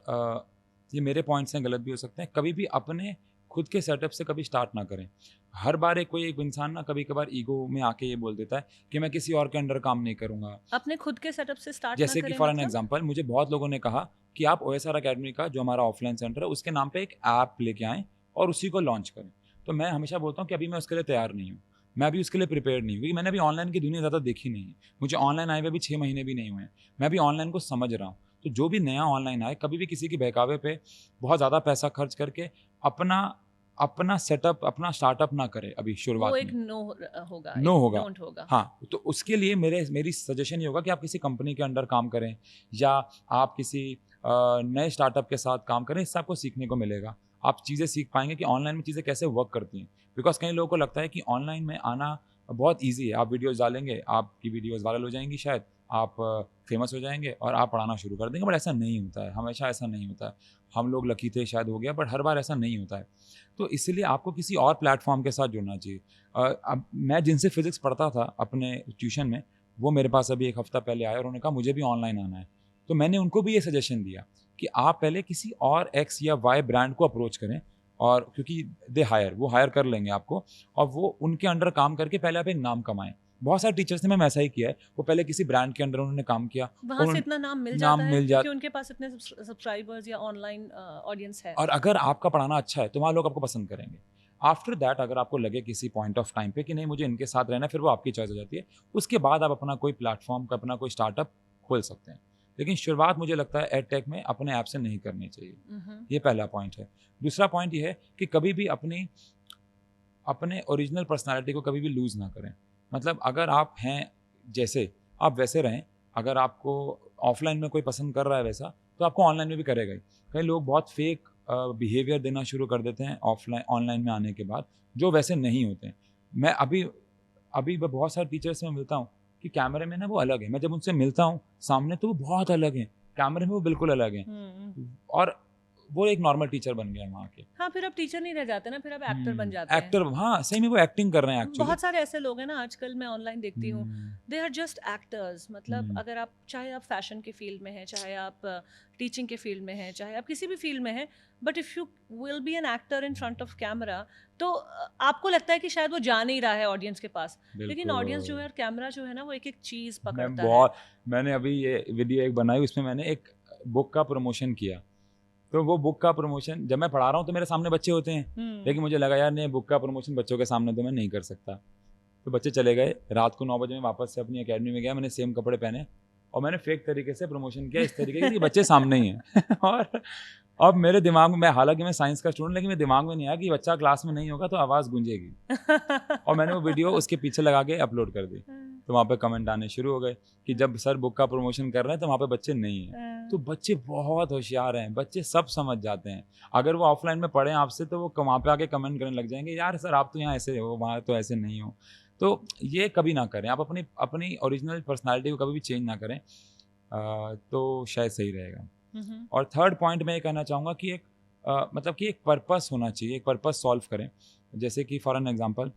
ये मेरे पॉइंट्स हैं, गलत भी हो सकते हैं, कभी भी अपने खुद के सेटअप से कभी स्टार्ट ना करें। हर बार एक इंसान ना कभी-कभार ईगो में आके ये बोल देता है कि मैं किसी और के अंडर काम नहीं करूँगा। अपने खुद के सेटअप से स्टार्ट ना जैसे कि करें फॉर एन मतलब? एग्जांपल, मुझे बहुत लोगों ने कहा कि आप ओएसआर अकेडमी का, जो हमारा ऑफलाइन सेंटर है, उसके नाम पे एक ऐप लेके आएँ और उसी को लॉन्च करें। तो मैं हमेशा बोलता हूँ कि अभी मैं उसके लिए तैयार नहीं हूँ। मैं अभी उसके लिए प्रिपेयर्ड नहीं हूँ, क्योंकि मैंने अभी ऑनलाइन की दुनिया ज़्यादा देखी नहीं है। मुझे ऑनलाइन आए हुए अभी 6 महीने भी नहीं हुए हैं। मैं अभी ऑनलाइन को समझ रहा हूँ। तो जो भी नया ऑनलाइन आए, कभी भी किसी के बहकावे पे बहुत ज़्यादा पैसा खर्च करके अपना अपना सेटअप, अपना स्टार्टअप ना करे अभी वो शुरुआत एक में। नो होगा, नो एक होगा। डोंट होगा। हाँ, तो उसके लिए मेरी सजेशन ये होगा कि आप किसी कंपनी के अंडर काम करें, या आप किसी नए स्टार्टअप के साथ काम करें, इससे आपको सीखने को मिलेगा। आप चीज़ें सीख पाएँगे कि ऑनलाइन में चीज़ें कैसे वर्क करती हैं। बिकॉज़ कई लोगों को लगता है कि ऑनलाइन में आना बहुत ईज़ी है। आप वीडियोज़ डालेंगे, आपकी वीडियोज़ वायरल हो जाएँगी शायद, आप फेमस हो जाएँगे और आप पढ़ाना शुरू कर देंगे, बट ऐसा नहीं होता है, हमेशा ऐसा नहीं होता है। हम लोग लकी थे, शायद हो गया, बट हर बार ऐसा नहीं होता है। तो इसीलिए आपको किसी और प्लेटफ़ॉर्म के साथ जुड़ना चाहिए। अब मैं जिनसे फ़िज़िक्स पढ़ता था अपने ट्यूशन में, वो मेरे पास अभी 1 हफ़्ता पहले आए और उन्होंने कहा मुझे भी ऑनलाइन आना है। तो मैंने उनको भी ये सजेशन दिया कि आप पहले किसी और एक्स या वाई ब्रांड को अप्रोच करें, और क्योंकि वो हायर कर लेंगे आपको, और वो उनके अंडर काम करके पहले आप एक नाम कमाएँ। बहुत सारे टीचर्स ने मैम ऐसा ही किया है, वो पहले किसी ब्रांड के अंडर उन्होंने काम किया, वहाँ से उन्होंने इतना नाम मिल नाम जाता है मिल क्योंकि जाता, उनके पास इतने सब्सक्राइबर्स या ऑनलाइन ऑडियंस है। और अगर आपका पढ़ाना अच्छा है तो वहाँ लोग आपको पसंद करेंगे। आफ्टर दैट अगर आपको लगे किसी पॉइंट ऑफ टाइम पे कि नहीं मुझे इनके साथ रहना है, फिर वो आपकी चॉइस हो जाती है। उसके बाद आप अपना कोई प्लेटफॉर्म का अपना कोई स्टार्टअप खोल सकते हैं, लेकिन शुरुआत मुझे लगता है एडटेक में अपने ऐप से नहीं करनी चाहिए। हम्म, ये पहला पॉइंट है। दूसरा पॉइंट ये है कि कभी भी अपने ओरिजिनल पर्सनालिटी को कभी भी लूज़ ना करें। मतलब अगर आप हैं जैसे, आप वैसे रहें। अगर आपको ऑफलाइन में कोई पसंद कर रहा है वैसा, तो आपको ऑनलाइन में भी करेगा ही। कई लोग बहुत फेक बिहेवियर देना शुरू कर देते हैं ऑनलाइन में आने के बाद, जो वैसे नहीं होते हैं। मैं अभी बहुत सारे टीचर से मैं मिलता हूँ कि कैमरे में ना वो अलग है, मैं जब उनसे मिलता हूँ सामने तो वो बहुत अलग हैं, कैमरे में वो बिल्कुल अलग हैं, और वो एक नॉर्मल टीचर बन गए हैं वहाँ के। हाँ, फिर अब टीचर नहीं रह जाते ना, फिर अब एक्टर बन जाते हैं। एक्टर, हाँ सही में वो एक्टिंग कर रहे हैं एक्चुअली। बहुत सारे ऐसे लोग हैं ना आजकल, मैं ऑनलाइन देखती हूँ, दे आर जस्ट एक्टर्स। मतलब अगर आप चाहे आप फैशन के फील्ड में हैं, चाहे आप टीचिंग के फील्ड में हैं, चाहे आप किसी भी फील्ड में हैं, but if you will be an actor in front of camera, तो आपको लगता है कि शायद वो जा नहीं रहा है ऑडियंस के पास, लेकिन ऑडियंस जो है और कैमरा जो है ना, वो एक एक चीज़ पकड़ता है। मैंने अभी ये वीडियो एक बनाई, उसमें मैंने एक बुक का प्रमोशन किया। तो वो बुक का प्रमोशन जब मैं पढ़ा रहा हूँ तो मेरे सामने बच्चे होते हैं, लेकिन मुझे लगा यार नहीं, बुक का प्रमोशन बच्चों के सामने तो मैं नहीं कर सकता। तो बच्चे चले गए, रात को 9 बजे मैं वापस से अपनी एकेडमी में गया, मैंने सेम कपड़े पहने और मैंने फेक तरीके से प्रमोशन किया, इस तरीके से कि बच्चे सामने ही हैं। और अब मेरे दिमाग में, हालांकि मैं साइंस का स्टूडेंट, लेकिन मेरे दिमाग में नहीं आया कि बच्चा क्लास में नहीं होगा तो आवाज़ गूंजेगी। और मैंने वो वीडियो उसके पीछे लगा के अपलोड कर दी। तो वहाँ पे कमेंट आने शुरू हो गए कि जब सर बुक का प्रमोशन कर रहे हैं तो वहाँ पे बच्चे नहीं हैं। तो बच्चे बहुत होशियार हैं, बच्चे सब समझ जाते हैं। अगर वो ऑफलाइन में पढ़ें आपसे तो वो वहाँ पे आके कमेंट करने लग जाएंगे, यार सर आप तो यहाँ ऐसे हो, वहाँ तो ऐसे नहीं हो। तो ये कभी ना करें, आप अपनी ओरिजिनल पर्सनालिटी को कभी भी चेंज ना करें, तो शायद सही रहेगा। और थर्ड पॉइंट मैं ये कहना चाहूँगा कि मतलब कि एक पर्पस होना चाहिए, एक पर्पस सॉल्व करें। जैसे कि फॉर एन एग्जांपल,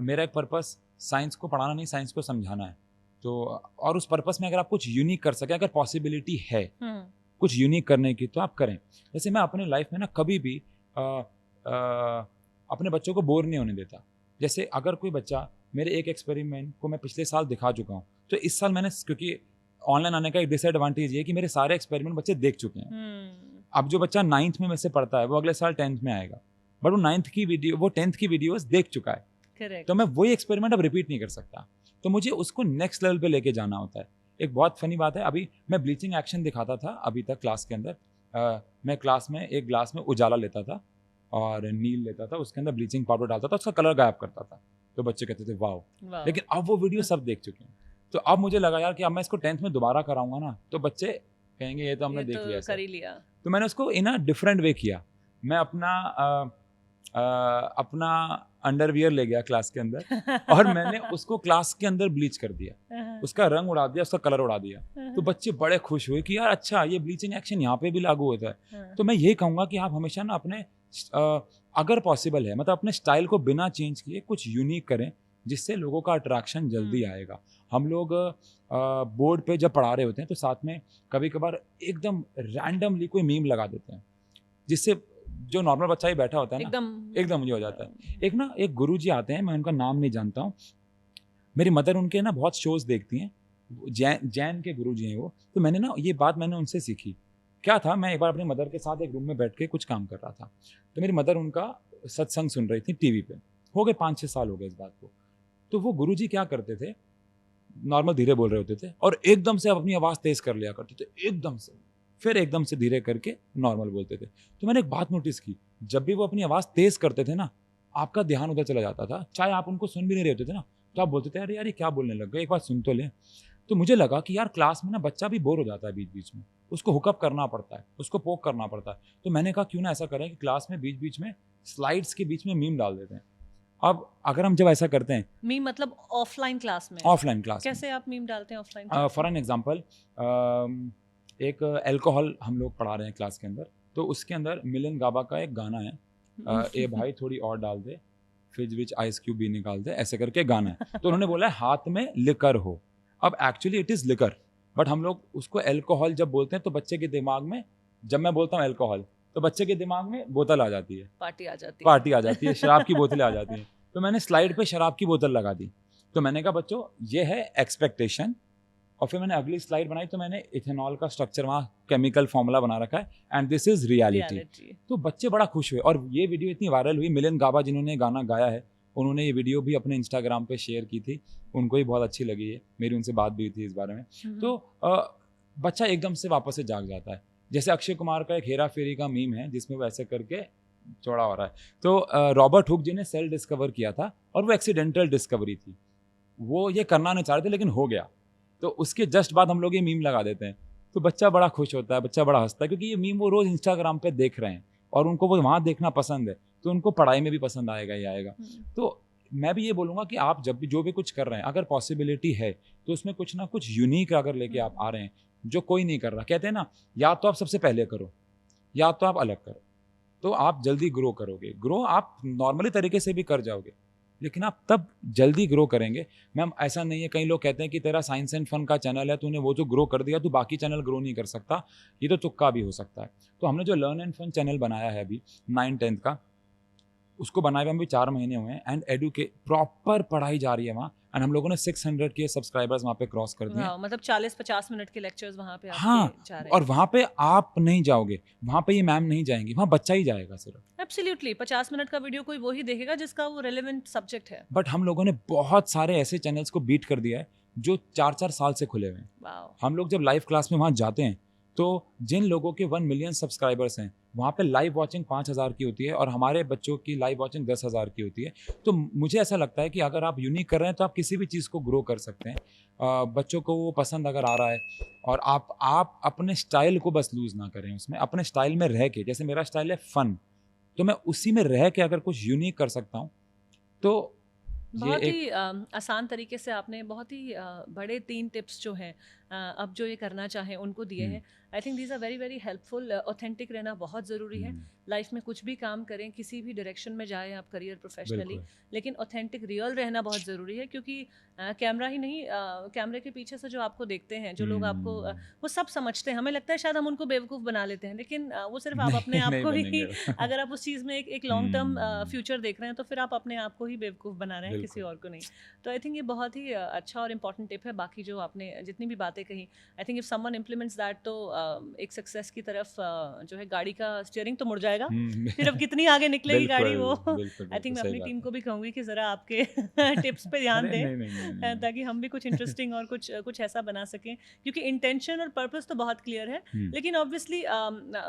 मेरा एक पर्पस साइंस को पढ़ाना नहीं, साइंस को समझाना है। तो और उस पर्पस में अगर आप कुछ यूनिक कर सकें, अगर पॉसिबिलिटी है कुछ यूनिक करने की, तो आप करें। जैसे मैं अपने लाइफ में ना कभी भी अपने बच्चों को बोर नहीं होने देता। जैसे अगर कोई बच्चा, मेरे एक एक्सपेरिमेंट को मैं पिछले साल दिखा चुका हूँ, तो इस साल मैंने, क्योंकि ऑनलाइन आने का एक डिसएडवांटेज ये है कि मेरे सारे एक्सपेरिमेंट बच्चे देख चुके हैं। अब जो बच्चा 9th में से पढ़ता है वो अगले साल 10th में आएगा, बट वो 9th की वीडियो, वो 10th की वीडियोस देख चुका है। Correct. तो मैं वही एक्सपेरिमेंट अब रिपीट नहीं कर सकता, तो मुझे उसको नेक्स्ट लेवल पे लेके जाना होता है। एक बहुत फनी बात है, अभी मैं ब्लीचिंग एक्शन दिखाता था अभी तक क्लास के अंदर। मैं क्लास में एक ग्लास में उजाला लेता था और नील लेता था, उसके अंदर ब्लीचिंग पाउडर डालता था, उसका कलर गायब करता था, तो बच्चे कहते थे वाओ। लेकिन अब वो वीडियो सब देख चुके हैं, तो अब मुझे लगा यार कि अब मैं इसको 10th में दोबारा कराऊंगा ना, तो बच्चे कहेंगे ये तो हमने देख लिया, कर ही लिया। तो मैंने उसको इन अ डिफरेंट वे किया। मैं अपना अंडरवियर ले गया क्लास के अंदर और मैंने उसको क्लास के अंदर ब्लीच कर दिया, उसका रंग उड़ा दिया, उसका कलर उड़ा दिया। तो बच्चे बड़े खुश हुए कि यार अच्छा, ये ब्लीचिंग एक्शन यहाँ पे भी लागू होता है। तो मैं ये कहूँगा कि आप हमेशा ना अपने, अगर पॉसिबल है, मतलब अपने स्टाइल को बिना चेंज किए कुछ यूनिक करें, जिससे लोगों का अट्रैक्शन जल्दी आएगा। हम लोग बोर्ड पे जब पढ़ा रहे होते हैं तो साथ में कभी कभार एकदम रैंडमली कोई मीम लगा देते हैं, जिससे जो नॉर्मल बच्चा ही बैठा होता है ना, एकदम मुझे हो जाता है। एक गुरुजी आते हैं, मैं उनका नाम नहीं जानता हूँ, मेरी मदर उनके ना बहुत शोज देखती हैं, जैन के गुरुजी हैं वो। तो मैंने ना ये बात मैंने उनसे सीखी। क्या था, मैं एक बार अपनी मदर के साथ एक रूम में बैठ के कुछ काम कर रहा था, तो मेरी मदर उनका सत्संग सुन रही थी टीवी पे। हो गए 5-6 साल हो गए इस बात को। तो वो गुरुजी क्या करते थे, नॉर्मल धीरे बोल रहे होते थे और एकदम से अपनी आवाज़ तेज कर लिया करते थे, एकदम से, फिर एकदम से धीरे करके नॉर्मल बोलते थे। तो मैंने एक बात नोटिस की, जब भी वो अपनी आवाज़ तेज करते थे ना, आपका ध्यान उधर चला जाता था, चाहे आप उनको सुन भी नहीं रहे होते थे ना, तो आप बोलते थे अरे यार ये क्या बोलने लग गए, एक बार सुन तो लें। तो मुझे लगा कि यार क्लास में ना बच्चा भी बोर हो जाता है बीच बीच में, उसको हुकअप करना पड़ता है, उसको पोक करना पड़ता है। तो मैंने कहा क्यों ना ऐसा करें कि क्लास में बीच बीच में स्लाइड्स के बीच में मीम डाल देते हैं। अब अगर हम जब ऐसा करते हैं, मीम मतलब ऑफलाइन क्लास में, ऑफलाइन क्लास कैसे आप मीम डालते हैं ऑफलाइन? फॉर एन एग्जांपल, एक अल्कोहल हम लोग पढ़ा रहे हैं क्लास के अंदर, तो उसके अंदर मिलन गाबा का एक गाना है, ए भाई थोड़ी और डाल दे, फ्रिज विच आइस क्यूब भी निकाल दे, ऐसे करके गाना है। तो उन्होंने बोला है हाथ में लिकर हो। अब actually it is liquor, but हम लोग उसको अल्कोहल जब बोलते हैं तो बच्चे के दिमाग में, जब मैं बोलता हूँ अल्कोहल तो बच्चे के दिमाग में बोतल आ जाती है, पार्टी आ जाती है, शराब की बोतलें आ जाती हैं। तो मैंने स्लाइड पे शराब की बोतल लगा दी। तो मैंने कहा बच्चों ये है एक्सपेक्टेशन, और फिर मैंने अगली स्लाइड बनाई तो मैंने इथेनॉल का स्ट्रक्चर वहाँ केमिकल फॉर्मूला बना रखा है and this is reality. Reality. तो बच्चे बड़ा खुश हुए और ये वीडियो इतनी वायरल हुई, मिलिंद गाबा जिन्होंने गाना गाया है उन्होंने ये वीडियो भी अपने इंस्टाग्राम पे शेयर की थी, उनको ही बहुत अच्छी लगी है, मेरी उनसे बात भी हुई थी इस बारे में। तो बच्चा एकदम से वापस से जाग जाता है। जैसे अक्षय कुमार का एक हेरा फेरी का मीम है जिसमें वो ऐसे करके चौड़ा हो रहा है, तो रॉबर्ट हुक जी ने सेल डिस्कवर किया था और वो एक्सीडेंटल डिस्कवरी थी, वो ये करना नहीं चाह रहे थे लेकिन हो गया, तो उसके जस्ट बाद हम लोग ये मीम लगा देते हैं, तो बच्चा बड़ा खुश होता है, बच्चा बड़ा हंसता है, क्योंकि ये मीम वो रोज़ इंस्टाग्राम पे देख रहे हैं और उनको वो वहाँ देखना पसंद है, तो उनको पढ़ाई में भी पसंद आएगा ही आएगा। तो मैं भी ये बोलूँगा कि आप जब भी जो भी कुछ कर रहे हैं अगर पॉसिबिलिटी है तो उसमें कुछ ना कुछ यूनिक अगर लेके आप आ रहे हैं जो कोई नहीं कर रहा, कहते हैं ना या तो आप सबसे पहले करो या तो आप अलग करो, तो आप जल्दी ग्रो करोगे। ग्रो आप नॉर्मली तरीके से भी कर जाओगे लेकिन आप तब जल्दी ग्रो करेंगे। मैम ऐसा नहीं है, कई लोग कहते हैं कि तेरा साइंस एंड फन का चैनल है, तूने वो जो ग्रो कर दिया तो बाकी चैनल ग्रो नहीं कर सकता, ये तो तुक्का भी हो सकता है। तो हमने जो लर्न एंड फन चैनल बनाया है अभी 9-10 का, उसको बनाए हुए हम भी 4 महीने हुए हैं एंड प्रॉपर पढ़ाई जा रही है वहाँ, एंड हम लोगों ने 600 के सब्सक्राइबर्स वहाँ पे क्रॉस कर दिए। मतलब 40-50 मिनट के लेक्चर्स वहाँ पे हाँ, आपके जा रहे हैं। और वहाँ पे आप नहीं जाओगे, वहाँ पे ये मैम नहीं जाएंगी, वहाँ बच्चा ही जाएगा सिर्फ। एब्सोल्युटली 50 मिनट का वीडियो कोई वही देखेगा जिसका वो रेलेवेंट सब्जेक्ट है। बट हम लोगों ने बहुत सारे ऐसे चैनल्स को बीट कर दिया है जो 4-4 साल से खुले हुए हैं। वाओ। हम लोग जब लाइव क्लास में वहाँ जाते हैं तो जिन लोगों के 1 मिलियन सब्सक्राइबर्स हैं वहाँ पे लाइव वॉचिंग 5,000 की होती है और हमारे बच्चों की लाइव वॉचिंग 10,000 की होती है। तो मुझे ऐसा लगता है कि अगर आप यूनिक कर रहे हैं तो आप किसी भी चीज़ को ग्रो कर सकते हैं। बच्चों को वो पसंद अगर आ रहा है और आप अपने स्टाइल को बस लूज़ ना करें, उसमें अपने स्टाइल में रह के, जैसे मेरा स्टाइल है फन, तो मैं उसी में रह के अगर कुछ यूनिक कर सकता हूँ तो बहुत ही आसान तरीके से आपने बहुत ही बड़े 3 टिप्स जो हैं अब जो ये करना चाहें उनको दिए हैं। I think these are very very helpful. Authentic रहना बहुत ज़रूरी है लाइफ में, कुछ भी काम करें, किसी भी डायरेक्शन में जाएं आप करियर प्रोफेशनली, लेकिन ऑथेंटिक रियल रहना बहुत ज़रूरी है, क्योंकि कैमरा ही नहीं, कैमरे के पीछे से जो आपको देखते हैं, जो लोग आपको वो सब समझते हैं, हमें लगता है शायद हम उनको बेवकूफ़ बना लेते हैं, लेकिन वो सिर्फ आप अपने आप को ही अगर आप उस चीज़ में एक लॉन्ग टर्म फ्यूचर देख रहे हैं तो फिर आप अपने आप को ही बेवकूफ़ बना रहे हैं, किसी और को नहीं। तो आई थिंक ये बहुत ही अच्छा और इम्पॉर्टेंट टिप है। बाकी जो आपने जितनी भी बातें कही, I think if someone implements that तो एक सक्सेस की तरफ जो है गाड़ी का स्टीयरिंग तो मुड़ जाएगा, फिर अब कितनी आगे निकलेगी गाड़ी वो। आई थिंक मैं अपनी टीम को भी कहूँगी कि ज़रा आपके टिप्स पे ध्यान दें ताकि हम भी कुछ इंटरेस्टिंग और कुछ ऐसा बना सकें, क्योंकि इंटेंशन और पर्पस तो बहुत क्लियर है, लेकिन ऑब्वियसली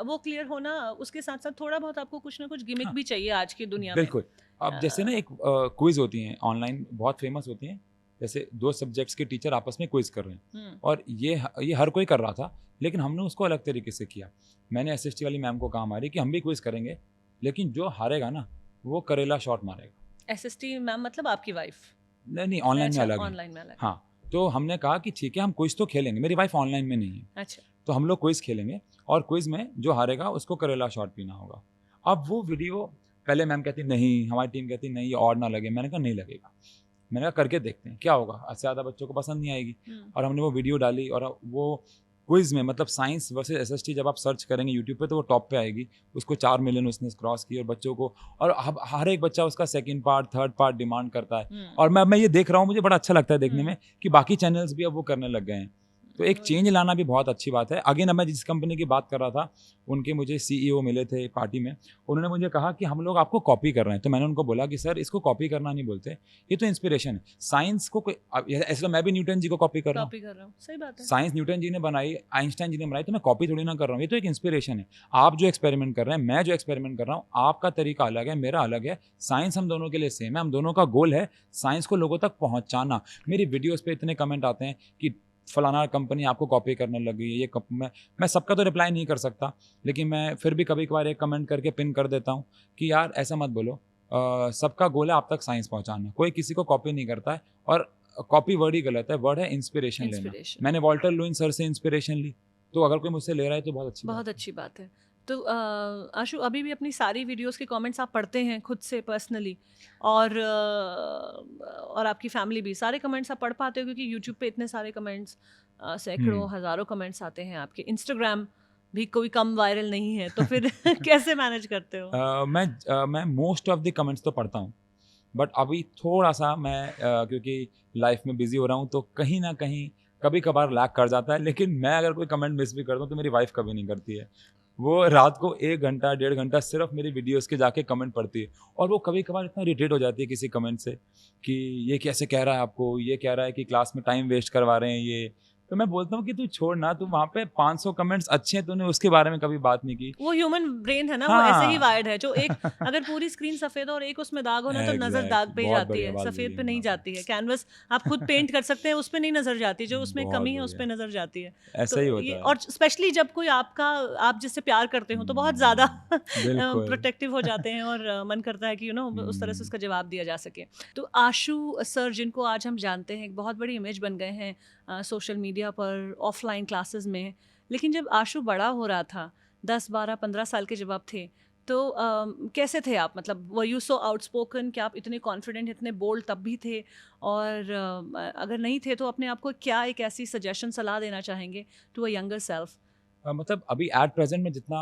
वो क्लियर होना उसके साथ साथ थोड़ा बहुत आपको कुछ ना कुछ गिमिक भी चाहिए आज की दुनिया में। बिल्कुल। अब जैसे ना एक क्विज होती हैं ऑनलाइन, बहुत फेमस होती हैं, जैसे 2 सब्जेक्ट्स के टीचर आपस में क्विज कर रहे हैं और ये हर कोई कर रहा था, लेकिन हमने उसको अलग तरीके से किया। मैंने एसएसटी वाली मैम को कहा हमारी कि हम भी क्विज करेंगे, लेकिन जो हारेगा ना वो करेला शॉट मारेगा। एसएसटी मैम मतलब आपकी वाइफ? नहीं, ऑनलाइन में अलग है। ऑनलाइन में अलग। हाँ, तो हमने कहा कि ठीक है हम क्विज तो खेलेंगे, मेरी वाइफ ऑनलाइन में नहीं है। अच्छा। तो हम लोग क्विज खेलेंगे और क्विज में जो हारेगा उसको करेला शॉट पीना होगा। अब वो वीडियो पहले मैम कहती नहीं, हमारी टीम कहती नहीं ये और ना लगे, मैंने कहा नहीं लगेगा, मैंने कहा करके देखते हैं क्या होगा, इससे ज़्यादा बच्चों को पसंद नहीं आएगी। और हमने वो वीडियो डाली और वो क्विज में, मतलब साइंस वर्सेस एसएसटी जब आप सर्च करेंगे यूट्यूब पे तो वो टॉप पे आएगी, उसको 4 मिलियन उसने क्रॉस की और बच्चों को, और हर एक बच्चा उसका second part third part demand करता है। और मैं ये देख रहा हूँ, मुझे बड़ा अच्छा लगता है देखने में कि बाकी चैनल्स भी अब वो करने लग गए हैं। तो एक चेंज लाना भी बहुत अच्छी बात है। अगेन मैं जिस कंपनी की बात कर रहा था उनके मुझे सीईओ मिले थे पार्टी में, उन्होंने मुझे कहा कि हम लोग आपको कॉपी कर रहे हैं। तो मैंने उनको बोला कि सर इसको कॉपी करना नहीं बोलते, ये तो इंस्पिरेशन है। साइंस को कोई, ऐसे तो मैं भी न्यूटन जी को कॉपी कर रहा हूँ, सही बात है। साइंस न्यूटन जी ने बनाई, आइंस्टाइन जी ने बनाई, तो मैं कॉपी थोड़ी ना कर रहा हूँ, ये तो एक इंस्पिरेशन है। आप जो एक्सपेरिमेंट कर रहे हैं, मैं जो एक्सपेरिमेंट कर रहा हूँ, आपका तरीका अलग है, मेरा अलग है, साइंस हम दोनों के लिए सेम है, हम दोनों का गोल है साइंस को लोगों तक पहुँचाना। मेरी वीडियोज़ पे इतने कमेंट आते हैं कि फलाना कंपनी आपको कॉपी करने लगी है, ये मैं सबका तो रिप्लाई नहीं कर सकता, लेकिन मैं फिर भी कभी कभार एक कमेंट करके पिन कर देता हूँ कि यार ऐसा मत बोलो, सबका गोल है आप तक साइंस पहुँचाना, कोई किसी को कॉपी नहीं करता है। और कॉपी वर्ड ही गलत है, वर्ड है इंस्पिरेशन लेना। मैंने वॉल्टर लुइन सर से इंस्पिरेशन ली, तो अगर कोई मुझसे ले रहा है तो बहुत अच्छी बात है। तो आशु, अभी भी अपनी सारी वीडियोस के कमेंट्स आप पढ़ते हैं खुद से पर्सनली, और आपकी फैमिली भी सारे कमेंट्स आप पढ़ पाते हो, क्योंकि यूट्यूब पे इतने सारे कमेंट्स, सैकड़ों हज़ारों कमेंट्स आते हैं आपके। इंस्टाग्राम भी कोई कम वायरल नहीं है, तो फिर कैसे मैनेज करते हो? मैं मोस्ट ऑफ द कमेंट्स तो पढ़ता हूँ, बट अभी थोड़ा सा मैं क्योंकि लाइफ में बिजी हो रहा हूँ तो कहीं ना कहीं कभी कभार लैग कर जाता है, लेकिन मैं अगर कोई कमेंट मिस भी करता हूँ तो मेरी वाइफ कभी नहीं करती है। वो रात को 1 घंटा 1.5 घंटा सिर्फ मेरी वीडियोस के जाके कमेंट पढ़ती है, और वो कभी कभार इतना इरिटेट हो जाती है किसी कमेंट से कि ये कैसे कह रहा है आपको, ये कह रहा है कि क्लास में टाइम वेस्ट करवा रहे हैं ये। तो मैं बोलता हूँ कि तू छोड़ ना, तू वहाँ पे 500 कमेंट्स अच्छे हैं, तूने उसके बारे में कभी बात नहीं की। वो ह्यूमन ब्रेन है ना, वो ऐसे ही हाँ वायर्ड है, जो एक अगर पूरी स्क्रीन सफेद और एक उसमें दाग हो ना, तो नजर दाग पे ही बहुत जाती बढ़िया है, बात सफेद बोली पे नहीं आपने। जाती है। कैनवस आप खुद पेंट कर सकते हैं, उस पे नहीं नजर जाती, जो उसमें बहुत कमी है उस बढ़िया, पे नजर जाती है। ऐसा तो ही ये, होता है। और स्पेशली जब कोई आप जिससे प्यार करते हो तो बहुत ज्यादा बिल्कुल। प्रोटेक्टिव हो जाते हैं, और मन करता है कि उस तरह से उसका जवाब दिया जा सके। तो आशु सर, जिनको आज हम जानते हैं, एक बहुत बड़ी इमेज बन गए हैं सोशल मीडिया पर, ऑफलाइन क्लासेस में। लेकिन जब आशु बड़ा हो रहा था, 10 12 15 साल के जब आप थे, तो कैसे थे आप? मतलब वर यू सो आउटस्पोकन, क्या आप इतने कॉन्फिडेंट, इतने बोल्ड तब भी थे? और अगर नहीं थे तो अपने आप को क्या एक ऐसी सजेशन, सलाह देना चाहेंगे टू अ यंगर सेल्फ? मतलब अभी एट प्रेजेंट में जितना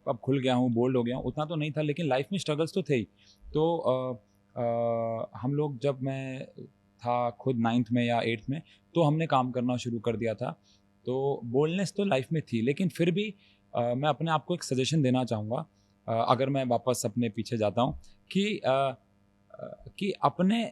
अब खुल गया हूँ, बोल्ड हो गया हूँ, उतना तो नहीं था, लेकिन लाइफ में स्ट्रगल्स तो थे ही। तो हम लोग, जब मैं था खुद 9th में या 8th में, तो हमने काम करना शुरू कर दिया था। तो बोल्डनेस तो लाइफ में थी, लेकिन फिर भी मैं अपने आप को एक सजेशन देना चाहूँगा, अगर मैं वापस अपने पीछे जाता हूँ, कि अपने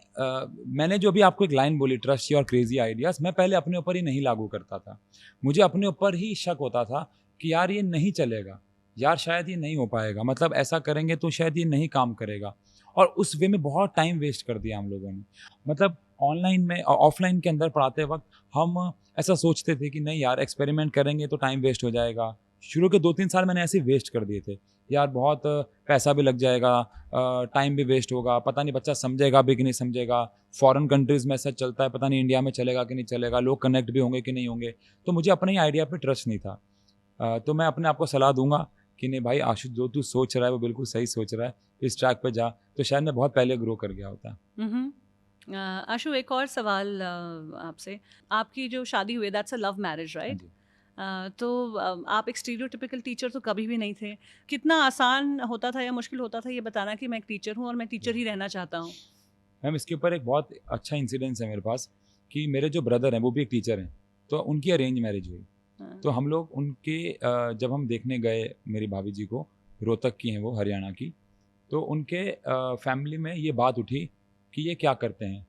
मैंने जो भी आपको एक लाइन बोली, ट्रस्ट योर क्रेजी आइडियाज़, मैं पहले अपने ऊपर ही नहीं लागू करता था। मुझे अपने ऊपर ही शक होता था कि यार ये नहीं चलेगा, यार शायद ये नहीं हो पाएगा, मतलब ऐसा करेंगे तो शायद ये नहीं काम करेगा, और उस वे में बहुत टाइम वेस्ट कर दिया हम लोगों ने। मतलब ऑनलाइन में ऑफलाइन के अंदर पढ़ाते वक्त हम ऐसा सोचते थे कि नहीं यार, एक्सपेरिमेंट करेंगे तो टाइम वेस्ट हो जाएगा। शुरू के 2-3 साल मैंने ऐसे वेस्ट कर दिए थे, यार बहुत पैसा भी लग जाएगा, टाइम भी वेस्ट होगा, पता नहीं बच्चा समझेगा भी कि नहीं समझेगा, फॉरेन कंट्रीज़ में ऐसा चलता है, पता नहीं इंडिया में चलेगा कि नहीं चलेगा, लोग कनेक्ट भी होंगे कि नहीं होंगे। तो मुझे अपने ही आइडिया पे ट्रस्ट नहीं था। तो मैं अपने आप को सलाह दूंगा कि नहीं भाई आशु, जो तू सोच रहा है वो बिल्कुल सही सोच रहा है, इस ट्रैक पे जा, तो शायद मैं बहुत पहले ग्रो कर गया होता। आशु, एक और सवाल आपसे। आपकी जो शादी हुई, दैट्स अ लव मैरिज, हाँ राइट? जी। तो आप एक स्टीरियोटिपिकल टीचर तो कभी भी नहीं थे। कितना आसान होता था या मुश्किल होता था ये बताना कि मैं एक टीचर हूँ और मैं टीचर ही रहना चाहता हूँ? मैम, इसके ऊपर एक बहुत अच्छा इंसिडेंस है मेरे पास, कि मेरे जो ब्रदर हैं वो भी एक टीचर हैं, तो उनकी अरेंज मैरिज हुई। हाँ। तो हम लोग उनके जब हम देखने गए, मेरी भाभी जी को, रोहतक की हैं वो, हरियाणा की, तो उनके फैमिली में ये बात उठी कि ये क्या करते हैं,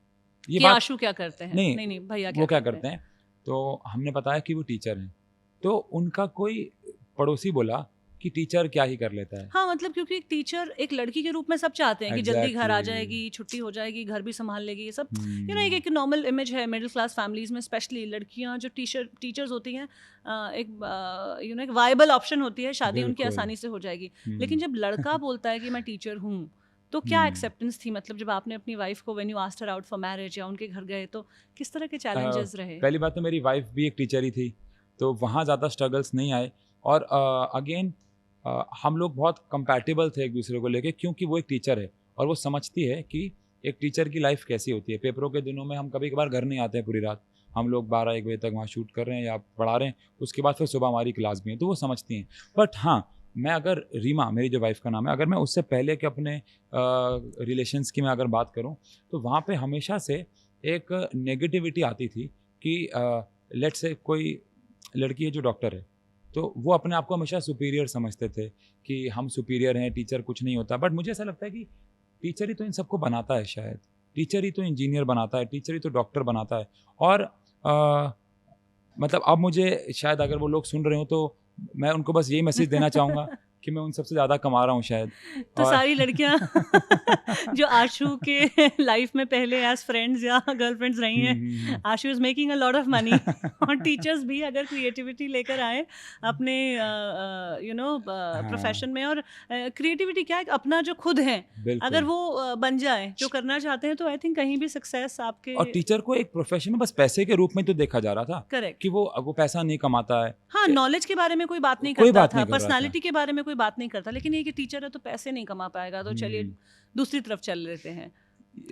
ये कि बात आशु क्या करते हैं? नहीं, नहीं नहीं, भैया क्या वो क्या करते करते हैं। तो हमने बताया कि वो टीचर हैं, तो उनका कोई पड़ोसी बोला कि टीचर क्या ही कर लेता है। हाँ, मतलब क्योंकि एक टीचर एक लड़की के रूप में सब चाहते हैं कि जल्दी घर आ एग्जैक्टली। जाएगी, छुट्टी हो जाएगी, घर भी संभाल लेगी, ये सब एक हम्म। एक नॉर्मल इमेज है मिडिल क्लास फैमिलीज में। स्पेशली लड़कियां जो टीचर्स होती हैं, एक वायबल ऑप्शन होती है, शादी उनकी बिल्कुल। आसानी से हो जाएगी। लेकिन हम्म। जब लड़का बोलता है कि मैं टीचर हूँ, तो क्या हम्म। एक्सेप्टेंस थी? मतलब जब आपने अपनी वाइफ को, when you asked her out for marriage या उनके घर गए, तो किस तरह के चैलेंजेस रहे? पहली बात तो मेरी वाइफ भी एक टीचर ही थी, तो वहाँ ज़्यादा स्ट्रगल्स नहीं आए। और अगेन हम लोग बहुत कंपैटिबल थे एक दूसरे को लेके, क्योंकि वो एक टीचर है और वो समझती है कि एक टीचर की लाइफ कैसी होती है। पेपरों के दिनों में हम कभी कभार घर नहीं आते हैं पूरी रात, हम लोग 12-1 बजे तक वहाँ शूट कर रहे हैं या पढ़ा रहे हैं, उसके बाद फिर सुबह हमारी क्लास भी है, तो वो समझती हैं। बट हाँ, मैं अगर रीमा, मेरी जो वाइफ का नाम है, अगर मैं उससे पहले के अपने रिलेशंस की मैं अगर बात करूँ, तो वहाँ पे हमेशा से एक नेगेटिविटी आती थी कि लेट्स से कोई लड़की है जो डॉक्टर है, तो वो अपने आप को हमेशा सुपीरियर समझते थे कि हम सुपीरियर हैं, टीचर कुछ नहीं होता। बट मुझे ऐसा लगता है कि टीचर ही तो इन सबको बनाता है, शायद टीचर ही तो इंजीनियर बनाता है, टीचर ही तो डॉक्टर बनाता है। और मतलब अब मुझे शायद, अगर वो लोग सुन रहे हो, तो मैं उनको बस यही मैसेज देना चाहूँगा कि मैं उन सबसे ज़्यादा कमा रहा हूँ शायद। तो और सारी लड़कियां जो आशु के लाइफ में पहले एज फ्रेंड्स या गर्लफ्रेंड्स रही हैं, Ashu is making a lot of money. और टीचर्स भी अगर क्रिएटिविटी लेकर आए अपने हाँ, प्रोफेशन में, और क्रिएटिविटी क्या है, अपना जो खुद है, अगर बिल्कुल। वो बन जाए जो करना चाहते हैं, तो आई थिंक कहीं भी सक्सेस आपके। और टीचर को एक प्रोफेशन में बस पैसे के रूप में तो देखा जा रहा था, करेक्ट। कि वो पैसा नहीं कमाता है। हाँ, नॉलेज के बारे में कोई बात नहीं कोई करता बात था, नहीं कर रहा था। पर्सनालिटी के बारे में कोई बात नहीं करता, लेकिन ये कि टीचर है तो पैसे नहीं कमा पाएगा, तो चलिए हम्म। दूसरी तरफ चल लेते हैं।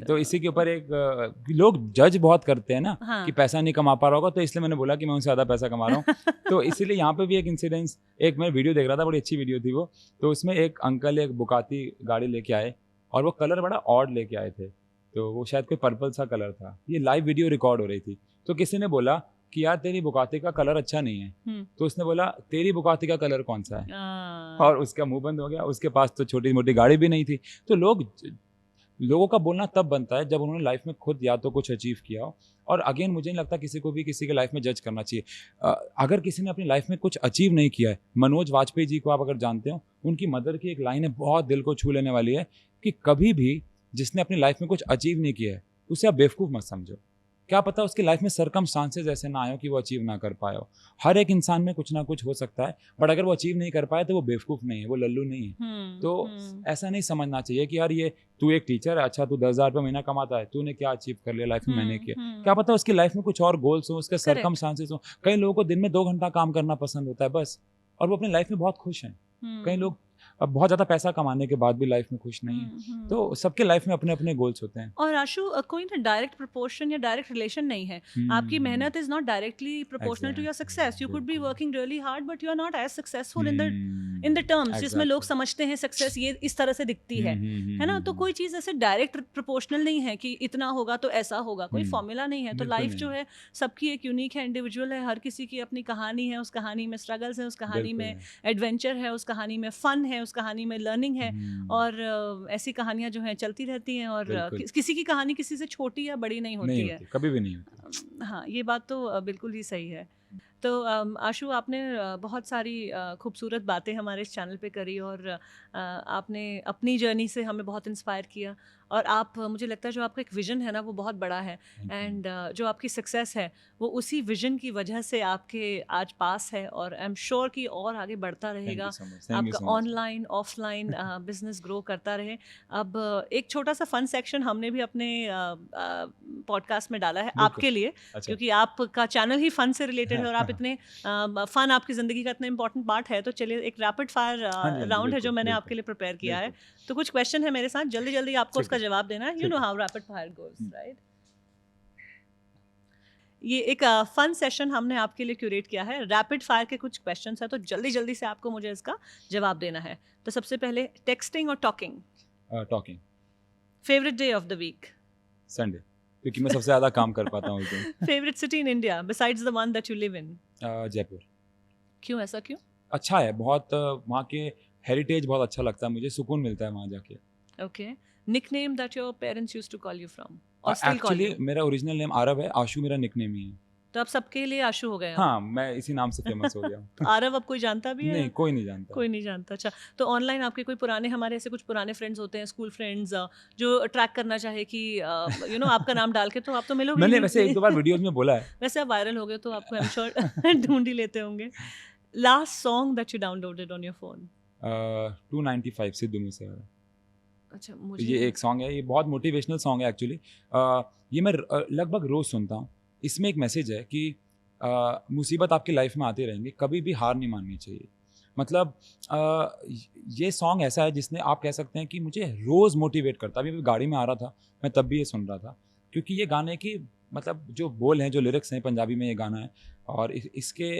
तो इसी के ऊपर एक लोग जज बहुत करते हैं ना, हाँ। कि पैसा नहीं कमा पा रहा होगा, तो इसलिए मैंने बोला कि मैं उनसे ज़्यादा पैसा कमा रहा हूँ। तो इसीलिए यहाँ पे भी एक इंसिडेंस, एक मैं वीडियो देख रहा था, बड़ी अच्छी वीडियो थी वो। तो उसमें एक अंकल एक बुकाती गाड़ी लेके आए, और वो कलर बड़ा ऑड लेके आए थे। तो वो शायद कोई पर्पल सा कलर था, ये लाइव वीडियो रिकॉर्ड हो रही थी, तो किसी ने बोला कि यार तेरी बुगाटी का कलर अच्छा नहीं है, तो उसने बोला तेरी बुगाटी का कलर कौन सा है, और उसका मुंह बंद हो गया। उसके पास तो छोटी मोटी गाड़ी भी नहीं थी। तो लोगों का बोलना तब बनता है जब उन्होंने लाइफ में खुद या तो कुछ अचीव किया हो, और अगेन मुझे नहीं लगता किसी को भी किसी के लाइफ में जज करना चाहिए। अगर किसी ने अपनी लाइफ में कुछ अचीव नहीं किया है, मनोज वाजपेयी जी को आप अगर जानते हो, उनकी मदर की एक लाइन है बहुत दिल को छू लेने वाली है कि कभी भी जिसने अपनी लाइफ में कुछ अचीव नहीं किया है उसे आप बेवकूफ़ मत समझो। क्या पता उसकी लाइफ में सरकमस्टांसेस ऐसे ना आए कि वो अचीव ना कर पाए हो। हर एक इंसान में कुछ ना कुछ हो सकता है, बट अगर वो अचीव नहीं कर पाए तो वो बेवकूफ़ नहीं है, वो लल्लू नहीं है। तो ऐसा नहीं समझना चाहिए कि यार ये तू एक टीचर है, अच्छा तू 10,000 रुपये महीना कमाता है, तूने क्या अचीव कर लिया लाइफ में, मैंने किया। क्या पता उसकी लाइफ में कुछ और गोल्स हो, उसके सरकमस्टांसेस हो। कई लोगों को दिन में 2 घंटा काम करना पसंद होता है बस, और वो अपनी लाइफ में बहुत खुश हैं। कई लोग अब बहुत ज़्यादा पैसा कमाने के बाद भी लाइफ में खुश नहीं है। तो सबके लाइफ में अपने अपने गोल्स होते हैं। और आशु कोई ना डायरेक्ट प्रोपोर्शन या डायरेक्ट रिलेशन नहीं है। आपकी मेहनत is not directly proportional to your success. You could be working really hard but you are not as successful in the terms जिसमें लोग समझते हैं सक्सेस ये इस तरह से दिखती है ना। तो कोई चीज़ ऐसे डायरेक्ट प्रोपोर्शनल नहीं है कि इतना होगा तो ऐसा होगा, कोई फॉर्मूला नहीं है। तो लाइफ जो है सबकी एक यूनिक है, इंडिविजुअल है, हर किसी की अपनी कहानी है, उस कहानी में स्ट्रगल्स है, उस कहानी में एडवेंचर है, उस कहानी में फन है, उस कहानी में लर्निंग है। और ऐसी कहानियां जो हैं चलती रहती हैं, और किसी की कहानी किसी से छोटी या बड़ी नहीं होती है, कभी भी नहीं होती। हाँ, ये बात तो बिल्कुल ही सही है। तो आशु, आपने बहुत सारी खूबसूरत बातें हमारे इस चैनल पे करी, और आपने अपनी जर्नी से हमें बहुत इंस्पायर किया। और आप, मुझे लगता है जो आपका एक विज़न है ना वो बहुत बड़ा है, एंड जो आपकी सक्सेस है वो उसी विज़न की वजह से आपके आज पास है, और आई एम श्योर कि और आगे बढ़ता रहेगा। आपका ऑनलाइन ऑफलाइन बिजनेस ग्रो करता रहे। अब एक छोटा सा फन सेक्शन हमने भी अपने पॉडकास्ट में डाला है आपके लिए, क्योंकि आपका चैनल ही फन से रिलेटेड है, और आप इतने फन आपकी ज़िंदगी का इतना इंपॉर्टेंट पार्ट है। तो चलिए, एक रैपिड फायर राउंड है जो मैंने आपके लिए प्रिपेयर किया है। तो कुछ क्वेश्चन है मेरे साथ, जल्दी जल्दी आपको उसका जवाब देना है। You know how rapid fire goes, right? ये एक फन सेशन हमने आपके लिए क्यूरेट किया है। रैपिड फायर के कुछ क्वेश्चंस है, तो जल्दी जल्दी से आपको मुझे इसका जवाब देना है। तो सबसे पहले, टेक्सटिंग और talking? Talking. Favourite day of the week? Sunday, क्योंकि मैं सबसे ज़्यादा काम कर पाता हूँ उस दिन। Favourite city in India besides the one that you live इन? जयपुर। क्यों, ऐसा क्यों? अच्छा है बहुत, वहाँ के हेरिटेज बहुत अच्छा लगता है मुझे, सुकून मिलता है वहाँ जाके। Okay. Nickname that your parents used to call you from? Actually मेरा ओरिजिनल नेम आरव है, आशु मेरा निकनेम ही है। तो आप सबके लिए आशु हो गए? हाँ, मैं इसी नाम से फेमस हो गया हूँ। तो आरव अब कोई जानता भी है? नहीं, कोई नहीं जानता। कोई नहीं जानता। अच्छा, तो ऑनलाइन आपके कोई पुराने, हमारे ऐसे कुछ पुराने फ्रेंड्स होते हैं, स्कूल फ्रेंड्स, जो ट्रैक करना चाहे कि यू नो आपका नाम डाल के, तो आप तो मिलोगे? मैंने वैसे एक दो बार वीडियोस में बोला है। वैसे आप वायरल हो गए तो आपको आई एम श्योर ढूंढ ही लेते होंगे। Last song that you downloaded on your phone? 295 Sidhu Moosewala. अच्छा, मुझे ये एक सॉन्ग है, ये बहुत मोटिवेशनल सॉन्ग है एक्चुअली। ये मैं लगभग रोज़ सुनता हूँ। इसमें एक मैसेज है कि मुसीबत आपकी लाइफ में आती रहेंगी, कभी भी हार नहीं माननी चाहिए। मतलब ये सॉन्ग ऐसा है जिसने, आप कह सकते हैं कि मुझे रोज़ मोटिवेट करता है। अभी गाड़ी में आ रहा था मैं, तब भी ये सुन रहा था, क्योंकि ये गाने की मतलब जो बोल हैं, जो लिरिक्स हैं, पंजाबी में ये गाना है, और इसके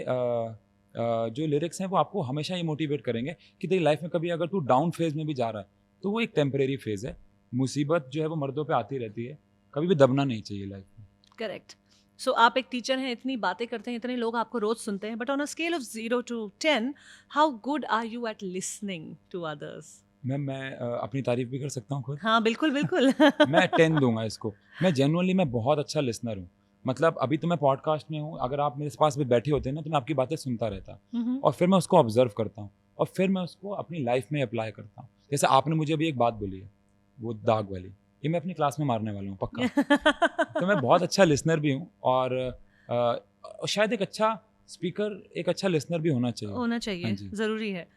जो लिरिक्स हैं वो आपको हमेशा ये मोटिवेट करेंगे कि तेरी लाइफ में कभी अगर तू डाउन फेज में भी जा रहा है तो वो एक टेम्परेरी फेज है। मुसीबत जो है वो मर्दों पे आती रहती है, कभी भी दबना नहीं चाहिए लाइफ में। करेक्ट। सो आप एक टीचर हैं, इतनी बातें करते हैं, इतने लोग आपको रोज सुनते हैं, but on a scale of 0 to 10 how good are you at listening to others? मैं अपनी तारीफ भी कर सकता हूँ खुद? हाँ, बिल्कुल बिल्कुल। मैं 10 दूंगा इसको। मैं जेन्युइनली मैं बहुत अच्छा लिसनर हूँ। मतलब अभी तो मैं पॉडकास्ट में हूँ, अगर आप मेरे पास भी बैठे होते हैं ना तो मैं आपकी बातें सुनता रहता, और फिर मैं उसको ऑब्जर्व करता हूँ, और फिर मैं उसको अपनी लाइफ में अप्लाई करता हूँ। जैसे आपने मुझे अभी एक बात बोली है, वो दाग वाली, ये मैं अपनी क्लास में मारने वाला हूँ पक्का। तो मैं बहुत अच्छा लिसनर भी हूँ, और शायद एक अच्छा स्पीकर, एक अच्छा लिसनर भी होना चाहिए। ज़रूरी है।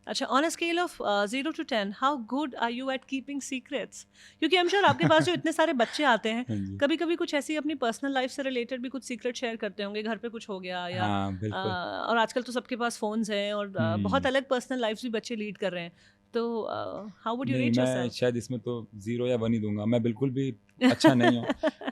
अच्छा, on a scale of 0 to 10 how good are you at keeping secrets? क्योंकि आई एम श्योर आपके पास जो इतने सारे बच्चे आते हैं, कभी कभी कुछ ऐसी अपनी पर्सनल लाइफ से रिलेटेड भी कुछ सीक्रेट शेयर करते होंगे, घर पे कुछ हो गया या और आजकल तो सबके पास फोन्स हैं, और बहुत अलग पर्सनल लाइफ भी बच्चे लीड कर रहे हैं। तो how would you rate yourself? मैं शायद इसमें तो 0 या 1 ही दूंगा। मैं बिल्कुल भी अच्छा नहीं हूँ।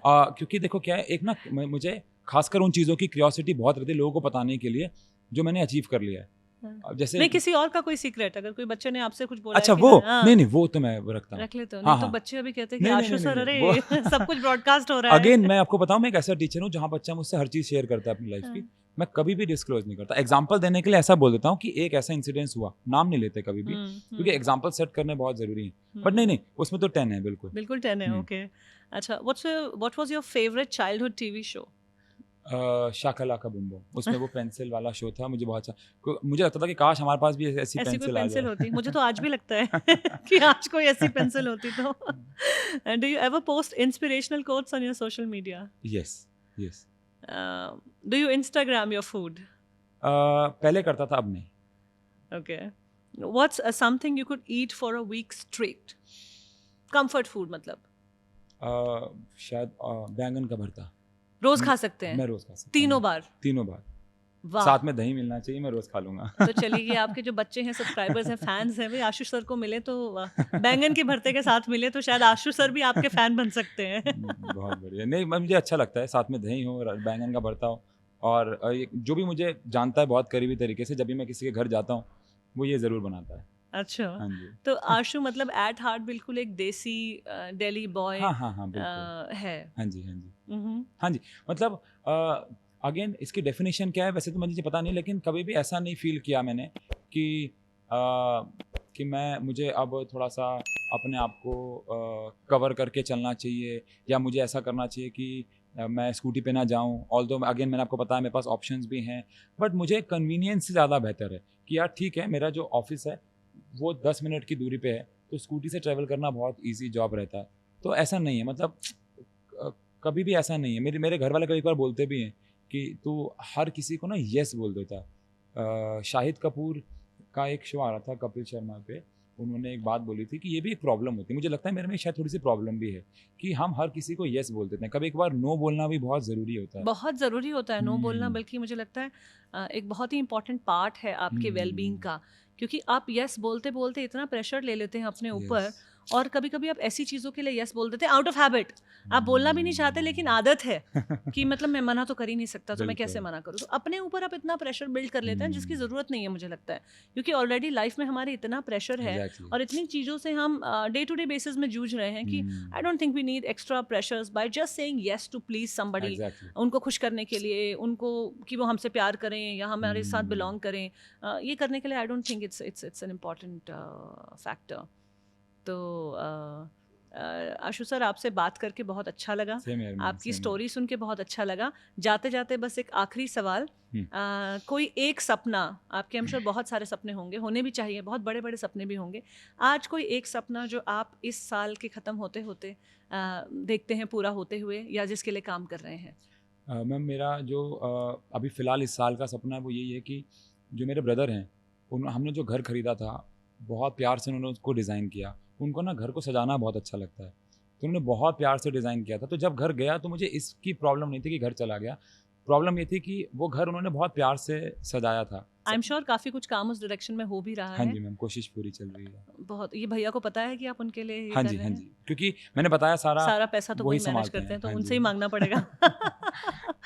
क्योंकि देखो क्या है, एक ना मुझे खासकर उन चीज़ों की क्यूरियोसिटी बहुत रहती है लोगों को बताने के लिए जो मैंने अचीव कर लिया है। अब जैसे नहीं, किसी और का कोई सीक्रेट, अगर कोई बच्चे ने आपसे कुछ बोला अच्छा है कि वो हाँ, नहीं वो तो मैं रखता हूँ। रख लेते हो। हाँ नहीं तो हाँ बच्चे अभी कहते हैं कि नहीं आशु सर, अरे वो सब कुछ ब्रॉडकास्ट हो रहा है। अगेन मैं आपको बताऊं, मैं एक ऐसा टीचर हूँ जहाँ बच्चा मुझसे हर चीज़ शेयर करता है अपनी लाइफ की। हाँ, मैं कभी भी डिस्क्लोज नहीं करता। एग्जाम्पल देने के लिए ऐसा बोल देता हूँ कि एक ऐसा इंसिडेंस हुआ, नाम नहीं लेते कभी भी, क्योंकि एग्जाम्पल सेट करने बहुत ज़रूरी है। बट नहीं नहीं, उसमें तो 10 है बिल्कुल। बिल्कुल 10 है। ओके, अच्छा, what was your favourite childhood TV show? Shaka Laka boom boom, उसमें वो पेंसिल वाला शो था, मुझे बहुत अच्छा, मुझे लगता था कि काश हमारे पास भी ऐसी ऐसी कोई पेंसिल आ पेंसिल होती, जाए। मुझे तो आज भी लगता है कि आज कोई ऐसी पेंसिल होती तो। And do you ever post inspirational quotes on your social media? Yes yes, do you Instagram your food? पहले करता था, अब नहीं। Okay, what's something you could eat for a week straight? Comfort food मतलब शायद बैंगन का भरता। रोज खा सकते हैं? मैं रोज खा सकता हूँ। तीनों बार? तीनों बार। वाह। साथ में दही मिलना चाहिए, मैं रोज खा लूंगा। तो चलिए, ये आपके जो बच्चे हैं, सब्सक्राइबर्स हैं, फैंस हैं, वे आशु सर को मिले तो बैंगन के भरते के साथ मिले तो शायद आशु सर भी आपके फैन बन सकते हैं। बहुत बढ़िया। नहीं, मुझे अच्छा लगता है, साथ में दही हो और बैंगन का भरता हो। और जो भी मुझे जानता है बहुत करीबी तरीके से, जब भी मैं किसी के घर जाता हूँ, वो ये ज़रूर बनाता है। अच्छा, हाँ जी। तो आशु मतलब एट हार्ट बिल्कुल एक देसी दिल्ली बॉय हाँ हाँ हाँ बिल्कुल। है। हाँ जी हाँ जी हम्म, हाँ जी। मतलब अगेन इसकी डेफिनेशन क्या है वैसे तो मुझे पता नहीं, लेकिन कभी भी ऐसा नहीं फील किया मैंने कि मुझे अब थोड़ा सा अपने आप को कवर करके चलना चाहिए, या मुझे ऐसा करना चाहिए कि मैं स्कूटी पे ना जाऊं। ऑल्दो अगेन मैंने आपको बताया मेरे पास ऑप्शंस भी हैं, बट मुझे कन्वीनियंस से ज़्यादा बेहतर है कि यार ठीक है, मेरा जो ऑफिस है वो 10 मिनट की दूरी पे है, तो स्कूटी से ट्रैवल करना बहुत ईजी जॉब रहता है। तो ऐसा नहीं है, मतलब कभी भी ऐसा नहीं है। मेरे घर वाले कई बार बोलते भी हैं कि तू हर किसी को ना यस बोल देता है। शाहिद कपूर का एक शो आ रहा था कपिल शर्मा पे, उन्होंने एक बात बोली थी कि ये भी एक प्रॉब्लम होती है। मुझे लगता है मेरे में शायद थोड़ी सी प्रॉब्लम भी है कि हम हर किसी को यस बोल देते हैं, कभी एक बार नो बोलना भी बहुत ज़रूरी होता है। बहुत ज़रूरी होता है नो बोलना, हम्म, बल्कि मुझे लगता है एक बहुत ही इंपॉर्टेंट पार्ट है आपके वेलबींग का, क्योंकि आप यस बोलते बोलते इतना प्रेशर ले लेते हैं अपने ऊपर, यस। और कभी कभी आप ऐसी चीज़ों के लिए यस बोल देते हैं आउट ऑफ हैबिट। आप बोलना भी नहीं चाहते, लेकिन आदत है कि मतलब मैं मना तो कर ही नहीं सकता, तो मैं कैसे बिल्कुल। मना करूँ। तो अपने ऊपर आप इतना प्रेशर बिल्ड कर लेते हैं जिसकी हम्म, ज़रूरत नहीं है, मुझे लगता है, क्योंकि ऑलरेडी लाइफ में हमारे इतना प्रेशर है एग्जैक्टली। और इतनी चीज़ों से हम डे टू डे बेसिस में जूझ रहे हैं कि I don't think we need extra pressures by just saying yes to please somebody, exactly. उनको खुश करने के लिए, उनको कि वो हमसे प्यार करें या हमारे साथ बिलोंग करें। ये करने के लिए आई don't think it's an important factor. तो आशु सर, आपसे बात करके बहुत अच्छा लगा, सेम हियर मैम, आपकी सेम स्टोरी सुन के बहुत अच्छा लगा। जाते जाते बस एक आखिरी सवाल, कोई एक सपना, आपके हम श्योर बहुत सारे सपने होंगे, होने भी चाहिए, बहुत बड़े बड़े सपने भी होंगे, आज कोई एक सपना जो आप इस साल के ख़त्म होते होते देखते हैं पूरा होते हुए, या जिसके लिए काम कर रहे हैं? मैम मेरा जो अभी फ़िलहाल इस साल का सपना है वो यही है कि जो मेरे ब्रदर हैं, हमने जो घर ख़रीदा था, बहुत प्यार से उन्होंने उसको डिज़ाइन किया। उनको ना घर को सजाना बहुत अच्छा लगता है, तो उन्होंने बहुत प्यार से डिज़ाइन किया था। तो जब घर गया तो मुझे इसकी प्रॉब्लम नहीं थी कि घर चला गया, प्रॉब्लम ये थी कि वो घर उन्होंने बहुत प्यार से सजाया था। आई एम श्योर काफ़ी कुछ काम उस डायरेक्शन में हो भी रहा हाँ है। जी मैम, कोशिश पूरी चल रही है। बहुत, ये भैया को पता है कि आप उनके लिए ये हाँ कर जी रहे हाँ हैं? जी, क्योंकि मैंने बताया सारा सारा पैसा तो वही वही मैनेज संभालते करते हैं, तो हाँ उनसे जी। ही मांगना पड़ेगा। हाँ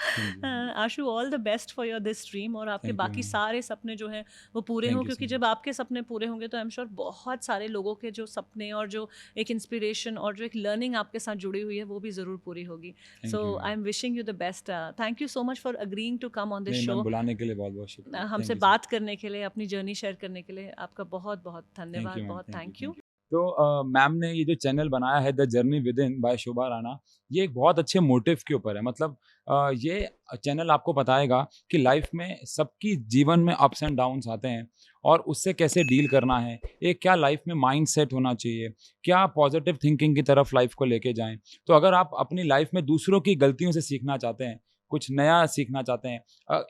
जी, हाँ जी। Ashu, all the best for your this dream, और आपके थैंक यू बाकी मैम। सारे सपने जो हैं वो पूरे थैंक हों, यू सो क्योंकि मच। जब आपके सपने पूरे होंगे तो आई एम श्योर बहुत सारे लोगों के जो सपने और जो एक इंस्पिरेशन और जो एक लर्निंग आपके साथ जुड़ी हुई है वो भी ज़रूर पूरी होगी। Thank so you I ma'am. Am wishing you the best. Thank you so much for agreeing to come on this नहीं मैम, शो, बुलाने के लिए बहुत बहुत शुक्रिया। हमसे थैंक यू सो बात करने के लिए, अपनी जर्नी शेयर करने के लिए आपका बहुत बहुत थैंक धन्यवाद, यू मैम, बहुत thank you, thank you. Thank you. तो मैम ने ये जो चैनल बनाया है the journey within by Shobha Rana, ये एक बहुत अच्छे मोटिव के ऊपर है। मतलब ये चैनल आपको बताएगा कि लाइफ में सबकी जीवन में अप्स एंड डाउन्स आते हैं और उससे कैसे डील करना है, एक क्या लाइफ में माइंड सेट होना चाहिए, क्या पॉजिटिव थिंकिंग की तरफ लाइफ को लेके जाएं। तो अगर आप अपनी लाइफ में दूसरों की गलतियों से सीखना चाहते हैं, कुछ नया सीखना चाहते हैं,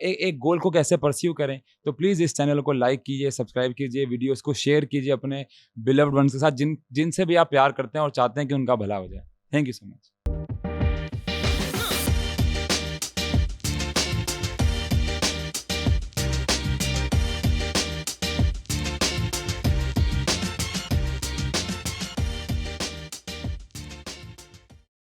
एक गोल को कैसे परस्यू करें, तो प्लीज़ इस चैनल को लाइक कीजिए, सब्सक्राइब कीजिए, वीडियोस को शेयर कीजिए अपने बिलव्ड वंस के साथ, जिनसे भी आप प्यार करते हैं और चाहते हैं कि उनका भला हो जाए। Thank you so much.